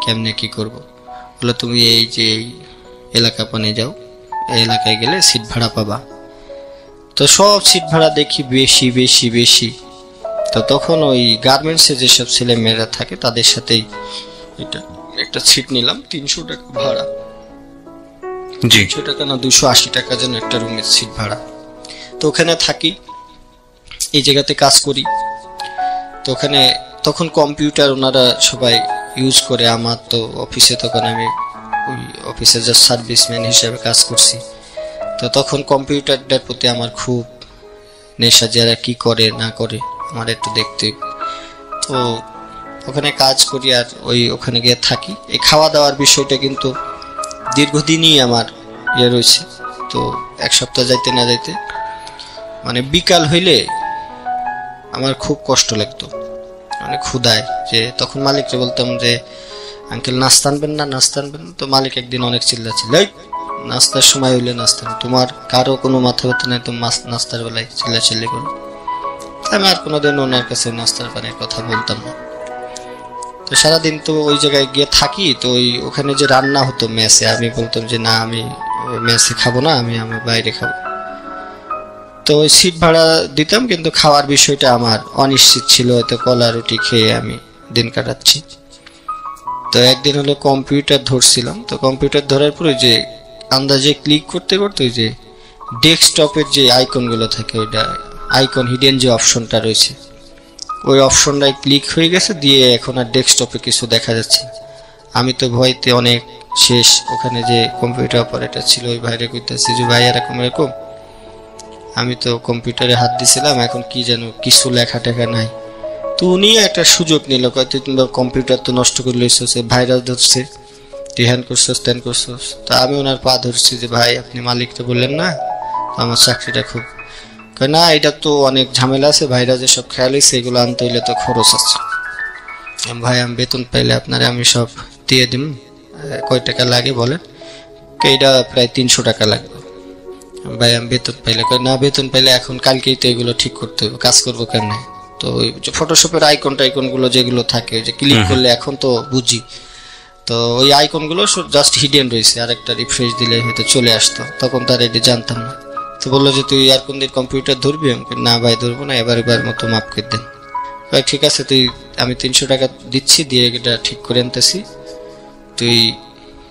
কেমনে কি করব। বলে তুমি এই যে এলাকা পানে যাও, এই এলাকায় গেলে সিট ভাড়া পাবা। তো সব সিট ভাড়া দেখি বেশি বেশি বেশি। তো তখন ওই গার্মেন্টসে যেসব ছেলে মেয়েরা থাকে তাদের সাথেই এটা একটা সিট নিলাম, 300 টাকা ভাড়া। 300 টাকা না 280 টাকা যেন একটা রুমের সিট ভাড়া। তো ওখানে থাকি, এই জায়গাতে কাজ করি। তো ওখানে তখন কম্পিউটার ওনারা সবাই ইউজ করে। আমার তো অফিসে তখন আমি ওই অফিসে জাস্ট সার্ভিসম্যান হিসেবে কাজ করছি। তো তখন কম্পিউটারটার প্রতি আমার খুব নেশা, যারা কি করে না করে আমার একটু দেখতে। তো ওখানে কাজ করি আর ওখানে গিয়ে থাকি। এই খাওয়া দাওয়ার বিষয়টা কিন্তু দীর্ঘদিনই আমার রয়েছে। তো 1 সপ্তাহ যাইতে না যাইতে মানে বিকাল হইলে আমার খুব কষ্ট লাগতো, মানে ক্ষুধায়। যে তখন মালিককে বলতাম যে আঙ্কেল নাস্তা আনবেন না, নাস্তা আনবেন না। তো মালিক একদিন অনেক চিল্লাছিল, নাস্তার সময় হইলে নাস্তা, তোমার কারো কোনো মাথা ব্যথা নেই, তো নাস্তার বেলায় চিল্লাচিল্লি করো। আমি আর কোনোদিন ওনার কাছে নাস্তার পানির কথা বলতাম না। তো সারাদিন তো ওই জায়গায় গিয়ে থাকি, তো ওখানে যে রান্না হতো মেসে, আমি বলতাম যে না, আমি মেসে খাবো না, আমি বাইরে খাবো। তো ওই সিট ভাড়া দিতাম, কিন্তু খাওয়ার বিষয়টা আমার অনিশ্চিত ছিল, হয়তো কলা রুটি খেয়ে আমি দিন কাটাচ্ছি। তো একদিন হলো কম্পিউটার ধরছিলাম, তো কম্পিউটার ধরার পরে যে আন্দাজে ক্লিক করতে করতে ওই যে ডেস্কটপের যে আইকনগুলো থাকে, ওইটা আইকন হিডেন যে অপশনটা রয়েছে, ওই অপশনটায় ক্লিক হয়ে গেছে, দিয়ে এখন আর ডেস্কটপে কিছু দেখা যাচ্ছে না। আমি তো ভয়তে অনেক শেষ। ওখানে যে কম্পিউটার অপারেটর ছিল ওই ভাইরে কইতেছি যে ভাই এরকম এরকম, আমি তো কম্পিউটারে হাত দিছিলাম, এখন কি যেন কিছু লেখা টেখা নাই। তো উনি একটা সুযোগ নিল, কয়তো তোমরা কম্পিউটার তো নষ্ট করে লইছো, ভাইরাস ধরছে, তুই হ্যান করছস ত্যান করছস। তা আমি ওনার পা ধরছি যে ভাই আপনি মালিককে বললেন না, আমার চাকরিটা খুব, না এটা তো অনেক ঝামেলা আছে, ভাইরাসে সব খেয়াল হয়েছে, এগুলো আনতে হইলে তো খরচ আছে। ভাই আমি বেতন পাইলে আপনারে আমি সব দিয়ে দিম, কয় টাকা লাগে বলেন? এইটা প্রায় 300 টাকা লাগবে। ভাই আমি বেতন পাইলে, না বেতন পাইলে এখন কালকেই তো এগুলো ঠিক করতে হবে, কাজ করবো কেন? তো ওই ফটোশপের আইকন গুলো যেগুলো থাকে, যে ক্লিক করলে এখন তো বুঝি, তো ওই আইকন গুলো জাস্ট হিডেন রয়েছে, আর একটা রিফ্রেশ দিলে হয়তো চলে আসতো, তখন তার এটা জানতাম না। তো বললো যে তুই আর কোন দিন কম্পিউটার ধরবি? আমি না ভাই ধরবো না, এবার মতো মাফ করে দেন। ভাই ঠিক আছে, আমি 300 টাকা দিচ্ছি, দিয়ে এটা ঠিক করে আনতেছি, তুই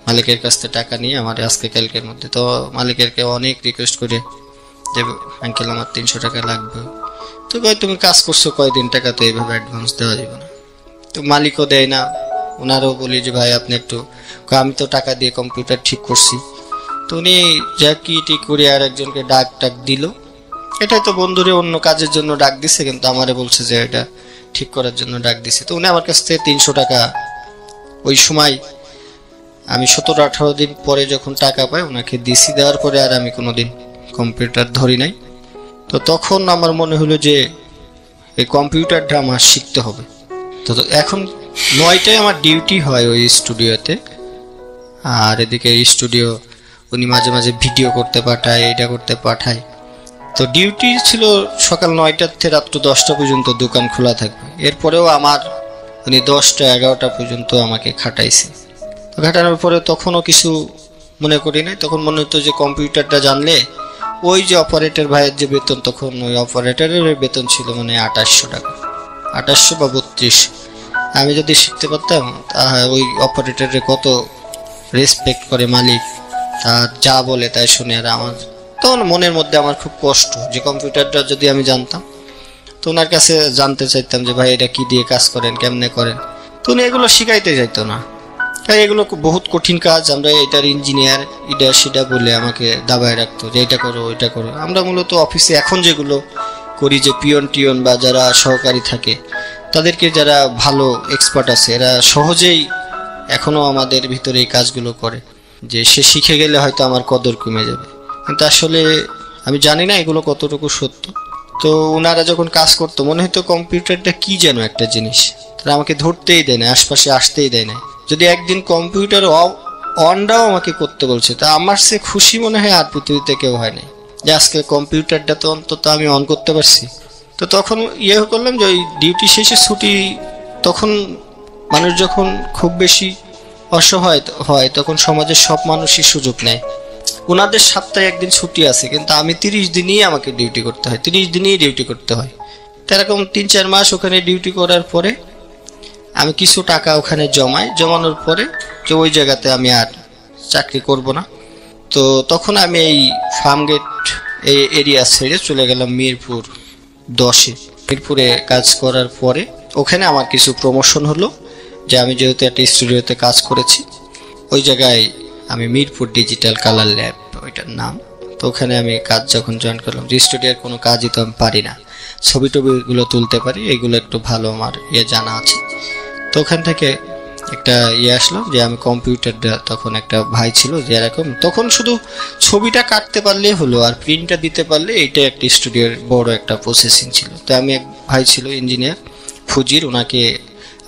মালিকের কাছ থেকে টাকা নিয়ে আমার আজকে কালকের মধ্যে। তো মালিকেরকে অনেক রিকোয়েস্ট করে যে আঙ্কেল আমার 300 টাকা লাগবে। তো ভাই তুমি কাজ করছো কয়দিন, টাকা তো এইভাবে অ্যাডভান্স দেওয়া যাবে না। তো মালিকও দেয় না, ওনারও বলি যে ভাই আপনি একটু, আমি তো টাকা দিয়ে কম্পিউটার ঠিক করছি। তো উনি যা কি ঠিক করে আর একজনকে ডাক দিল, এটাই তো বন্ধুরে অন্য কাজের জন্য ডাক দিছে, কিন্তু আমারে বলছে যে এটা ঠিক করার জন্য ডাক দিছে। তো উনি আমার কাছ থেকে 300 টাকা ওই সময়, আমি 17-18 দিন পরে যখন টাকা পাই ওনাকে দিছি, দেওয়ার পরে আর আমি কোনোদিন কম্পিউটার ধরি নাই। তো তখন আমার মনে হলো যে এই কম্পিউটারটা আমার শিখতে হবে। তো এখন 9টায় আমার ডিউটি হয় ওই স্টুডিওতে, আর এদিকে স্টুডিও উনি মাঝে মাঝে ভিডিও করতে পাঠায়, এটা করতে পাঠায়। তো ডিউটি ছিল সকাল 9টা থেকে রাত্র 10টা পর্যন্ত দোকান খোলা থাকবে। এরপরেও আমার উনি 10টা-11টা পর্যন্ত আমাকে খাটাইছে। তো খাটানোর পরে তখনও কিছু মনে করি নাই, তখন মনে হতো যে কম্পিউটারটা জানলে ওই যে অপারেটর ভাইয়ের যে বেতন, তখন ওই অপারেটরের বেতন ছিল মানে 2800 টাকা, 2800 বা 3200। আমি যদি শিখতে পারতাম, ওই অপারেটরের কত রেসপেক্ট করে মালিক, তার যা বলে তাই শুনে। আর আমার তখন মনের মধ্যে আমার খুব কষ্ট যে কম্পিউটারটা যদি আমি জানতাম, তো ওনার কাছে জানতে চাইতাম যে ভাই এটা কি দিয়ে কাজ করেন, কেমনে করেন। তো উনি এগুলো শিখাইতে চাইতো না, তাই এগুলো বহুত কঠিন কাজ, আমরা এটার ইঞ্জিনিয়ার এটা সেটা বলে আমাকে দাবায় রাখতো যে এটা করো ওইটা করো। আমরা মূলত অফিসে এখন যেগুলো করি, যে পিয়ন বা যারা সহকারী থাকে, তাদেরকে যারা ভালো এক্সপার্ট আছে, এরা সহজেই এখনো আমাদের ভিতরে এই কাজগুলো করে, যে সে শিখে গেলে হয়তো আমার কদর কমে যাবে। কিন্তু আসলে আমি জানি না এগুলো কতটুকু সত্য। তো ওনারা যখন কাজ করতো মনে হতো কম্পিউটারটা কি যেন একটা জিনিস, তারা আমাকে ধরতেই দেয় না, আশপাশে আসতেই দেয় না। যদি একদিন কম্পিউটার অনটাও আমাকে করতে বলছে, তা আমার সে খুশি মনে হয় আর পৃথিবীতে কেউ হয় নাই, যে আজকে কম্পিউটারটা তো অন্তত আমি অন করতে পারছি। তো তখন করলাম যে ওই ডিউটি শেষে ছুটি, তখন মানুষ যখন খুব বেশি অসহায় হয় তখন সমাজের সব মানুষই সুযোগ নেয়। ওনাদের সপ্তাহে একদিন ছুটি আছে, কিন্তু আমি 30 দিনই আমাকে ডিউটি করতে হয়, 30 দিনই ডিউটি করতে হয়। তো এরকম 3-4 মাস ওখানে ডিউটি করার পরে আমি কিছু টাকা ওখানে জমানোর পরে যে ওই জায়গাতে আমি আর চাকরি করব না। তো তখন আমি এই ফার্মগেট এই এরিয়া ছেড়ে চলে গেলাম মিরপুর 10-এ। মিরপুরে কাজ করার পরে ওখানে আমার কিছু প্রমোশন হলো, যে আমি যেহেতু একটা স্টুডিওতে কাজ করেছি, ওই জায়গায় আমি মিরপুর ডিজিটাল কালার ল্যাব ওইটার নাম। তো ওখানে আমি কাজ যখন জয়েন করলাম, যে স্টুডিওর কোনো কাজই তো আমি পারি না, ছবি টবিগুলো তুলতে পারি, এগুলো একটু ভালো আমার জানা আছে। তো ওখান থেকে একটা আসলো যে আমি কম্পিউটারটা, তখন একটা ভাই ছিল যে এরকম, তখন শুধু ছবিটা কাটতে পারলেই হলো আর প্রিন্টটা দিতে পারলে, এইটা একটা স্টুডিওর বড় একটা প্রসেসিং ছিল। তো আমি এক ভাই ছিল ইঞ্জিনিয়ার ফুজির, ওনাকে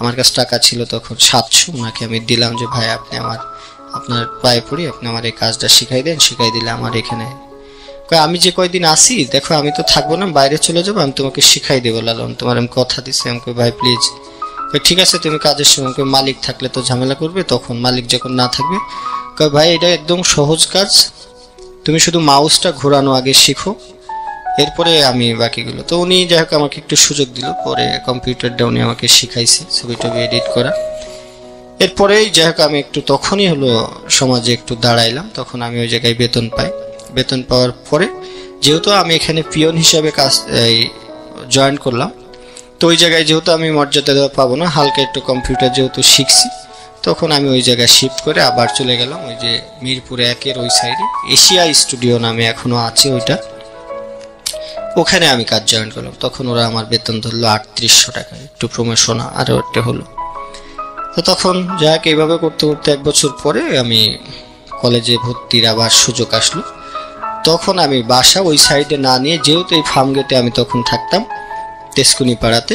আমার কাছে টাকা ছিল তখন 700, ওনাকে আমি দিলাম যে ভাই আপনি আপনার পায়ে পড়ি, আপনি আমার এই কাজটা শিখাই দেন। শিখাই দিলে আমার এখানে আমি যে কয়দিন আসি, দেখো আমি তো থাকবো না, বাইরে চলে যাবো, আমি তোমাকে শিখাই দেবো লালন, তোমার আমি কথা দিচ্ছি। আমাকে ভাই প্লিজ ঠিক আছে তুমি কাজের সময়, মালিক থাকলে তো ঝামেলা করবে, তখন মালিক যখন না থাকবে ভাই এটা একদম সহজ কাজ, তুমি শুধু মাউসটা ঘোরানো আগে শিখো, এরপরে আমি বাকিগুলো। তো উনি যাই হোক আমাকে একটু সুযোগ দিল, পরে কম্পিউটারটা উনি আমাকে শিখাইছে ছবি টবি এডিট করা। এরপরেই যাই হোক আমি একটু তখনই হলো সমাজে একটু দাঁড়াইলাম, তখন আমি ওই জায়গায় বেতন পাই। বেতন পাওয়ার পরে যেহেতু আমি এখানে পিয়ন হিসাবে কাজ জয়েন করলাম, তো ওই জায়গায় যেহেতু আমি মর্যাদা দেওয়া পাবো না, হালকা একটু কম্পিউটার যেহেতু শিখছি, তখন আমি ওই জায়গায় শিফট করে আবার চলে গেলাম ওই যে মিরপুর 1-এর ওই সাইডে এশিয়া স্টুডিও নামে এখনো আছে ওইটা, ওখানে আমি কাজ জয়েন করলাম। তখন ওরা আমার বেতন ধরলো 3800 টাকা, একটু প্রমোশন আরও একটা হলো। তো তখন যাক এইভাবে করতে করতে 1 বছর পরে আমি কলেজে ভর্তির আবার সুযোগ আসলো। তখন আমি বাসা ওই সাইডে না নিয়ে, যেহেতু এই ফার্ম গেটে আমি তখন থাকতাম তেজকুনি পাড়াতে,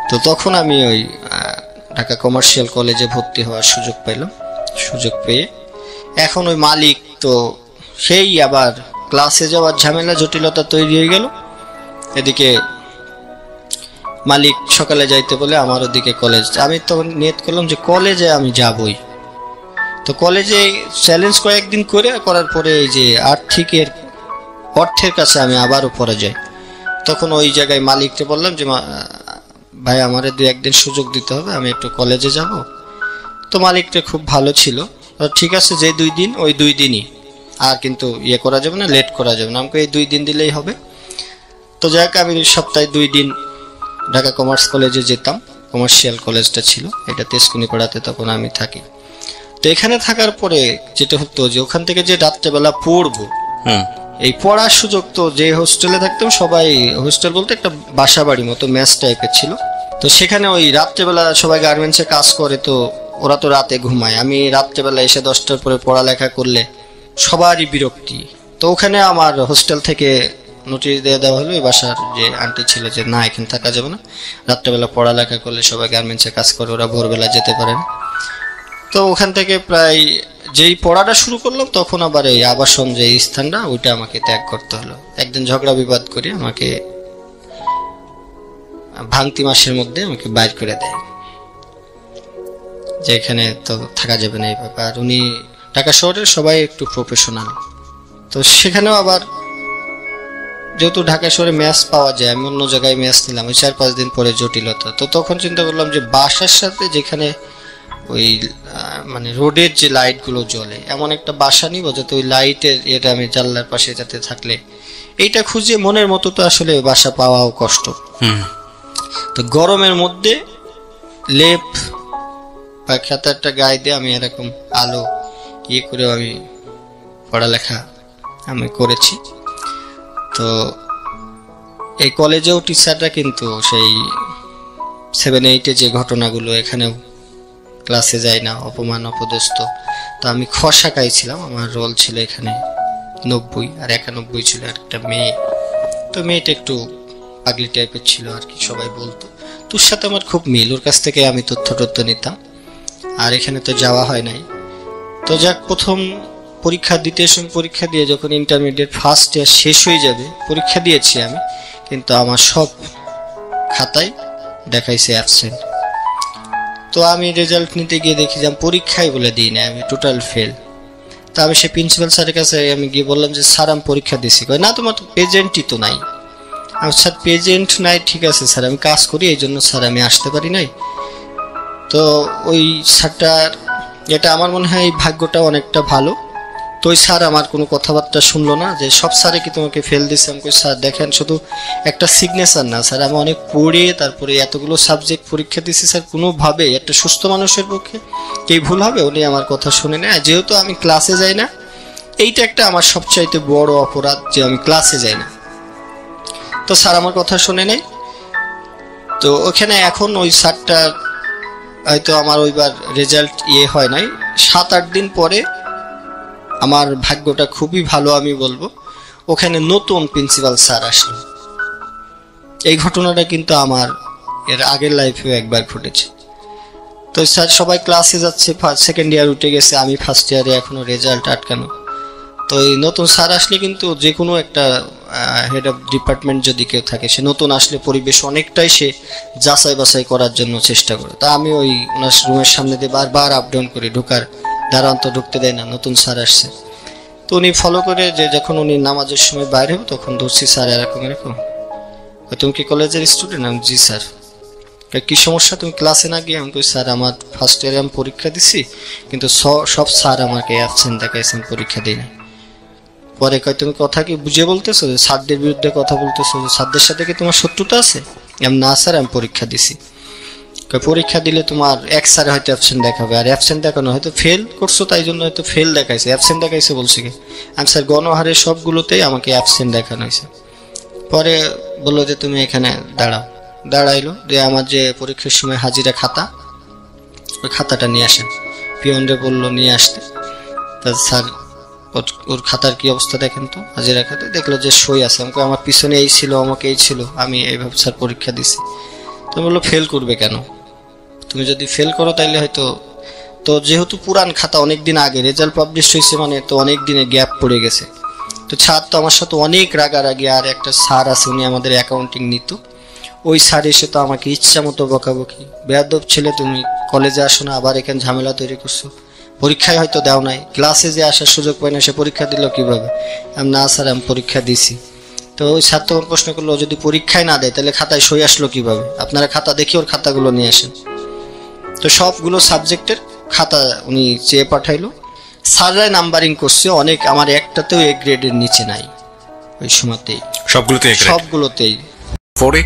তো তখন আমি ওই ঢাকা কমার্শিয়াল কলেজে ভর্তি হওয়ার সুযোগ পেলাম। সুযোগ পেয়ে এখন ওই মালিক তো সেই আবার ক্লাসে যাওয়ার ঝামেলা জটিলতা তৈরি হয়ে গেল। এদিকে মালিক সকালে যাইতে বলে আমার ওদিকে কলেজ, আমি তখন নিয়ত করলাম যে কলেজে আমি যাবই। তো কলেজে চ্যালেঞ্জ কয়েকদিন করার পরে এই যে অর্থের কাছে আমি আবারও পড়ে যাই। তখন ওই জায়গায় মালিককে বললাম যে ভাই আমারে 2-1 দিন সুযোগ দিতে হবে, আমি একটু কলেজে যাব। তো মালিকটা খুব ভালো ছিল, ঠিক আছে যে 2 দিন ওই 2 দিনই, আর কিন্তু করা যাবে না, লেট করা যাবে না, আমাকে এই 2 দিন দিলেই হবে। তো যাই হোক আমি সপ্তাহে 2 দিন ঢাকা কমার্স কলেজে যেতাম, কমার্শিয়াল কলেজটা ছিল এটা তেজকুনি পাড়াতে, তখন আমি থাকি। তো এখানে থাকার পরে যেটা হতো যে ওখান থেকে যে রাত্রেবেলা পড়বো, এই পড়ার সুযোগ, তো যে হোস্টেলে থাকতাম সবাই, হোস্টেল বলতে একটা বাসা বাড়ি মতো মেস টাইপের ছিল, তো সেখানে ওই রাত্রেবেলা সবাই গার্মেন্টসে কাজ করে, তো ওরা তো রাতে ঘুমায়, আমি রাত্রেবেলা এসে 10টার পরে পড়ালেখা করলে সবারই বিরক্তি। তো ওখানে আমার হোস্টেল থেকে নোটিশ দিয়ে দেওয়া হলো এই বাসার যে আন্টি ছিল যে না এখানে থাকা যাবে না, রাত্রেবেলা পড়ালেখা করলে সবাই গার্মেন্টসে কাজ করে, ওরা ভোরবেলা যেতে পারে না। তো ওখান থেকে প্রায় যেই পড়াটা শুরু করলাম, তখন আবার এই আবাসন যে স্থানটা ওইটা আমাকে ত্যাগ করতে হলো। একদিন ঝগড়া বিবাদ করে আমাকে ভাঙতি মাসের মধ্যে আমাকে বাইর করে দেয় যে এখানে তো থাকা যাবে না এই ব্যাপার। উনি ঢাকা শহরের সবাই একটু প্রফেশনাল, তো সেখানেও আবার যেহেতু ঢাকা শহরে ম্যাচ পাওয়া যায়, আমি অন্য জায়গায় ম্যাচ নিলাম, ওই 4-5 দিন পরে জটিলতা। তো তখন চিন্তা করলাম যে বাসার সাথে যেখানে ওই মানে রোডের যে লাইটগুলো জ্বলে এমন একটা বাসা নিব যাতে ওই লাইটের এটা আমি জানলার পাশে যাতে থাকলে, এইটা খুঁজে মনের মতো তো আসলে বাসা পাওয়াও কষ্ট। তো গরমের মধ্যে লেপ বা খাতারটা গায়ে দিয়ে আমি এরকম আলো করে আমি পড়ালেখা আমি করেছি। তো এই কলেজেও টিচাররা কিন্তু সেই 7-8-এ যে ঘটনাগুলো এখানেও ক্লাসে যায় না, অপমান অপদস্থ। তো আমি খসাকাই ছিলাম, আমার রোল ছিল এখানে 90 আর 91 ছিল একটা মেয়ে। তো মেয়েটা একটু পাগলি টাইপের ছিল আর কি, সবাই বলতো। তোর সাথে আমার খুব মিল, ওর কাছ থেকে আমি তথ্য নিতাম, আর এখানে তো যাওয়া হয় নাই। তো যাক প্রথম পরীক্ষা পরীক্ষা দিয়ে যখন ইন্টারমিডিয়েট ফার্স্ট ইয়ার শেষ হয়ে যাবে, পরীক্ষা দিয়েছি আমি, কিন্তু আমার সব খাতায় দেখাইছে অ্যাবসেন্ট। তো আমি রেজাল্ট নিতে গিয়ে দেখি যে আমি পরীক্ষাই বলে দিই না, আমি টোটাল ফেল। তো আমি সে প্রিন্সিপাল স্যারের কাছে আমি গিয়ে বললাম যে স্যার আমি পরীক্ষা দিছি। কয় না তোমার তো প্রেজেন্টই তো নাই। আমি স্যার প্রেজেন্ট নাই, ঠিক আছে স্যার আমি কাজ করি এই জন্য স্যার আমি আসতে পারি নাই। তো ওই স্যারটার এটা আমার মনে হয় এই ভাগ্যটা অনেকটা ভালো। তো ওই স্যার আমার কোনো কথাবার্তা শুনলো না, যে সব স্যারে কি তোমাকে ফেল দিচ্ছে। আমি কই স্যার দেখেন শুধু একটা সিগনেচার না স্যার, আমি অনেক পড়ে তারপরে এতগুলো সাবজেক্ট পরীক্ষা দিচ্ছি স্যার, কোনোভাবে একটা সুস্থ মানুষের পক্ষে এই ভুল হবে। উনি আমার কথা শুনে নেয়, যেহেতু আমি ক্লাসে যাই না, এইটা একটা আমার সবচাইতে বড় অপরাধ যে আমি ক্লাসে যাই না। তো স্যার আমার কথা শুনে নেয়। তো ওখানে এখন ওই স্যারটা হয়তো আমার ওইবার রেজাল্ট হয় নাই, 7-8 দিন পরে আমার ভাগ্যটা খুবই ভালো আমি বলবো, ওখানে নতুন প্রিন্সিপাল স্যার আসলো। এই ঘটনাটা কিন্তু আমার এর আগের লাইফেও একবার ঘটেছে। তো স্যার সবাই ক্লাসে যাচ্ছে, 2nd ইয়ার উঠে গেছে, আমি 1st ইয়ারে এখনো রেজাল্ট আটকানো। তো এই নতুন স্যার আসলে কিন্তু যে কোনো একটা হেড অফ ডিপার্টমেন্ট যদি কেউ থাকে, সে নতুন আসলে পরিবেশ অনেকটাই সে যাচাই বাছাই করার জন্য চেষ্টা করে। তা আমি ওই ওনার রুমের সামনে দিয়ে বারবার আপ ডাউন করি, ঢোকার দ্বারা অন্ত ঢুকতে দেয় না, নতুন স্যার আসছে। তো উনি ফলো করে যে যখন উনি নামাজের সময় বাইরে হবে তখন ধরছি, স্যার এরকম এরকম, তুমি কি কলেজের স্টুডেন্ট? আমি জি স্যার। কি সমস্যা, তুমি ক্লাসে না গিয়ে? আমি কই স্যার আমার ফার্স্ট ইয়ারে আমি পরীক্ষা দিছি, কিন্তু সব স্যার আমাকে অ্যাবসেন্ট দেখাইছেন, পরীক্ষা দিই না। পরে কয় তুমি কথা কি বুঝে বলতেছো, যে স্যারদের বিরুদ্ধে কথা বলতেছো, যে স্যারদের সাথে কি তোমার শত্রুতা আছে? আমি না স্যার, আমি পরীক্ষা দিছি। পরীক্ষা দিলে তোমার এক স্যারে হয়তো অ্যাবসেন্ট দেখাবে, আর অ্যাবসেন্ট দেখানো হয়তো ফেল করছো, তাই জন্য হয়তো ফেল দেখাইছে, অ্যাবসেন্ট দেখাইছে বলছে কি? আমি স্যার গণহারে সবগুলোতেই আমাকে অ্যাবসেন্ট দেখানো হয়েছে। পরে বললো যে তুমি এখানে দাঁড়াও। দাঁড়াইলো, যে আমার যে পরীক্ষার সময় হাজিরা খাতা, ওই খাতাটা নিয়ে আসেন। পিয়নরে বললো নিয়ে আসতে। তা স্যার ওর খাতার কি অবস্থা দেখেন তো, হাজিরা খাতা। দেখলো যে সই আছে। আমাকে আমার পিছনে এই ছিল, আমাকে এই ছিল, আমি এইভাবে স্যার পরীক্ষা দিছি। তো বললো ফেল করবে কেন, তুমি যদি ফেল করো তাইলে হয়তো, তো যেহেতু পুরান খাতা অনেকদিন আগে রেজাল্ট পাবলিশ হয়েছে, মানে তো অনেক দিনে গ্যাপ পড়ে গেছে। তো স্যার তো আমার সাথে অনেক রাগারাগি। আর একটা স্যার আছে, উনি আমাদের অ্যাকাউন্টিং নিত, ওই স্যার এসে তো আমাকে ইচ্ছা মতো বকাবকি, বেয়াদব ছেলে তুমি কলেজে আসো না, আবার এখানে ঝামেলা তৈরি করছো, পরীক্ষায় হয়তো দাও নাই, ক্লাসে যে আসার সুযোগ পায় না, সে পরীক্ষা দিল কিভাবে? আমি না স্যার, আমি পরীক্ষা দিছি। তো ওই স্যার তখন প্রশ্ন করলো, যদি পরীক্ষায় না দেয় তাহলে খাতায় সই আসলো কিভাবে? আপনারা খাতা দেখি ওর খাতাগুলো নিয়ে আসেন। তো সবগুলো সাবজেক্টের খাতা উনি চেয়ে পাঠাইলো। স্যাররাই নাম্বারিং করছে অনেক, আমার একটাতেও এ গ্রেডের নিচে নাই ওই সময়তেই, সবগুলোতেই। পরে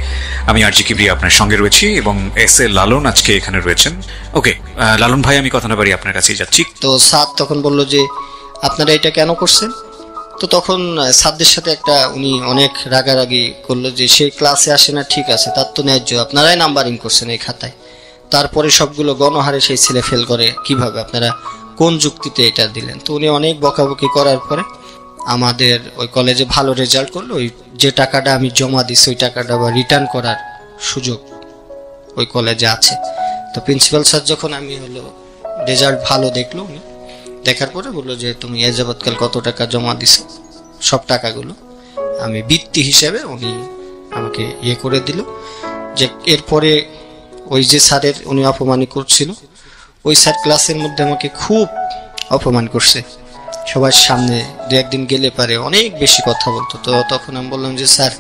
আমি আরজি কিবরিয়া আপনার সঙ্গে রয়েছি এবং এস এ লালন আজকে এখানে রয়েছেন। ওকে লালন ভাই, আমি কথা না বাড়ি আপনার কাছেই যাচ্ছি। তো স্যার তখন বললো যে আপনারা এটা কেন করছেন? তো তখন স্যারদের সাথে একটা উনি অনেক রাগারাগি করলো, যে সে ক্লাসে আসে না, ঠিক আছে, তার তো ন্যায্য, আপনারাই নাম্বারিং করছেন এই খাতায়, তারপরে সবগুলো গণহারে সেই ছেলে ফেল করে কিভাবে, আপনারা কোন যুক্তিতে এটা দিলেন? তো উনি অনেক বকাবকি করার পরে আমাদের ওই কলেজে ভালো রেজাল্ট করলো, ওই যে টাকাটা আমি জমা দিছি ওই টাকাটা বা রিটার্ন করার সুযোগ ওই কলেজে আছে। তো প্রিন্সিপাল স্যার যখন আমি হলো রেজাল্ট ভালো দেখলো, উনি দেখার পরে বললো যে তুমি এ যাবৎকাল কত টাকা জমা দিছো, সব টাকাগুলো আমি বৃত্তি হিসেবে উনি আমাকে ইয়ে করে দিল। যে এরপরে ওই যে স্যারের উনি অপমানই করছিল, ওই স্যার ক্লাসের মধ্যে আমাকে খুব অপমান করছে সবার সামনে, দু একদিন গেলে পারে অনেক বেশি কথা বলতো। তো তখন আমি বললাম যে স্যার,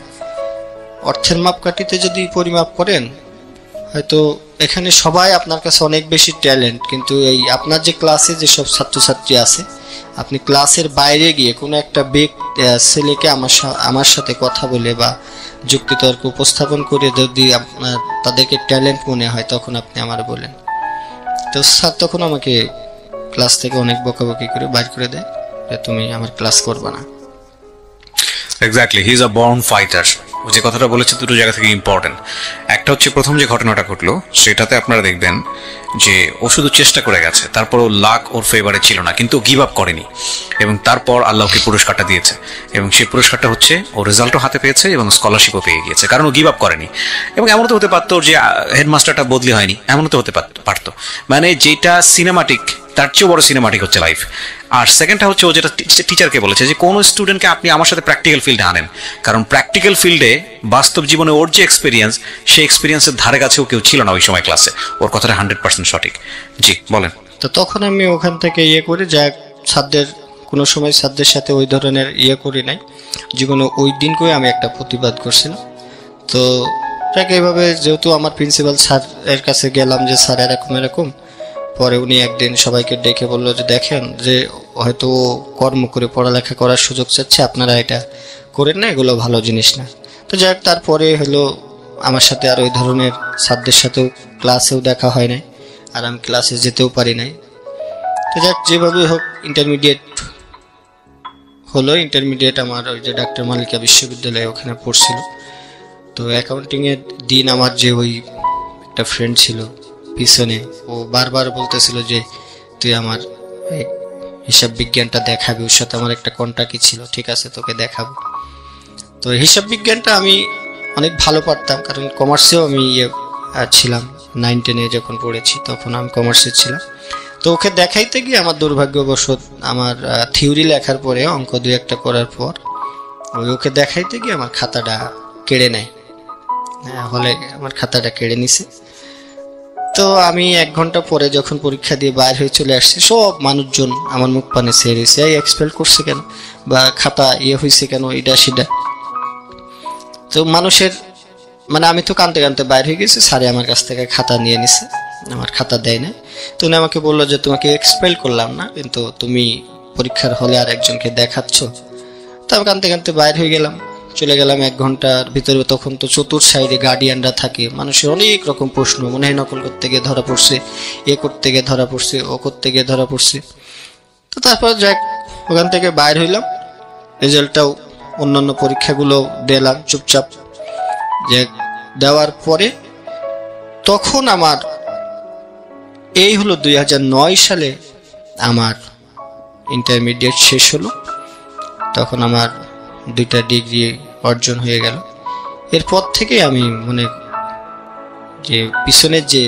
অর্থের মাপকাঠিতে যদি পরিমাপ করেন, হয়তো এখানে সবাই আপনার কাছে অনেক বেশি ট্যালেন্ট, কিন্তু এই আপনার যে ক্লাসে যেসব ছাত্রছাত্রী আছে, আপনি ক্লাসের বাইরে গিয়ে কোনো একটা ছেলেকে আমার সাথে কথা বলে বা যুক্তিতর্ক উপস্থাপন করে যদি আপনার তাদেরকে ট্যালেন্ট মনে হয়, তখন আপনি আমার বলেন। তো স্যার তখন আমাকে ক্লাস থেকে অনেক বকাবকি করে বাইর করে দেয়, যে তুমি আমার ক্লাস করবে না। Exactly, he is a born fighter. ও যে কথাটা বলেছে দুটো জায়গা থেকে ইম্পর্টেন্ট। একটা হচ্ছে প্রথম যে ঘটনাটা ঘটলো সেটাতে আপনারা দেখবেন যে ও শুধু চেষ্টা করে গেছে, তারপর ও লাক ওর ফেভারে ছিল না, কিন্তু গিভ আপ করেনি, এবং তারপর আল্লাহকে পুরস্কারটা দিয়েছে, এবং সেই পুরস্কারটা হচ্ছে ও রেজাল্টও হাতে পেয়েছে এবং স্কলারশিপও পেয়ে গিয়েছে, কারণ ও গিভ আপ করেনি। এবং এমন তো হতে পারতো যে হেডমাস্টারটা বদলি হয়নি, এমন তো হতে পারতো। মানে যেটা সিনেমাটিক, তার চেয়েও বড় সিনেমাটিক হচ্ছে লাইফ। আর সেকেন্ডটা হচ্ছে ও যেটা টিচারকে বলেছে যে কোনো স্টুডেন্টকে আপনি আমার সাথে প্র্যাকটিক্যাল ফিল্ডে আনেন, কারণ প্র্যাকটিক্যাল ফিল্ডে বাস্তব জীবনে ওর যে এক্সপিরিয়েন্স, সেই এক্সপিরিয়েন্সের ধারে কাছেও কেউ ছিল না ওই সময় ক্লাসে। ওর কথাটা 100% সঠিক। জি বলেন। তো তখন আমি ওখান থেকে ইয়ে করে, যা স্যারদের কোনো সময় স্যারদের সাথে ওই ধরনের ইয়ে করি নাই জীবনে, ওই দিনকেই আমি একটা প্রতিবাদ করছিলাম। তো তাকে এইভাবে, যেহেতু আমার প্রিন্সিপাল স্যার এর কাছে গেলাম যে স্যার এরকম এরকম, পরে উনি একদিন সবাইকে ডেকে বললো যে দেখেন, যে হয়তো কর্ম করে পড়ালেখা করার সুযোগ চাচ্ছে, আপনারা এটা করেন না, এগুলো ভালো জিনিস না। তো যাই হোক, তারপরে হলো আমার সাথে আর ওই ধরনের স্যারদের সাথেও ক্লাসেও দেখা হয় নাই, আর আমি ক্লাসে যেতেও পারি নাই। তো যাক, যেভাবে হোক ইন্টারমিডিয়েট হলো। ইন্টারমিডিয়েট আমার ওই যে ডাক্তার মালিকা বিশ্ববিদ্যালয়ে ওখানে পড়ছিল। তো অ্যাকাউন্টিংয়ের দিন আমার যে ওই একটা ফ্রেন্ড ছিল পিছনে, ও বারবার বলতেছিল যে তুই আমার হিসাব বিজ্ঞানটা দেখাবি, ওর সাথে আমার একটা কন্টাক্টই ছিল, ঠিক আছে তোকে দেখাবো। তো হিসাব বিজ্ঞানটা আমি অনেক ভালো পারতাম, কারণ কমার্সেও আমি ছিলাম, 9-10 যখন পড়েছি তখন আমি কমার্সে ছিলাম। তো ওকে দেখাইতে গিয়ে আমার দুর্ভাগ্যবশত আমার থিওরি লেখার পরে অঙ্ক 2-1টা করার পর ওকে দেখাইতে গিয়ে আমার খাতাটা কেড়ে নেয়। হলে আমার খাতাটা কেড়ে নিছে। তো আমি 1 ঘন্টা পরে যখন পরীক্ষা দিয়ে বাইর হয়ে চলে আসছি, সব মানুষজন আমার মুখ পানে চেয়ে রয়েছে, এই এক্সপেল করছে কেন, বা খাতা হয়েছে কেন, এটা সেটা। তো মানুষের মানে আমি তো কানতে কানতে বাইর হয়ে গেছি, স্যারে আমার কাছ থেকে খাতা নিয়ে নিছে, আমার খাতা দেয় না। তো উনি আমাকে বললো যে তোমাকে এক্সপেল করলাম না, কিন্তু তুমি পরীক্ষার হলে আর একজনকে দেখাচ্ছ। তো আমি কানতে কানতে বাইর হয়ে গেলাম, চলে গেলাম 1 ঘন্টার ভিতরে। তখন তো চতুর সাইডে গার্ডিয়ানরা থাকে, মানুষের অনেক রকম প্রশ্ন, মনে হয় নকল করতে গিয়ে ধরা পড়ছে, এ করতে গিয়ে ধরা পড়ছে, ও করতে গিয়ে ধরা পড়ছে। তো তারপর যাক ওখান থেকে বাইর হইলাম, রেজাল্টটাও অন্যান্য পরীক্ষাগুলো দিলাম চুপচাপ। যে দেওয়ার পরে তখন আমার এই হলো 2009 সালে আমার ইন্টারমিডিয়েট শেষ হলো। তখন আমার 2টা ডিগ্রি অর্জন হয়ে গেল। এরপর থেকে আমি যে পিছনের যে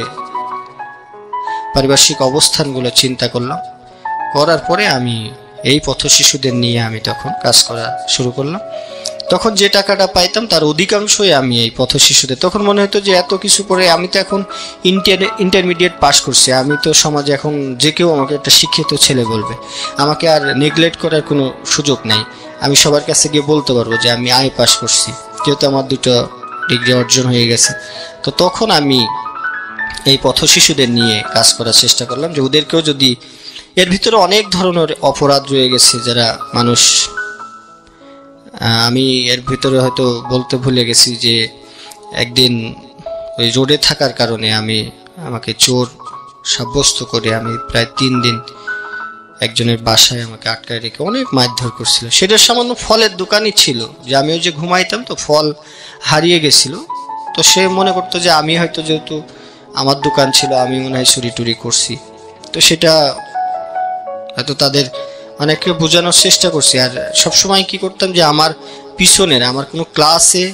পারিপার্শ্বিক অবস্থানগুলো চিন্তা করলাম, করার পরে আমি এই পথ শিশুদের নিয়ে আমি তখন কাজ করা শুরু করলাম। তখন যে টাকাটা পাইতাম তার অধিকাংশই আমি এই পথ শিশুদের, তখন মনে হতো যে এত কিছু করে আমি তো এখন ইন্টারমিডিয়েট পাস করছি, আমি তো সমাজে এখন যে কেউ আমাকে একটা শিক্ষিত ছেলে বলবে, আমাকে আর নেগলেক্ট করার কোনো সুযোগ নাই। আমি সবার কাছে গিয়ে বলতে পারবো যে আমি পাস করছি, যেহেতু আমার 2টা ডিগ্রি অর্জন হয়ে গেছে। তো তখন আমি এই পথ শিশুদের নিয়ে কাজ করার চেষ্টা করলাম, যে ওদেরকেও যদি, এর ভিতরে অনেক ধরনের অপরাধ রয়ে গেছে যারা মানুষ, আমি এর ভিতরে হয়তো বলতে ভুলে গেছি যে একদিন ওই রোডে থাকার কারণে আমাকে চোর সাব্যস্ত করে আমি প্রায় 3 দিন একজনের বাসায় আমাকে আটকায় রেখে অনেক মারধর করছিল। সেটা সামান্য ফলের দোকানই ছিল, যে আমি ওই যে ঘুমাইতাম তো ফল হারিয়ে গেছিল, তো সে মনে করতো যে আমি হয়তো, যেহেতু আমার দোকান ছিল, আমি মনে হয় চুরি টুরি করছি। তো সেটা হয়তো তাদের অনেককে বোঝানোর চেষ্টা করছি। আর সবসময় কি করতাম যে আমার পিছনের আমার কোনো ক্লাসে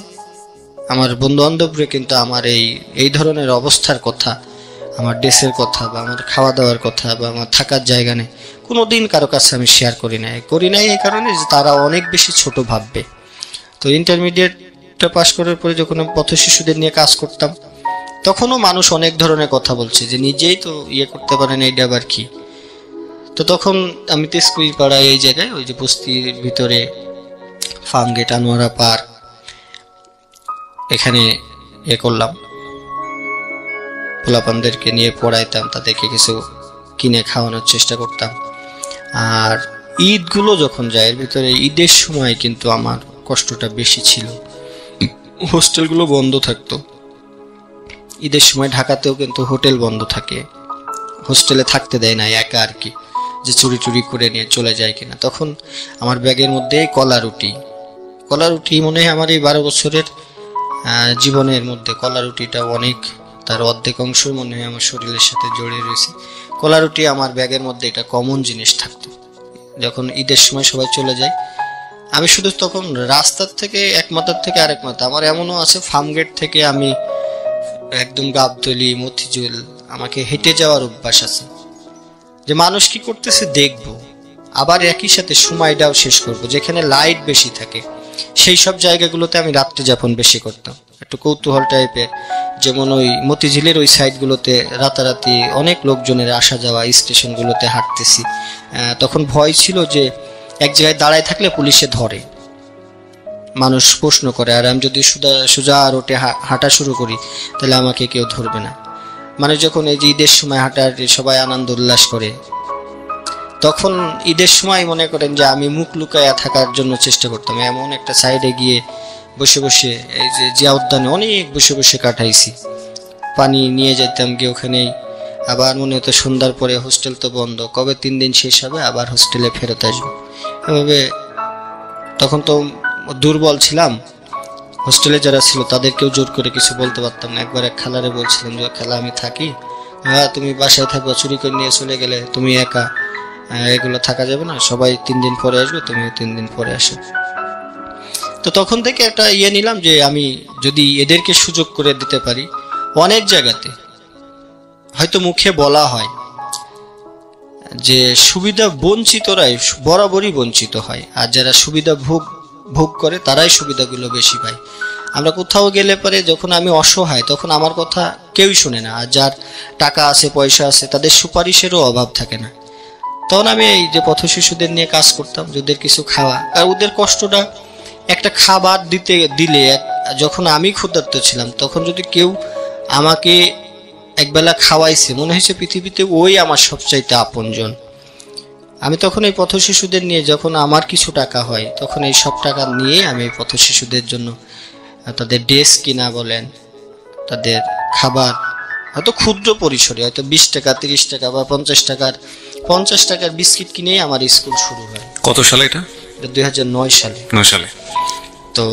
আমার বন্ধু বান্ধবরা কিন্তু আমার এই ধরনের অবস্থার কথা, আমার ড্রেসের কথা, বা আমার খাওয়া দাওয়ার কথা, বা আমার থাকার জায়গা নেই, কোনোদিন কারো কাছে আমি শেয়ার করি নাই এই কারণে যে তারা অনেক বেশি ছোট ভাববে। তো ইন্টারমিডিয়েটটা পাস করার পরে যখন আমি পথ শিশুদের নিয়ে কাজ করতাম, তখনও মানুষ অনেক ধরনের কথা বলছে যে নিজেই তো করতে পারেন, এইটা আবার কি। তো তখন আমি তেজকুই পাড়ায় এই জায়গায়, ওই যে বস্তির ভিতরে ফার্মগেট আনোয়ারা পার্ক, এখানে করলাম, পোলাপানদেরকে নিয়ে পড়াইতাম, তাদেরকে কিছু কিনে খাওয়ানোর চেষ্টা করতাম। আর ঈদগুলো যখন যায়, এর ভিতরে ঈদের সময় কিন্তু আমার কষ্টটা বেশি ছিল, হোস্টেলগুলো বন্ধ থাকতো। ঈদের সময় ঢাকাতেও কিন্তু হোটেল বন্ধ থাকে, হোস্টেলে থাকতে দেয় না, একা আর কি, যে চুরি টুরি করে নিয়ে চলে যায় কিনা। তখন আমার ব্যাগের মধ্যে কলা রুটি মনে হয় আমার এই 12 বছরের জীবনের মধ্যে কলা রুটিটা অনেক, তার অর্ধেক অংশ মনে হয় আমার শরীরের সাথে জড়িয়ে রয়েছে। কলা রুটি আমার ব্যাগের মধ্যে এটা কমন জিনিস থাকতো। যখন ঈদের সময় সবাই চলে যায়, আমি শুধু তখন রাস্তার থেকে এক মাথার থেকে আরেক মাথা, আমার এমনও আছে ফার্মগেট থেকে আমি একদম গাবতলি মতিঝিল আমাকে হেঁটে যাওয়ার অভ্যাস আছে, যে মানুষ কি করতেছে দেখবো, আবার একই সাথে সময়টাও শেষ করব। যেখানে লাইট বেশি থাকে সেই সব জায়গাগুলোতে আমি রাত্রি যাপন বেশি করতাম, একটু কৌতূহল টাইপের। যেমন ওই মতিঝিলের ওই সাইডগুলোতে রাতারাতি অনেক লোকজনের আসা যাওয়া, স্টেশনগুলোতে হাঁটতেছি, তখন ভয় ছিল যে এক জায়গায় দাঁড়ায় থাকলে পুলিশে ধরে, মানুষ প্রশ্ন করে, আর আমি যদি সোজা রোটে হাঁটা শুরু করি তাহলে আমাকে কেউ ধরবে না। মানে যখন এই যে ঈদের সময় হাঁটার সবাই আনন্দ উল্লাস করে, তখন ঈদের সময় মনে করেন যে আমি মুখ লুকায়া থাকার জন্য চেষ্টা করতাম। এমন একটা সাইডে গিয়ে বসে বসে, এই যে জিয়া উদ্যানে অনেক বসে বসে কাটাইছি, পানি নিয়ে যেতাম গিয়ে ওখানেই। আবার মনে হতো সন্ধ্যার পরে হোস্টেল তো বন্ধ, কবে 3 দিন শেষ হবে আবার হোস্টেলে ফেরত আসবো। এভাবে তখন তো দুর্বল ছিলাম, হোস্টেলে যারা ছিল তাদেরকেও জোর করে কিছু বলতে পারতাম না। একবার এক খালারে বলছিলাম যে খালা আমি থাকি, তুমি বাসায় থাকবা, চুরি করে নিয়ে চলে গেলে তুমি একা, এগুলো থাকা যাবে না, সবাই 3 দিন পরে আসবে, তুমিও 3 দিন পরে আসো। তো তখন থেকে একটা নিলাম যে আমি যদি এদেরকে সুযোগ করে দিতে পারি, অনেক জায়গাতে হয়তো মুখে বলা হয় যে সুবিধা বঞ্চিতরাই বরাবরই বঞ্চিত হয়, আর যারা সুবিধা ভোগ ভোগ করে তারাই সুবিধাগুলো বেশি পায়। আমরা কোথাও গেলে পরে যখন আমি অসহায় তখন আমার কথা কেউই শোনে না, আর যার টাকা আছে পয়সা আছে তাদের সুপারিশেরও অভাব থাকে না। তখন আমি এই যে পথ শিশুদের নিয়ে কাজ করতাম, ওদের কিছু খাওয়া, আর ওদের কষ্টটা একটা খাবার দিলে যখন আমি ক্ষুধার্ত ছিলাম তখন যদি কেউ আমাকে একবেলা খাওয়াইছে মনে হয়েছে পৃথিবীতে ওই আমার সবচাইতে আপনজন। আমি তখন এই পথ শিশুদের নিয়ে যখন আমার কিছু টাকা হয় তখন এই সব টাকা নিয়ে আমি পথ শিশুদের জন্য তাদের ড্রেস কিনা বলেন, তাদের খাবার, হয়তো ক্ষুদ্র পরিসরে হয়তো 20 টাকা 30 টাকা বা 50 টাকার বিস্কিট কিনেই আমার স্কুল শুরু হয়। কত সালে এটা? 2009 সালে। 9 সালে। তো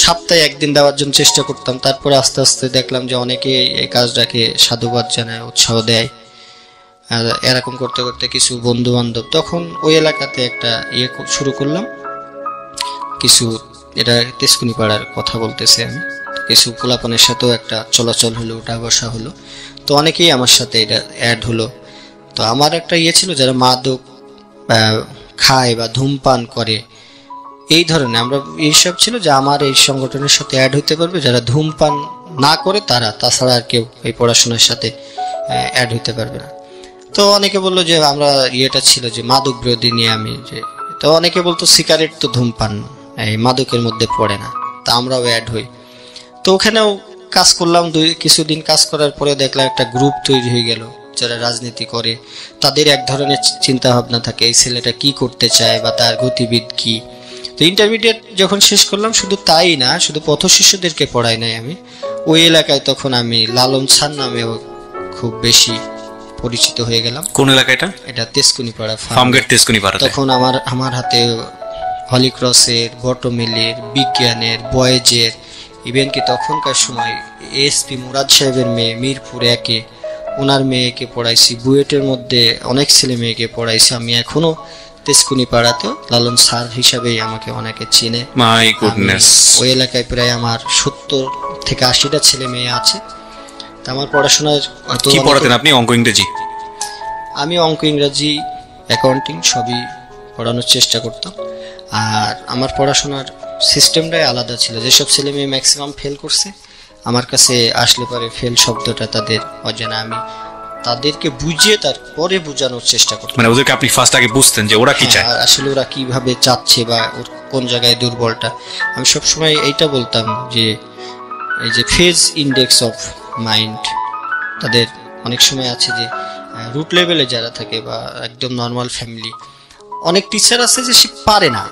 সপ্তাহে একদিন দেওয়ার জন্য চেষ্টা করতাম, তারপরে আস্তে আস্তে দেখলাম যে অনেকে এই কাজটাকে সাধুবাদ জানায়, উৎসাহ দেয়। আর এরকম করতে করতে কিছু বন্ধু বান্ধব, তখন ওই এলাকাতে একটা শুরু করলাম কিছু, এটা তেজকুনি পাড়ার কথা বলতেছি আমি, কিছু পোলাপানের সাথেও একটা চলাচল হলো, উঠা বসা হলো, তো অনেকেই আমার সাথে এটা অ্যাড হলো। তো আমার একটা ছিল যারা মাদক খায় বা ধূমপান করে এই ধরনের, আমরা এইসব ছিল যে আমার এই সংগঠনের সাথে অ্যাড হইতে পারবে যারা ধূমপান না করে তারা, তাছাড়া আর কেউ এই পড়াশোনার সাথে অ্যাড হইতে পারবে না। তো অনেকে বললো যে আমরা ছিল যে মাদক বিরোধী নিয়ে আমি যে, তো অনেকে বলতো সিগারেট তো ধূমপান এই মাদকের মধ্যে পড়ে না, তা আমরাও অ্যাড হই। তো ওখানেও কাজ করলাম, কিছুদিন কাজ করার পরে দেখলাম একটা গ্রুপ তৈরি হয়ে গেল যারা রাজনীতি করে, তাদের এক ধরনের চিন্তা ভাবনা থাকে এই ছেলেটা কি করতে চায় বা তার গতিবিধ কি। তো ইন্টারমিডিয়েট যখন শেষ করলাম শুধু তাই না, শুধু পথ শিশুদেরকে পড়াই নাই আমি, ওই এলাকায় তখন আমি লালন স্যার নামেও খুব বেশি পরিচিত হয়ে গেলাম। কোন এলাকা এটা? এটা তেজকুনি পাড়া, ফার্মগেট তেজকুনি পাড়া। তখন আমার হাতে হলিক্রসের, বটমিলের, বিজ্ঞানের, বয়েজের, ইভেন কি তখনকার সময় এসপি মুরাদ সাহেবের মেয়ে মিরপুর 1-এ ওনার মেয়েকে পড়াইছি, বুয়েটের মধ্যে অনেক ছেলে মেয়েকে পড়াইছি। আমি এখনো তেজকুনি পাড়াতেও লালন স্যার হিসাবেই আমাকে অনেকে চিনে। My goodness. ওই এলাকায় প্রায় আমার 70 থেকে 80টা ছেলে মেয়ে আছে। তা আমার পড়াশোনার কি পড়াতেন আপনি? অঙ্ক ইংরেজি? আমি অঙ্ক ইংরেজি অ্যাকাউন্টিং সবই পড়ানোর চেষ্টা করতাম। আর আমার পড়াশোনার সিস্টেমটাই আলাদা ছিল, যেসব ছেলে মেয়ে ম্যাক্সিমাম ফেল করছে আমার কাছে আসলে পরে ফেল শব্দটা তাদের অজানা, আমি তাদেরকে বুঝিয়ে তারপরে বোঝানোর চেষ্টা করতাম। মানে ওদেরকে আপনি ফার্স্ট আগে বুঝতেন যে ওরা কি চায়, আসলে ওরা কিভাবে চাচ্ছে বা ওর কোন জায়গায় দুর্বলটা। আমি সবসময় এইটা বলতাম যে এই যে ফেজ ইন্ডেক্স অফ মাইন্ড, তাদের অনেক সময় আছে যে রুট লেভেলে যারা থাকে বা একদম নর্মাল ফ্যামিলি, অনেক টিচার আছে যে সে পারে না,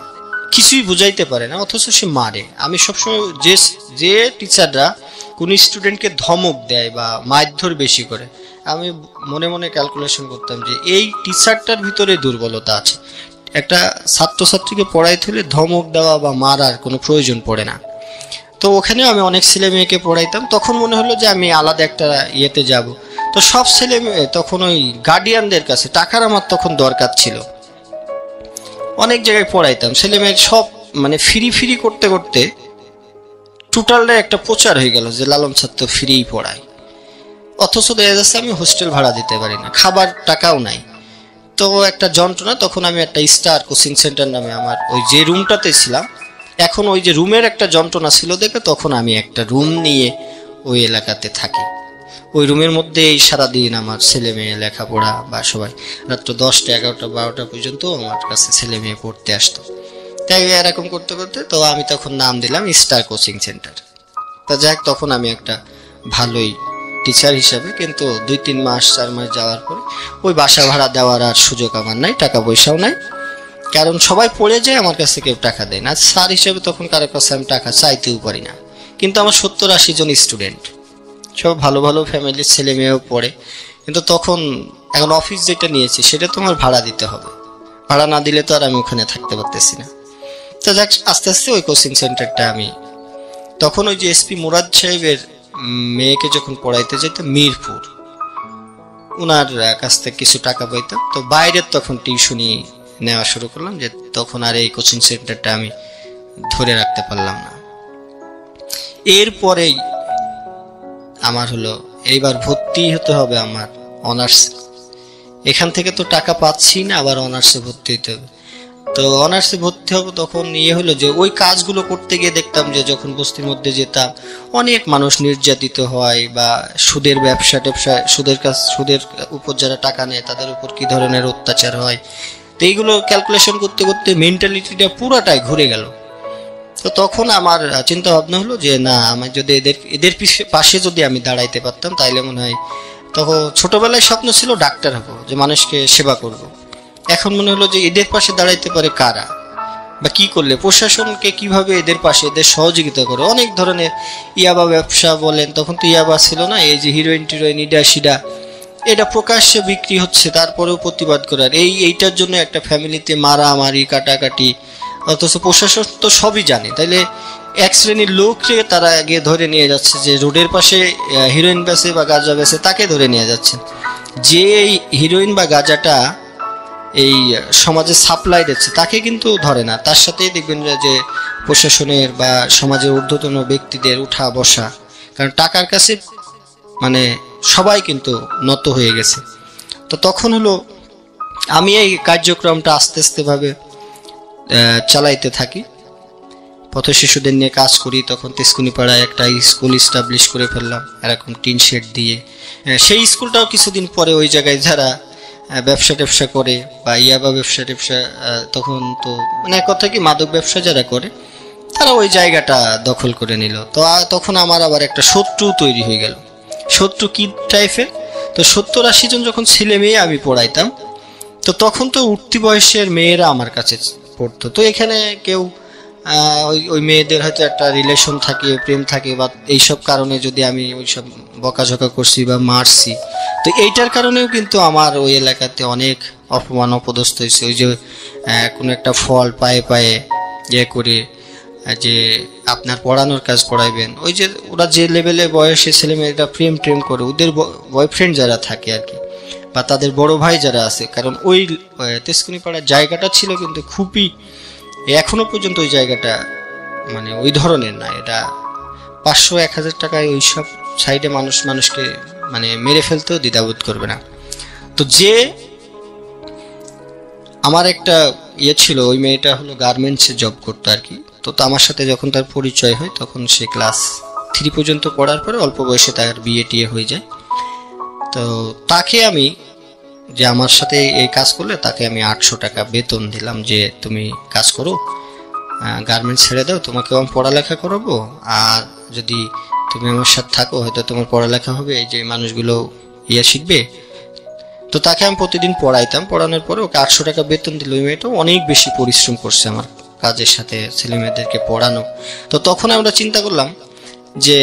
কিছুই বুঝাইতে পারে না, অথচ সে মারে। আমি সবসময় যে টিচাররা কোন স্টুডেন্টকে ধমক দেয় বা মারধর বেশি করে, আমি মনে মনে ক্যালকুলেশন করতাম যে এই টিচারটার ভিতরে দুর্বলতা আছে। একটা ছাত্রছাত্রীকে পড়াইতে হলে ধমক দেওয়া বা মারার কোনো প্রয়োজন পড়ে না। তো ওখানে আমি অনেক ছেলে মেয়েকে পড়াইতাম, তখন মনে হলো যে আমি আলাদা একটা ইয়েতে যাব। তো সব ছেলে মেয়ে তখন ওই গার্ডিয়ানদের কাছে টাকার আমার তখন দরকার ছিল, অনেক জায়গায় পড়াইতাম, ছেলে মেয়ের সব মানে ফ্রি করতে করতে টোটালটা একটা প্রচার হয়ে গেল যে লালন স্যার তো ফ্রিই পড়ায়, অথচ দেখা যাচ্ছে আমি হোস্টেল ভাড়া দিতে পারি না, খাবার টাকাও নাই। তো একটা যন্ত্রণা। তখন আমি একটা স্টার কোচিং সেন্টার নামে আমার ওই যে রুমটাতে ছিলাম, এখন ওই যে রুমের একটা যন্ত্রণা ছিল দেখে তখন আমি একটা রুম নিয়ে ওই এলাকাতে থাকি। ওই রুমের মধ্যে এই সারাদিন আমার ছেলে মেয়ে লেখাপড়া বা সবাই রাত্র 10টা 11টা 12টা পর্যন্ত আমার কাছে ছেলে মেয়ে পড়তে আসতো। তাই এরকম করতে করতে তো আমি তখন নাম দিলাম স্টার কোচিং সেন্টার। তা যাক, তখন আমি একটা ভালোই টিচার হিসাবে, কিন্তু 2-3 মাস 4 মাস যাওয়ার পরে ওই বাসা ভাড়া দেওয়ার আর সুযোগ আমার নাই, টাকা পয়সাও নাই, কারণ সবাই পড়ে যায়, আমার কাছে কেউ টাকা দেয় না। স্যার হিসেবে তখন কারো কাছে আমি টাকা চাইতেও পারি না, কিন্তু আমার 70-80 জন স্টুডেন্ট, সব ভালো ভালো ফ্যামিলির ছেলে মেয়েও পড়ে। কিন্তু তখন এখন অফিস যেটা নিয়েছি সেটা তো আমার ভাড়া দিতে হবে, ভাড়া না দিলে তো আর আমি ওখানে থাকতে পারতেছি না। তো যাক, আস্তে আস্তে ওই কোচিং সেন্টারটা আমি তখন ওই যে এসপি মুরাদ সাহেবের মেয়েকে যখন পড়াইতে যেতাম মিরপুর, ওনার কাছ থেকে কিছু টাকা পাইতাম, তো বাইরের তখন টিউশনি নেওয়া শুরু করলাম, যে তখন আর এই কোচিং সেন্টারটা আমি ধরে রাখতে পারলাম না। এরপরেই আমার হলো এইবার ভর্তি হতে হবে আমার অনার্স, এখান থেকে তো টাকা পাচ্ছি না, আবার অনার্সে ভর্তি হতে হবে। তো অনার্সে ভর্তি হবো, তখন হলো যে ওই কাজগুলো করতে গিয়ে দেখতাম যে যখন বস্তির মধ্যে যেতাম অনেক মানুষ নির্যাতিত হয়, বা সুদের ব্যবসা ট্যাবসা, সুদের উপর যারা টাকা নেয় তাদের উপর কি ধরনের অত্যাচার হয়। তো এইগুলো ক্যালকুলেশন করতে করতে মেন্টালিটিটা পুরোটাই ঘুরে গেল। তো তখন আমার চিন্তা ভাবনা হলো যে না, আমি যদি এদের পাশে যদি আমি দাঁড়াইতে পারতাম তাইলে মনে হয়, তখন ছোটবেলায় স্বপ্ন ছিল ডাক্তার হবো, যে মানুষকে সেবা করব। এখন মনে হলো যে এদের পাশে দাঁড়াইতে পারে কারা, বা কি করলে প্রশাসনকে কিভাবে এদের পাশে এদের সহযোগিতা করে। অনেক ধরনের ইয়াবা ব্যবসা বলেন, তখন তো ইয়াবা ছিল না, এই যে হিরোইন টিরোইন ইডা সিডা এটা প্রকাশ্যে বিক্রি হচ্ছে, তারপরেও প্রতিবাদ করার এইটার জন্য একটা ফ্যামিলিতে মারামারি কাটাকাটি, অথচ প্রশাসন তো সবই জানে। তাইলে এক শ্রেণীর লোককে তারা আগে ধরে নিয়ে যাচ্ছে, যে রোডের পাশে হিরোইন বেচে বা গাঁজা বেচে তাকে ধরে নিয়ে যাচ্ছে। যে এই হিরোইন বা গাঁজাটা এই সমাজে সাপ্লাই দিচ্ছে তাকে কিন্তু ধরে না। তার সাথেই দেখবেন যে প্রশাসনের বা সমাজের ঊর্ধ্বতন ব্যক্তিদের উঠা বসা, কারণ টাকার কাছে মানে সবাই কিন্তু নত হয়ে গেছে। তো তখন হলো আমি এই কার্যক্রমটা আস্তে আস্তে ভাবে চালাইতে থাকি, পথ শিশুদের নিয়ে কাজ করি। তখন তেজকুনিপাড়ায় একটা স্কুল ইস্টাবলিশ করে ফেললাম, এরকম টিন শেড দিয়ে। সেই স্কুলটাও কিছুদিন পরে ওই জায়গায় যারা ব্যবসা ট্যাবসা করে বা ইয়াবা ব্যবসা ট্যাবসা, তখন তো মানে কথা কি মাদক ব্যবসা যারা করে তারা ওই জায়গাটা দখল করে নিল। তো তখন আমার আবার একটা শত্রু তৈরি হয়ে গেল। শত্রু কি টাইপের? তো 70-80 জন যখন ছেলে মেয়ে আমি পড়াইতাম, তো তখন তো উঠতি বয়সের মেয়েরা আমার কাছে পড়তো। তো এখানে কেউ ওই মেয়েদের হয়তো একটা রিলেশন থাকে, প্রেম থাকে, বা এইসব কারণে যদি আমি ওইসব বকাঝকা করছি বা মারছি, তো এইটার কারণেও কিন্তু আমার ওই এলাকাতে অনেক অপমান অপদস্থ হয়েছে। ওই যে কোনো একটা ফল পায়ে পায়ে করে যে আপনার পড়ানোর কাজ পড়াইবেন, ওই যে ওরা যে লেভেলে বয়সে ছেলে মেয়েরা প্রেম করে, ওদের বয়ফ্রেন্ড যারা থাকে আর কি, বা তাদের বড় ভাই যারা আছে, কারণ ওই তেজকুনিপাড়ার জায়গাটা ছিল কিন্তু খুবই, এখনো পর্যন্ত ওই জায়গাটা মানে ওই ধরনের না। এটা 500-1000 টাকায় ওই সব সাইডে মানুষকে মানে মেরে ফেলতেও দ্বিধাবোধ করবে না। তো যে আমার একটা ছিল, ওই মেয়েটা হলো গার্মেন্টসে জব করতো আর কি। তো আমার সাথে যখন তার পরিচয় হয়, তখন সে ক্লাস 3 পর্যন্ত পড়ার পরে অল্প বয়সে তার বিয়ে টিয়ে হয়ে যায়। তো তাকে আমি, যে আমার সাথে এই কাজ করলে তাকে আমি 800 টাকা বেতন দিলাম, যে তুমি কাজ করো, গার্মেন্টস ছেড়ে দাও, তোমাকে আমি পড়ালেখা করাবো, আর যদি তুমি আমার সাথে থাকো হয়তো তোমার পড়ালেখা হবে, এই যে মানুষগুলো শিখবে। তো তাকে আমি প্রতিদিন পড়াইতাম, পড়ানোর পরে ওকে 800 টাকা বেতন দিল। ওই মেয়েটাও অনেক বেশি পরিশ্রম করছে আমার কাজের সাথে, ছেলে মেয়েদেরকে পড়ানো। তো তখন আমরা চিন্তা করলাম যে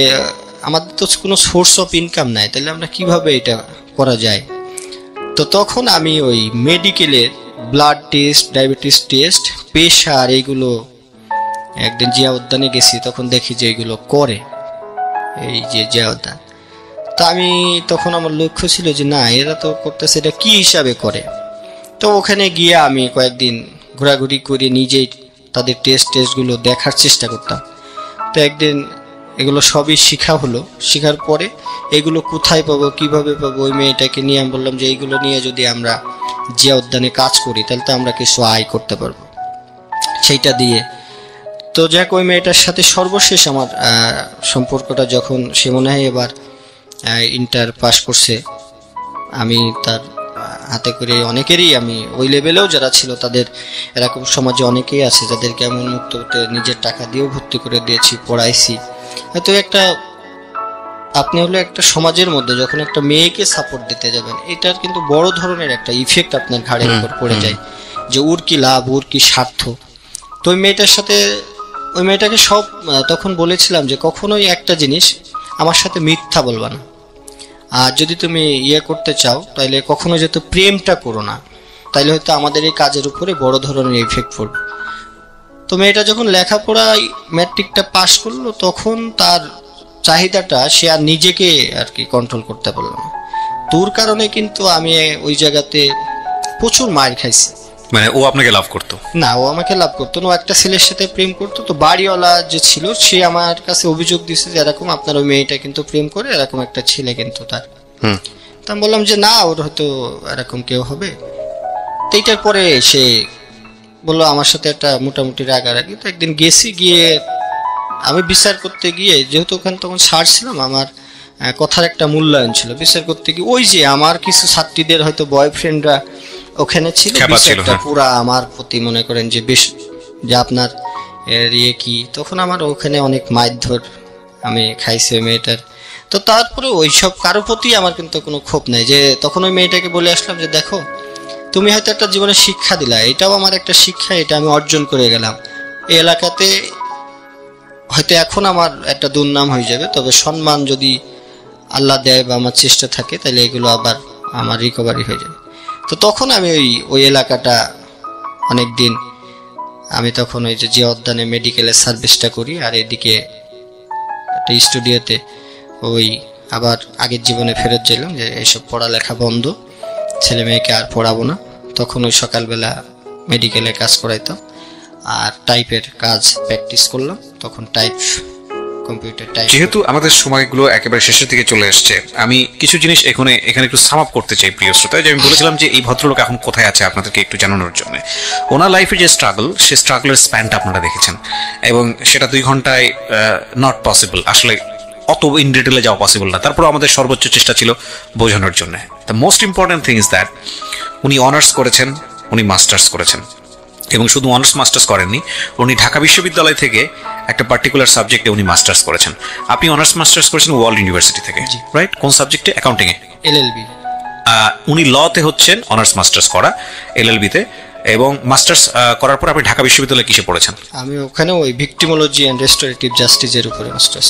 আমাদের তো কোনো সোর্স অফ ইনকাম নাই, তাহলে আমরা কিভাবে এটা করা যায়। তো তখন আমি ওই মেডিকেলের blood test, diabetes test, pressure, এইগুলো একদিন জিয়া উদ্যানে গেছি, তখন দেখি যে এইগুলো করে এই যে জিয়া উদ্যান। তো আমি তখন আমার লক্ষ্য ছিল যে না, এরা তো করতেছে, এটা কি হিসাবে করে। তো ওখানে গিয়ে আমি কয়েকদিন ঘোরাঘুরি করে নিজেই তাদের টেস্টগুলো দেখার চেষ্টা করতাম। তো একদিন এগুলো সবই শেখা হলো। শেখার পরে এগুলো কোথায় পাবো, কিভাবে পাবো, ওই মেয়েটাকে নিয়ে আমি বললাম যে এইগুলো নিয়ে যদি আমরা জিয়া উদ্যানে কাজ করি তাহলে তো আমরা কিছু আয় করতে পারবো সেইটা দিয়ে। তো যাক, ওই মেয়েটার সাথে সর্বশেষ আমার সম্পর্কটা যখন সে মনে হয় এবার ইন্টার পাস করছে, আমি তার হাতে করে অনেকেরই, আমি ওই লেভেলেও যারা ছিল তাদের, এরকম সমাজে অনেকেই আছে যাদেরকে আমি উন্মুক্ত করতে নিজের টাকা দিয়েও ভর্তি করে দিয়েছি, পড়াইছি। হয়তো একটা আপনি হলো একটা সমাজের মধ্যে যখন একটা মেয়েকে সাপোর্ট দিতে যাবেন, এটার কিন্তু বড় ধরনের একটা ইফেক্ট আপনার ঘাড়ের উপর পড়ে যায়, যে ওর কি লাভ, ওর কি স্বার্থ। তো ওই মেয়েটার সাথে, ওই মেয়েটাকে সব তখন বলেছিলাম যে কখনোই একটা জিনিস আমার সাথে মিথ্যা বলবা না, আর যদি তুমি করতে চাও তাহলে কখনো যেহেতু প্রেমটা করো না, তাইলে হয়তো আমাদের এই কাজের উপরে বড় ধরনের ইফেক্ট পড়বে। তো মেয়েটা যখন লেখাপড়া ম্যাট্রিকটা পাশ করলো, তখন তার চাহিদাটা সে আর নিজেকে আর কি কন্ট্রোল করতে পারলো না। তোর কারণে কিন্তু আমি ওই জায়গাতে প্রচুর মার খাইছি। মানে ও আপনাকে লাভ করতো না? ও আমাকে লাভ করতো না, ও একটা ছেলের সাথে প্রেম করতো। তো বাড়িওয়ালা যে ছিল সে আমার কাছে অভিযোগ দিচ্ছে যে এরকম আপনার ওই মেয়েটা কিন্তু প্রেম করে, এরকম একটা ছেলে কিন্তু তার। তা আমি বললাম যে না, ওর হয়তো এরকম কেউ হবে। তো এইটার পরে সে বললো আমার সাথে একটা মোটামুটি রাগারাগি। তো একদিন গেছি, গিয়ে আমি বিচার করতে গিয়ে, যেহেতু ওখানে তখন ছাড় ছিলাম, আমার কথার একটা মূল্যায়ন ছিল। বিচার করতে গিয়ে ওই যে আমার কিছু ছাত্রীদের হয়তো বয়ফ্রেন্ডরা ওখানে ছিল, বিচারটা পুরা আমার প্রতি মনে করেন যে বেশ, যে আপনার কি, তখন আমার ওখানে অনেক মারধর আমি খাইছি ওই মেয়েটার। তো তারপরে ওইসব কারো প্রতি আমার কিন্তু কোনো ক্ষোভ নাই। যে তখন ওই মেয়েটাকে বলে আসলাম যে দেখো, তুমি হয়তো একটা জীবনে শিক্ষা দিলা, এটাও আমার একটা শিক্ষা, এটা আমি অর্জন করে গেলাম। এই এলাকাতে হয়তো এখন আমার একটা দুর্নাম হয়ে যাবে, তবে সম্মান যদি আল্লাহ দেয় বা আমার চেষ্টা থাকে, তাহলে এগুলো আবার আমার রিকভারি হয়ে যাবে। তো তখন আমি ওই এলাকাটা অনেক দিন, আমি তখন ওই যে উদ্যানে মেডিকেলের সার্ভিসটা করি, আর এদিকে একটা স্টুডিওতে ওই আবার আগের জীবনে ফেরত গেলাম, যে এইসব পড়ালেখা বন্ধ, ছেলে মেয়েকে আর পড়াবো না। তখন ওই সকালবেলা মেডিকেলে কাজ করাইতাম, আর টাইপের কাজ প্র্যাকটিস করলাম। তখন টাইপ, কম্পিউটার টাইপ। যেহেতু আমাদের সময়গুলো একেবারে শেষের দিকে চলে আসছে, আমি কিছু জিনিস এখানে একটু সাম আপ করতে চাই প্রিয় শ্রোতা। যে আমি বলেছিলাম যে এই ভদ্রলোক এখন কোথায় আছে আপনাদেরকে একটু জানানোর জন্য। ওনার লাইফে যে স্ট্রাগল, সে স্ট্রাগলের স্প্যানটা আপনারা দেখেছেন, এবং সেটা 2 ঘন্টায় নট পসিবল, আসলে অত ইন ডিটেলে যাওয়া পসিবল না। তারপর আমাদের সর্বোচ্চ চেষ্টা ছিল বোঝানোর জন্য। The most important thing is that উনি অনার্স করেছেন, উনি মাস্টার্স করেছেন, এবং শুধু অনার্স মাস্টার্স করেননি, উনি ঢাকা বিশ্ববিদ্যালয় থেকে একটা পার্টিকুলার সাবজেক্টে উনি মাস্টার্স করেছেন। আপনি অনার্স মাস্টার্স করেছেন ওয়ার্ল্ড ইউনিভার্সিটি থেকে, রাইট? কোন সাবজেক্টে? অ্যাকাউন্টিং এ, এলএলবি। উনি লতে হচ্ছেন অনার্স মাস্টার্স করা, এলএলবিতে। এবং মাস্টার্স করার পর আপনি ঢাকা বিশ্ববিদ্যালয়ে কিসে পড়েছেন? আমি ওখানে ওই ভিকটিমোলজি এন্ড রেস্টোরেটিভ জাস্টিসের উপরে মাস্টার্স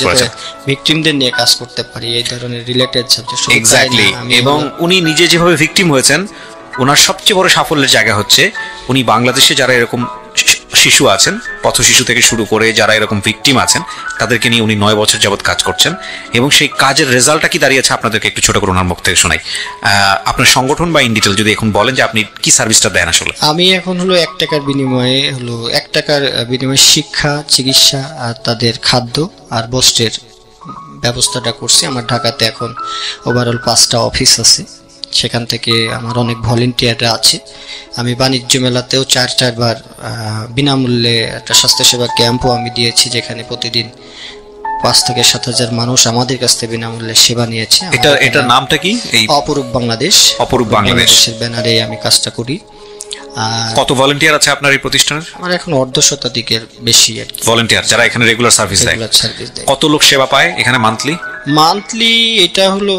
করেছেন। ভিকটিমদের নিয়ে কাজ করতে পারি, এই ধরনের রিলেটেড সাবজেক্ট। এক্স্যাক্টলি। এবং উনি নিজে যেভাবে ভিকটিম হয়েছেন, ওনার সবচেয়ে বড় সাফল্যের জায়গা হচ্ছে উনি বাংলাদেশে যারা এরকম শিশু আছেন, পথ শিশু থেকে শুরু করে যারা এরকম ভিকটিম আছেন, তাদেরকে নিয়ে উনি 9 বছর যাবৎ কাজ করছেন। এবং সেই কাজের রেজাল্টটা কি দাঁড়িয়েছে আপনাদেরকে একটু ছোট করে ওনার মুখ থেকে শোনাই। আপনার সংগঠন বা ইন ডিটেল যদি এখন বলেন যে আপনি কি সার্ভিসটা দেন আসলে। আমি এখন হলো 1 টাকার বিনিময়ে, হলো 1 টাকার বিনিময়ে শিক্ষা, চিকিৎসা আর তাদের খাদ্য আর বস্ত্রের ব্যবস্থাটা করছি। আমার ঢাকাতে এখন ওভারঅল 5টা অফিস আছে, সেখান থেকে আমার অনেক ভলেন্টিয়াররা আছে। আমি বাণিজ্য মেলাতেও 4বার বিনামূল্যে একটা স্বাস্থ্যসেবা ক্যাম্পও আমি দিয়েছি, যেখানে প্রতিদিন 5 থেকে 7,000 মানুষ আমাদের কাছ থেকে বিনামূল্যে সেবা নিয়েছে। এটার নামটা কি? এই অপরূপ বাংলাদেশ। অপরূপ বাংলাদেশের ব্যানারে আমি কাজটা করি। কত ভলেন্টিয়ার আছে আপনার এই প্রতিষ্ঠানে? আমার এখন 1/2 বেশি আর কি ভলেন্টিয়ার, যারা এখানে রেগুলার সার্ভিস দেয়। কত লোক সেবা পায় এখানে মান্থলি? এটা হলো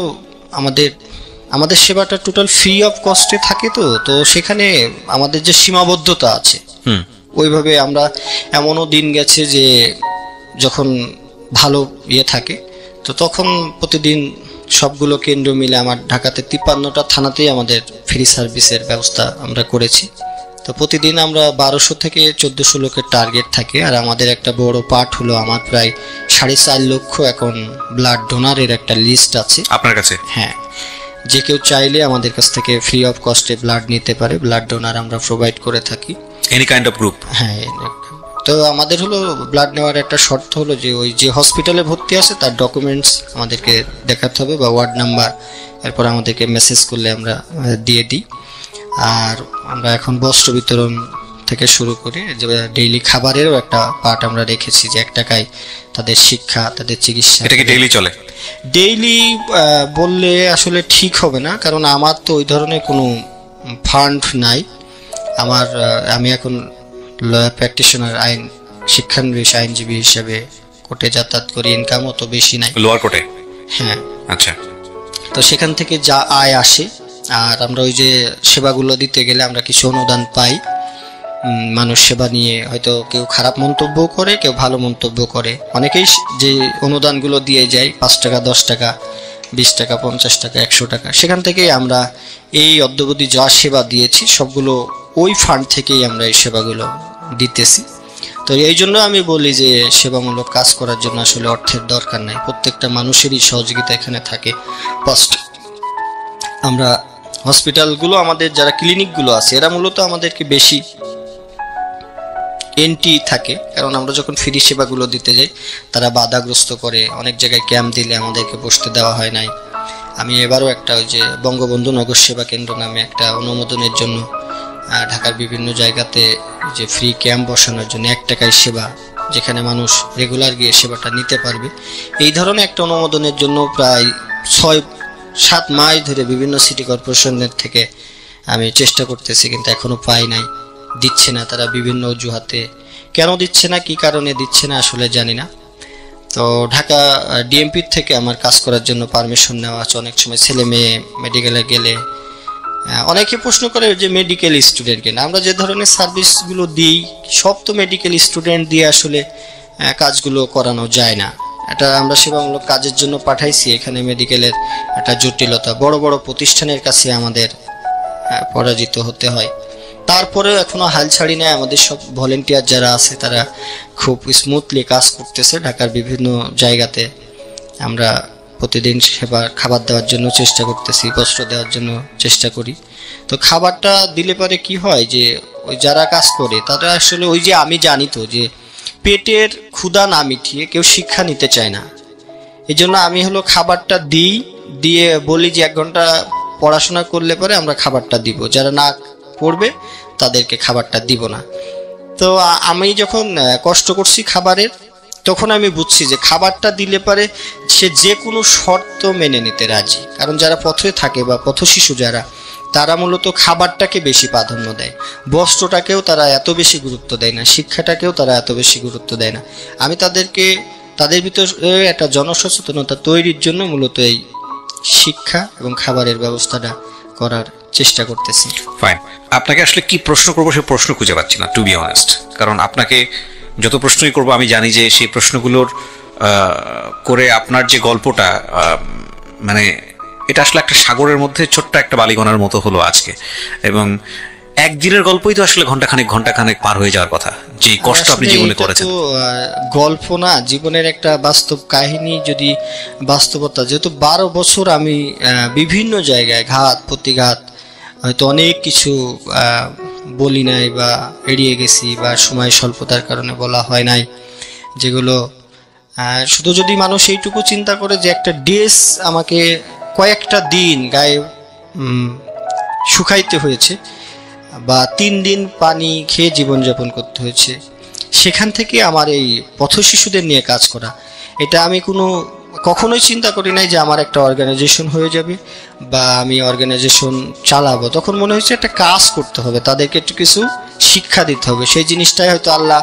আমাদের সেবাটা টোটাল ফ্রি অফ কস্টে থাকে। তো সেখানে আমাদের যে সীমাবদ্ধতা আছে, ওইভাবে আমরা, এমনও দিন গেছে যে যখন ভালো থাকে, তো তখন প্রতিদিন সবগুলো কেন্দ্র মিলে আমার ঢাকাতে 53টা থানাতেই আমাদের ফ্রি সার্ভিসের ব্যবস্থা আমরা করেছি। তো প্রতিদিন আমরা 1200 থেকে 1400 লোকের টার্গেট থাকে। আর আমাদের একটা বড় পার্ট হলো, আমার প্রায় 4.5 লক্ষ এখন ব্লাড ডোনারের একটা লিস্ট আছে আপনার কাছে। হ্যাঁ, যে কেউ চাইলে আমাদের কাছ থেকে ফ্রি অফ কস্টে ব্লাড নিতে পারে। ব্লাড ডোনার আমরা প্রোভাইড করে থাকি, এনি কাইন্ড অফ গ্রুপ। হ্যাঁ। তো আমাদের হলো ব্লাড নেওয়ার একটা শর্ত হলো যে ওই যে হসপিটালে ভর্তি আছে তার ডকুমেন্টস আমাদেরকে দেখাতে হবে, বা ওয়ার্ড নাম্বার, এরপর আমাদেরকে মেসেজ করলে আমরা দিয়ে দিই। আর আমরা এখন বস্ত্র বিতরণ থেকে শুরু করে যে ডেইলি খাবারেরও একটা পার্ট আমরা রেখেছি, যে 1 টাকায় তাদের শিক্ষা, তাদের চিকিৎসা। এটা কি ডেইলি চলে? ডেইলি বললে আসলে ঠিক হবে না, কারণ আমার তো ওই ধরনের কোনো ফান্ড নাই। আমি এখন লয়ার প্র্যাকটিশনার, আইন শিক্ষানবিশ আইনজীবী হিসেবে কোর্টে যাতায়াত করি, ইনকামও তো বেশি নাই। লোয়ার কোর্টে? হ্যাঁ। আচ্ছা। তো সেখান থেকে যা আয় আসে, আর আমরা ওই যে সেবাগুলো দিতে গেলে আমরা কিছু অনুদান পাই। মানুষ সেবা নিয়ে হয়তো কেউ খারাপ মন্তব্য করে, কেউ ভালো মন্তব্য করে। অনেকেই যে অনুদানগুলো দিয়ে যায় 5 টাকা, 10 টাকা, 20 টাকা, 50 টাকা, 100 টাকা, সেখান থেকেই আমরা এই অদ্যাবধি যা সেবা দিয়েছি সবগুলো ওই ফান্ড থেকেই আমরা এই সেবাগুলো দিতেছি। তো এই জন্য আমি বলি যে সেবামূলক কাজ করার জন্য আসলে অর্থের দরকার নাই, প্রত্যেকটা মানুষেরই সহযোগিতা এখানে থাকে। ফার্স্ট আমরা হসপিটালগুলো, আমাদের যারা ক্লিনিকগুলো আছে, এরা মূলত আমাদেরকে বেশি এন্টি থাকে, কারণ আমরা যখন ফ্রি সেবাগুলো দিতে যাই তারা বাধাগ্রস্ত করে। অনেক জায়গায় ক্যাম্প দিলে আমাদেরকে বসতে দেওয়া হয় নাই। আমি এবারও একটা ওই যে বঙ্গবন্ধু নগর সেবা কেন্দ্র নামে একটা অনুমোদনের জন্য ঢাকার বিভিন্ন জায়গাতে যে ফ্রি ক্যাম্প বসানোর জন্য 1 টাকায় সেবা, যেখানে মানুষ রেগুলার গিয়ে সেবাটা নিতে পারবে, এই ধরনের একটা অনুমোদনের জন্য প্রায় 6-7 মাস ধরে বিভিন্ন সিটি কর্পোরেশনের থেকে আমি চেষ্টা করতেছি, কিন্তু এখনো পাই নাই, দিচ্ছে না তারা বিভিন্ন অজুহাতে। কেন দিচ্ছে না, কি কারণে দিচ্ছে না আসলে জানি না। তো ঢাকা ডিএমপির থেকে আমার কাজ করার জন্য পারমিশন নেওয়া আছে। অনেক সময় ছেলে মেয়ে মেডিকেলে গেলে অনেকে প্রশ্ন করে যে মেডিকেল স্টুডেন্টকে না, আমরা যে ধরনের সার্ভিসগুলো দিই সব তো মেডিকেল স্টুডেন্ট দিয়ে আসলে কাজগুলো করানো যায় না। এটা আমরা সেবামূলক কাজের জন্য পাঠাইছি, এখানে মেডিকেলের একটা জটিলতা, বড় বড় প্রতিষ্ঠানের কাছে আমাদের পরাজিত হতে হয়। তারপরেও এখনো হাল ছাড়ি নাই। আমাদের সব ভলেন্টিয়ার যারা আছে তারা খুব স্মুথলি কাজ করতেছে। ঢাকার বিভিন্ন জায়গাতে আমরা প্রতিদিন খাবার দেওয়ার জন্য চেষ্টা করতেছি, বস্ত্র দেওয়ার জন্য চেষ্টা করি। তো খাবারটা দিলে পরে কি হয় যে ওই যারা কাজ করে তারা আসলে ওই যে আমি জানি তো যে পেটের ক্ষুধা না মিটিয়ে কেউ শিক্ষা নিতে চায় না। এই জন্য আমি খাবারটা দিয়ে বলি যে 1 ঘন্টা পড়াশোনা করলে পরে আমরা খাবারটা দিব, যারা না পড়বে তাদেরকে খাবারটা দিব না। তো আমি যখন কষ্ট করছি খাবারের, তখন আমি বুঝছি যে খাবারটা দিলে পারে সে যে কোনো শর্ত মেনে নিতে রাজি। কারণ যারা পথে থাকে বা পথ শিশু যারা, তারা মূলত খাবারটাকে বেশি প্রাধান্য দেয়, বস্ত্রটাকেও তারা এত বেশি গুরুত্ব দেয় না, শিক্ষাটাকেও তারা এত বেশি গুরুত্ব দেয় না। আমি তাদের ভিতরে একটা জনসচেতনতা তৈরির জন্য মূলত এই শিক্ষা এবং খাবারের ব্যবস্থাটা করার চেষ্টা করতেছি। ফাইন, আপনাকে আসলে কি প্রশ্ন করবো সে প্রশ্ন খুঁজে পাচ্ছি না, টু বি অনেস্ট। কারণ আপনাকে যত প্রশ্নই করবো আমি জানি যে সেই প্রশ্নগুলোর করে আপনার যে গল্পটা, মানে এটা আসলে একটা সাগরের মধ্যে ছোট্ট একটা বালিগণার মতো হলো আজকে। এবং একদিনের গল্পই তো আসলে ঘন্টাখানেক পার হয়ে যাওয়ার কথা, যে কষ্ট আপনি জীবনে করেছেন। গল্প না, জীবনের একটা বাস্তব কাহিনী। যদি বাস্তবতা, যেহেতু 12 বছর আমি বিভিন্ন জায়গায় ঘাত প্রতিঘাত, হয়তো অনেক কিছু বলি নাই বা এড়িয়ে গেছি বা সময় স্বল্পতার কারণে বলা হয় নাই, যেগুলো শুধু যদি মানুষ এইটুকু চিন্তা করে যে একটা ড্রেস আমাকে কয়েকটা দিন গায়ে শুকাইতে হয়েছে বা 3 দিন পানি খেয়ে জীবনযাপন করতে হয়েছে, সেখান থেকে আমার এই পথ শিশুদের নিয়ে কাজ করা, এটা আমি কখনোই চিন্তা করি নাই যে আমার একটা অর্গানাইজেশন হয়ে যাবে বা আমি অর্গানাইজেশন চালাবো। তখন মনে হয়েছে একটা কাজ করতে হবে, তাদেরকে একটু কিছু শিক্ষা দিতে হবে। সেই জিনিসটাই হয়তো আল্লাহ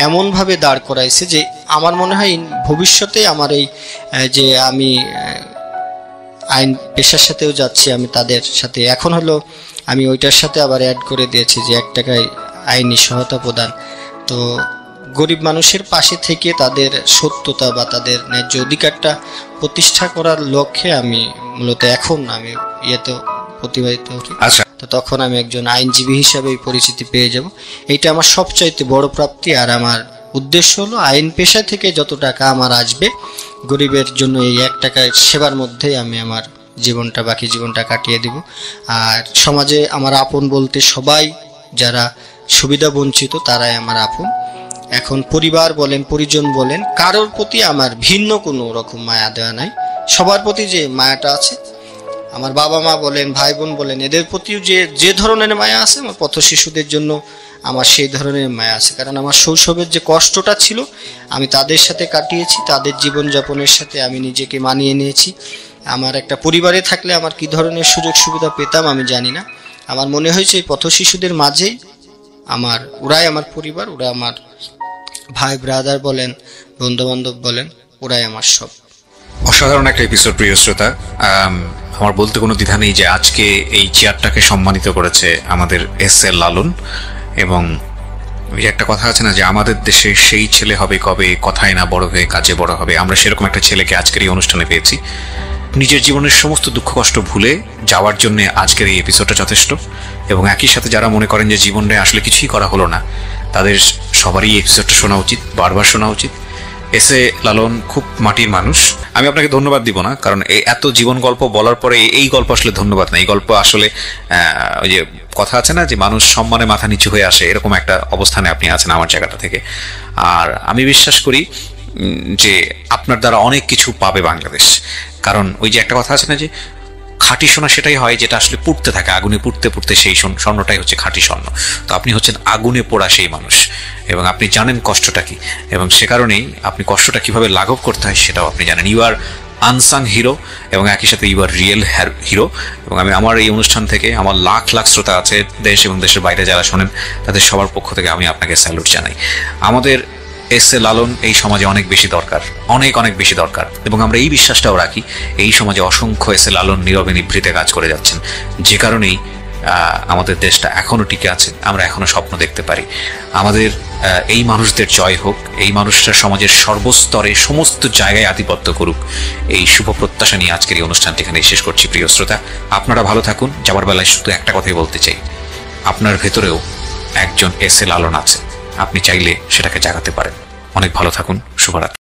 এমনভাবে দাঁড় করাইছে যে আমার মনে হয় ভবিষ্যতে আমার এই যে আমি আইন পেশার সাথেও যাচ্ছি, আমি তাদের সাথে এখন আমি ওইটার সাথে আবার অ্যাড করে দিয়েছি যে 1 টাকায় আইনি সহায়তা প্রদান। তো গরিব মানুষের পাশে থেকে তাদের সত্যতা বা তাদের ন্যায্য অধিকারটা প্রতিষ্ঠা করার লক্ষ্যে আমি মূলত এখন আমি প্রতিবাহিত করি। আচ্ছা, তো তখন আমি একজন আইনজীবী হিসাবে পরিচিতি পেয়ে যাব। এইটা আমার সবচাইতে বড় প্রাপ্তি। আর আমার উদ্দেশ্য হলো আইন পেশা থেকে যত টাকা আমার আসবে গরিবের জন্য এই 1 টাকার সেবার মধ্যেই আমি আমার বাকি জীবনটা কাটিয়ে দিব। আর সমাজে আমার আপন বলতে সবাই যারা সুবিধা বঞ্চিত তারাই আমার আপন। এখন পরিবার বলেন, পরিজন বলেন, কারোর প্রতি আমার ভিন্ন কোনো রকম মায়া দেওয়া নাই। সবার প্রতি যে মায়াটা আছে, আমার বাবা মা বলেন, ভাই বোন বলেন, এদের প্রতিও যে ধরনের মায়া আছে, আমার পথ শিশুদের জন্য আমার সেই ধরনের মায়া আছে। কারণ আমার শৈশবের যে কষ্টটা ছিল আমি তাদের সাথে কাটিয়েছি, তাদের জীবনযাপনের সাথে আমি নিজেকে মানিয়ে নিয়েছি। আমার একটা পরিবারে থাকলে আমার কি ধরনের সুযোগ সুবিধা পেতাম আমি জানি না। আমার মনে হয়েছে এই পথ শিশুদের মাঝেই ওরাই আমার পরিবার, ওরা আমার ভাই ব্রাদার বলেন, বন্ধু বান্ধব বলেন, ওরাই আমার সব। অসাধারণ একটা এপিসোড প্রিয় শ্রোতা। আমার বলতে কোনো দ্বিধা নেই যে আজকে এই চেয়ারটাকে সম্মানিত করেছে আমাদের এস.এ. লালন। এবং ওই একটা কথা আছে না যে আমাদের দেশে সেই ছেলে হবে কবে, কথায় না বড় হয়ে কাজে বড় হবে। আমরা সেরকম একটা ছেলেকে আজকের এই অনুষ্ঠানে পেয়েছি। নিজের জীবনের সমস্ত দুঃখ কষ্ট ভুলে যাওয়ার জন্য আজকের এই এপিসোডটা যথেষ্ট। এবং একই সাথে যারা মনে করেন যে জীবনে আসলে কিছুই করা হলো না, তাদের সবারই এই এপিসোডটা শোনা উচিত, বারবার শোনা উচিত। এস.এ. লালন খুব মাটির মানুষ। আমি আপনাকে ধন্যবাদ দিব না, কারণ এত জীবন গল্প বলার পরে এই গল্প আসলে ধন্যবাদ না। এই গল্প আসলে ওই যে কথা আছে না যে মানুষ সম্মানে মাথা নিচু হয়ে আসে, এরকম একটা অবস্থানে আপনি আছেন আমার জায়গাটা থেকে। আর আমি বিশ্বাস করি যে আপনার দ্বারা অনেক কিছু পাবে বাংলাদেশ। কারণ ওই যে একটা কথা আছে না যে খাঁটি সোনা সেটাই হয় যেটা আসলে পুড়তে থাকে, আগুনে পুড়তে পুড়তে সেই স্বর্ণটাই হচ্ছে খাঁটি স্বর্ণ। তো আপনি হচ্ছেন আগুনে পোড়া সেই মানুষ, এবং আপনি জানেন কষ্টটা কি, এবং সে কারণেই আপনি কষ্টটা কিভাবে লাঘব করতে হয় সেটাও আপনি জানেন। ইউ আর আনসাং হিরো, এবং একই সাথে ইউ আর রিয়েল হিরো। এবং আমি আমার এই অনুষ্ঠান থেকে, আমার লাখ লাখ শ্রোতা আছে দেশ এবং দেশের বাইরে যারা শোনেন, তাদের সবার পক্ষ থেকে আমি আপনাকে স্যালুট জানাই। আমাদের এস এ লালন এই সমাজে অনেক বেশি দরকার, অনেক অনেক বেশি দরকার, এবং আমরা এই বিশ্বাসটাও রাখি এই সমাজে অসংখ্য এস এ লালন নীরবে নিভৃতে কাজ করে যাচ্ছেন, যে কারণেই আমাদের দেশটা এখনো টিকে আছে, আমরা এখনো স্বপ্ন দেখতে পারি। আমাদের এই মানুষদের জয় হোক, এই মানুষরা সমাজের সর্বস্তরে সমস্ত জায়গায় আধিপত্য করুক, এই শুভ প্রত্যাশা নিয়ে আজকের এই অনুষ্ঠানটি এখানে শেষ করছি। প্রিয় শ্রোতা, আপনারা ভালো থাকুন। যাবার বেলায় শুধু একটা কথাই বলতে চাই, আপনার ভেতরেও একজন এস এ লালন আছে, আপনি চাইলে সেটাকে জাগাতে পারেন। অনেক ভালো থাকুন, শুভরাত্রি।